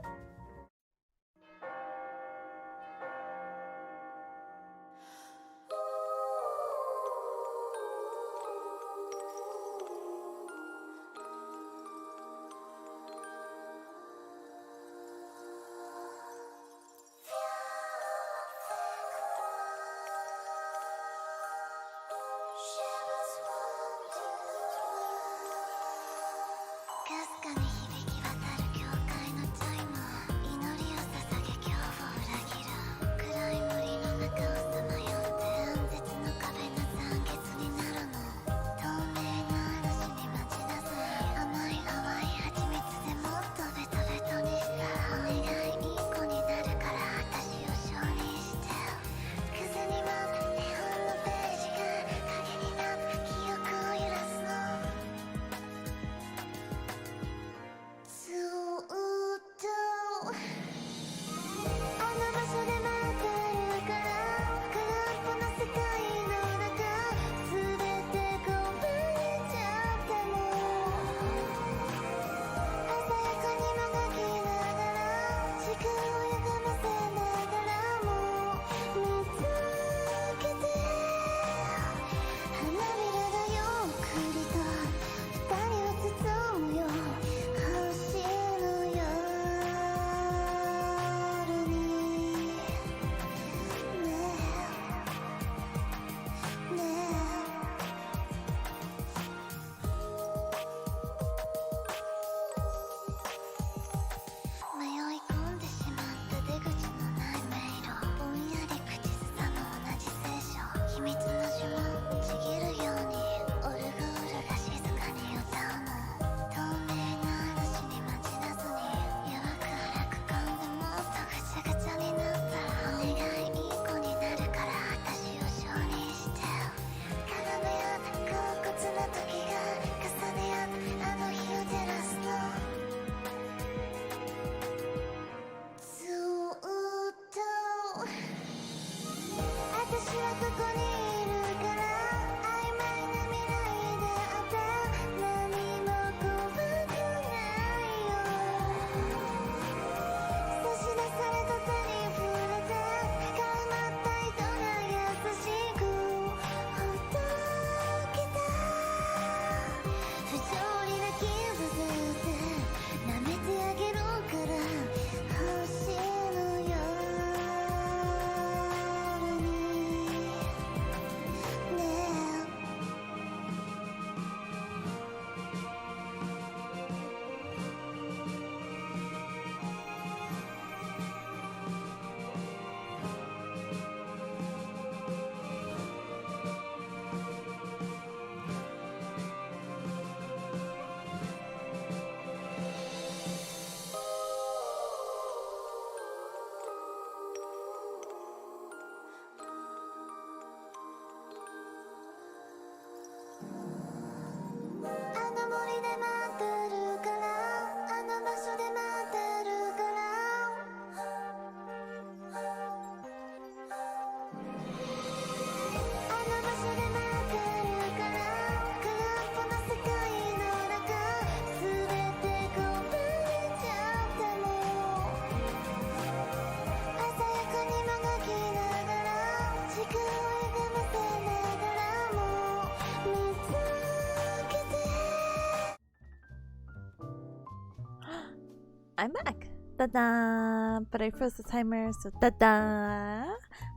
I'm back. Ta-da! But I froze the timer, so ta-da!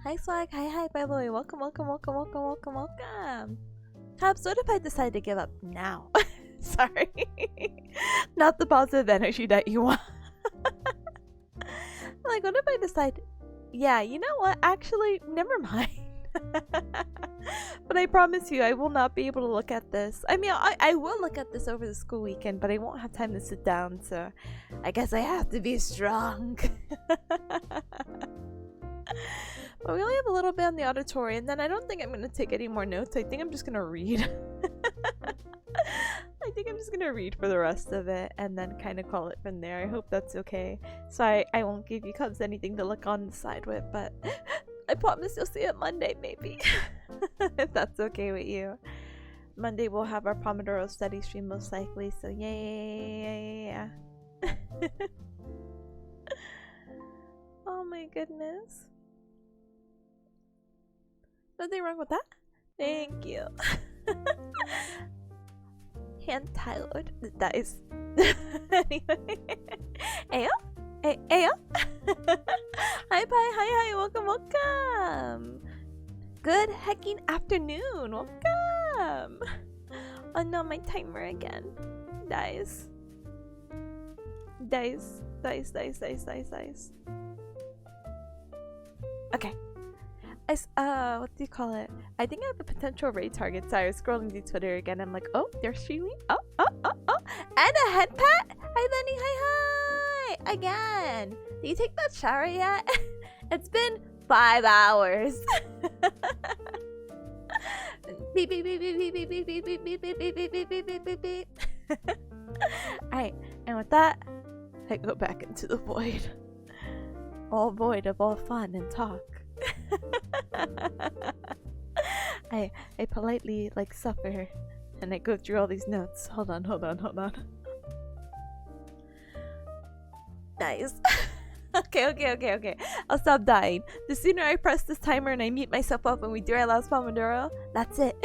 Hi Swag, hi by the way, welcome. Tabs, what if I decide to give up now? Sorry. Not the positive energy that you want. Like, what if I decide, yeah, you know what, actually, never mind. But I promise you, I will not be able to look at this. I mean, I will look at this over the school weekend, but I won't have time to sit down, so I guess I have to be strong. But we only have a little bit on the auditory, and then I don't think I'm gonna take any more notes. I think I'm just gonna read. I think I'm just gonna read for the rest of it and then kind of call it from there. I hope that's okay. So I won't give you cubs anything to look on the side with, but I promise you'll see it Monday, maybe. If that's okay with you. Monday we'll have our Pomodoro study stream most likely, so yeah. Oh my goodness. Nothing wrong with that? Thank you. Hand tied. That is. Anyway. Ayo? Ayo? Hi, bye. Hi. Welcome. Good hecking afternoon. Welcome. Oh no, my timer again. Dies. Okay. What do you call it? I think I have a potential raid target. Sorry, I was scrolling through Twitter again. I'm like, oh, they're streaming. Oh. And a head pat? Hi, Benny. Hi. Again. Did you take that shower yet? It's been 5 hours. Beep, beep, beep, beep, beep, beep, beep, beep, beep, beep, beep, beep, beep, beep, beep, beep, beep. Alright, and with that, I go back into the void. All void of all fun and talk. I politely like suffer and I go through all these notes. Hold on. Nice. Okay. I'll stop dying. The sooner I press this timer and I mute myself up when we do our last Pomodoro, that's it.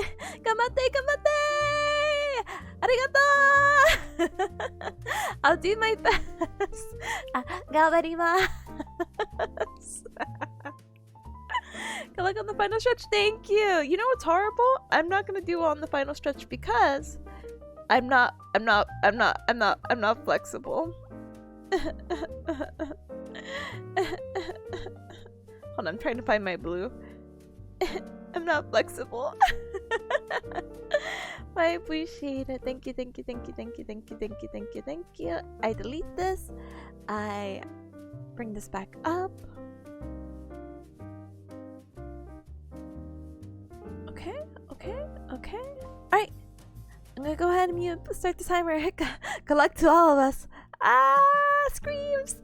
Gamate! Arigato! I'll do my best. Gabarimasu. Good luck on the final stretch. Thank you. You know what's horrible? I'm not gonna do on the final stretch because I'm not flexible. Hold on, I'm trying to find my blue. I'm not flexible. I appreciate it. Thank you. I delete this. I bring this back up. Okay. Alright. I'm gonna go ahead and start the timer. Good luck to all of us. Screams!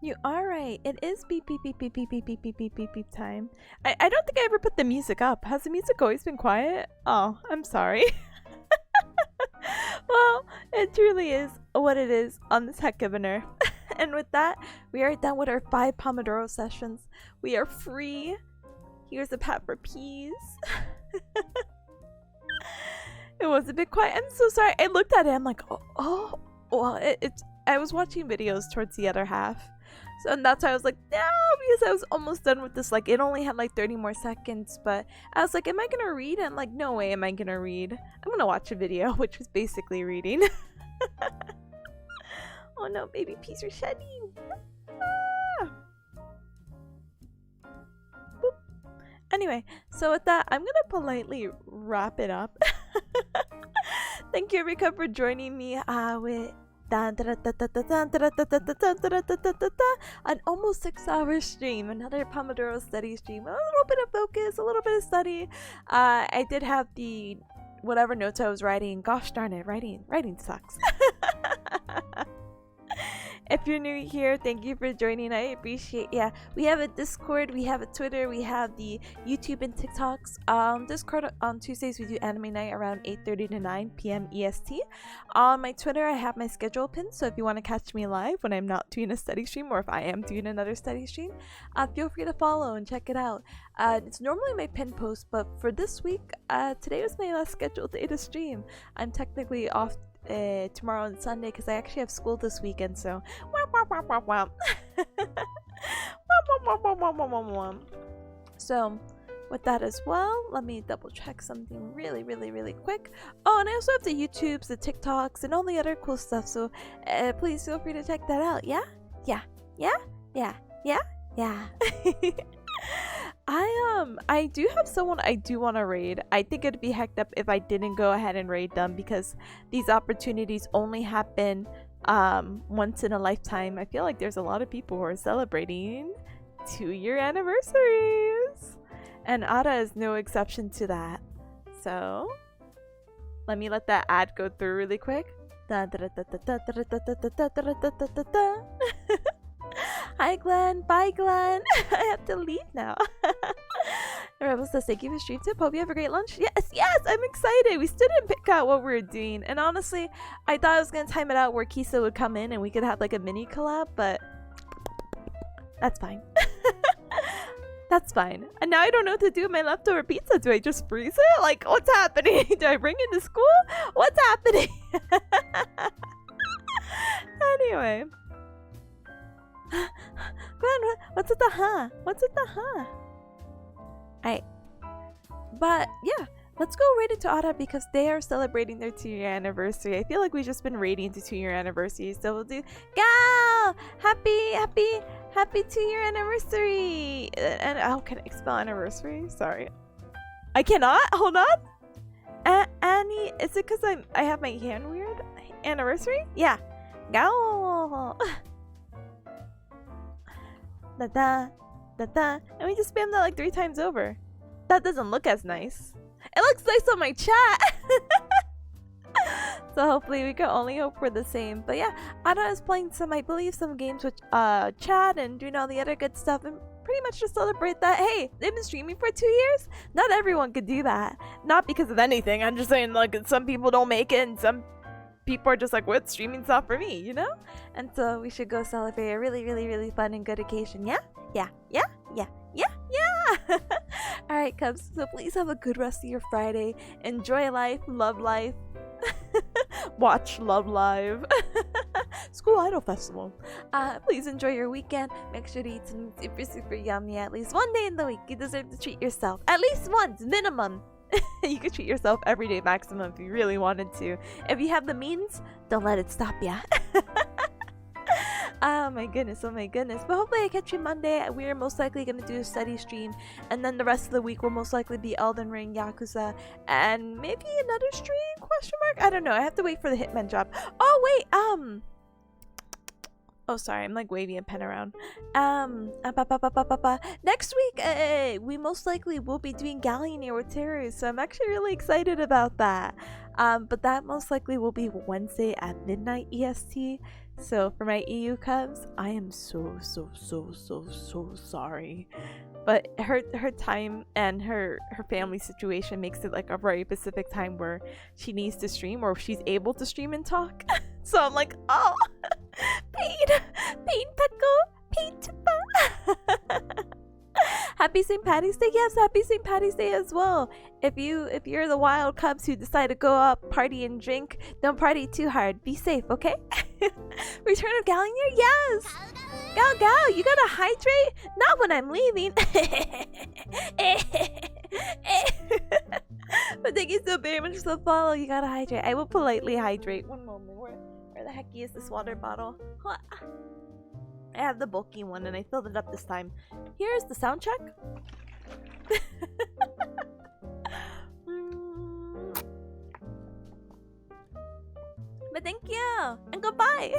You are right. It is beep beep beep beep beep beep beep beep beep beep beep time. I don't think I ever put the music up. Has the music always been quiet? Oh, I'm sorry. Well, it truly is what it is on this Heck Governor. And with that, we are done with our 5 Pomodoro sessions. We are free. Here's a pat for peas. It was a bit quiet. I'm so sorry. I looked at it. I'm like, oh well, I was watching videos towards the other half. So and that's why I was like, no, because I was almost done with this. Like, it only had like 30 more seconds. But I was like, am I going to read? And like, no way am I going to read. I'm going to watch a video, which was basically reading. Oh no, baby peas are shedding. Ah. Anyway, so with that, I'm gonna politely wrap it up. Thank you, Rika, for joining me with an almost 6-hour stream, another Pomodoro study stream. A little bit of focus, a little bit of study. I did have the whatever notes I was writing. Gosh darn it, writing sucks. If you're new here, thank you for joining. I appreciate. Yeah, we have a Discord, we have a Twitter, we have the YouTube and TikToks. Discord on Tuesdays we do anime night around 8:30 to 9 p.m. EST. On my Twitter I have my schedule pinned, so if you want to catch me live when I'm not doing a study stream or if I am doing another study stream, feel free to follow and check it out. It's normally my pinned post, but for this week, today was my last scheduled day to stream. I'm technically off tomorrow and Sunday because I actually have school this weekend, so so with that as well, let me double check something really quick. Oh, and I also have the YouTubes, the TikToks, and all the other cool stuff, so please feel free to check that out. Yeah. I do have someone I do want to raid. I think it'd be hecked up if I didn't go ahead and raid them because these opportunities only happen once in a lifetime. I feel like there's a lot of people who are celebrating 2-year anniversaries, and Ada is no exception to that. So let me let that ad go through really quick. Hi Glenn, bye Glenn. I have to leave now. Rebel says thank you for stream tip. Hope you have a great lunch. Yes, I'm excited. We still didn't pick out what we were doing, and honestly I thought I was gonna time it out where Kisa would come in and we could have like a mini collab, but that's fine. That's fine. And now I don't know what to do with my leftover pizza. Do I just freeze it? Like, what's happening? Do I bring it to school? What's happening? Anyway. Glenn, what's with the huh? What's with the huh? Alright. But yeah, let's go right into Ada because they are celebrating their 2-year anniversary. I feel like we've just been raiding to 2-year anniversaries, so we'll do go! Happy 2-year anniversary! And how can I spell anniversary? Sorry. I cannot? Hold on! Annie, is it because I have my hand weird? Anniversary? Yeah. Go! Da-da, da-da. And we just spammed that like 3 times over. That doesn't look as nice. It looks nice on my chat! So hopefully we can only hope for the same. But yeah, Ada is playing I believe some games with chat and doing all the other good stuff, and pretty much to celebrate that, hey, they've been streaming for 2 years? Not everyone could do that. Not because of anything, I'm just saying like some people don't make it and some people are just like, what, streaming's not for me, you know? And so we should go celebrate a really fun and good occasion. Yeah. Alright, Cubs, so please have a good rest of your Friday. Enjoy life, love life. Watch Love Live. School Idol Festival. Please enjoy your weekend. Make sure to eat something super yummy at least one day in the week. You deserve to treat yourself at least once minimum. You could treat yourself every day maximum if you really wanted to. If you have the means, don't let it stop ya. Oh my goodness. But hopefully I catch you Monday. We're most likely going to do a study stream, and then the rest of the week will most likely be Elden Ring, Yakuza, and maybe another stream? Question mark? I don't know. I have to wait for the Hitman job. Oh wait, Oh, sorry, I'm like waving a pen around. Next week, we most likely will be doing Galleoneer with Teru, so I'm actually really excited about that. But that most likely will be Wednesday at midnight EST. So for my EU cubs, I am so sorry. But her time and her family situation makes it like a very specific time where she needs to stream or she's able to stream and talk. So I'm like, oh, pain Petko, pain Tippa. Happy St. Patty's Day. Yes, happy St. Patty's Day as well. If you're the wild cubs who decide to go out, party and drink, don't party too hard. Be safe, okay? Return of Galleoneer? Yes! Gal, you gotta hydrate? Not when I'm leaving. But thank you so very much for the follow. You gotta hydrate. I will politely hydrate. One moment. Where the heck is this water bottle? I have the bulky one and I filled it up this time. Here's the sound check. But thank you and goodbye.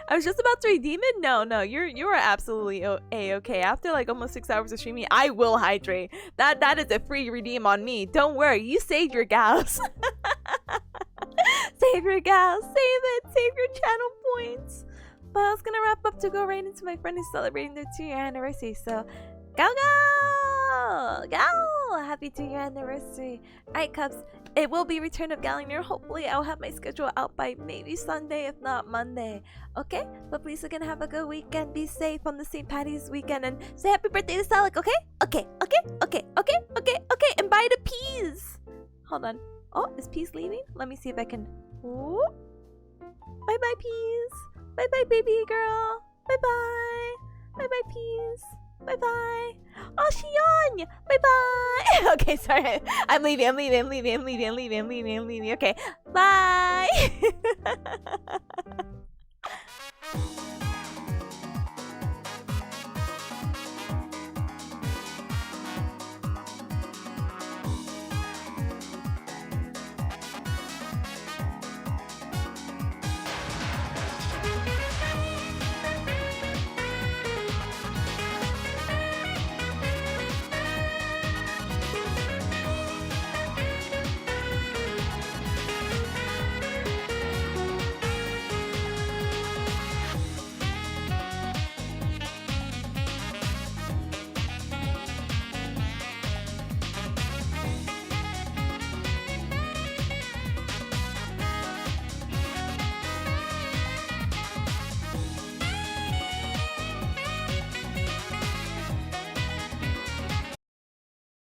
I was just about to redeem it. No, you are absolutely a-okay. After like almost 6 hours of streaming, I will hydrate. That is a free redeem on me. Don't worry, you save your gals. Save your gals, save your channel points. But I was gonna wrap up to go right into my friend who's celebrating their 2-year anniversary. So, gal, happy 2-year anniversary. Alright, cubs, it will be Return of Galleoneer. Hopefully, I'll have my schedule out by maybe Sunday, if not Monday. Okay? But please again, have a good weekend. Be safe on the St. Patty's weekend and say happy birthday to Salik, okay? Okay. And bye to Peas. Hold on. Oh, is Peas leaving? Let me see if I can. Ooh. Bye, Peas. Bye, baby girl. Bye, Peas. Bye. Oh, Shion. Bye. Okay, sorry. I'm leaving. Okay. Bye.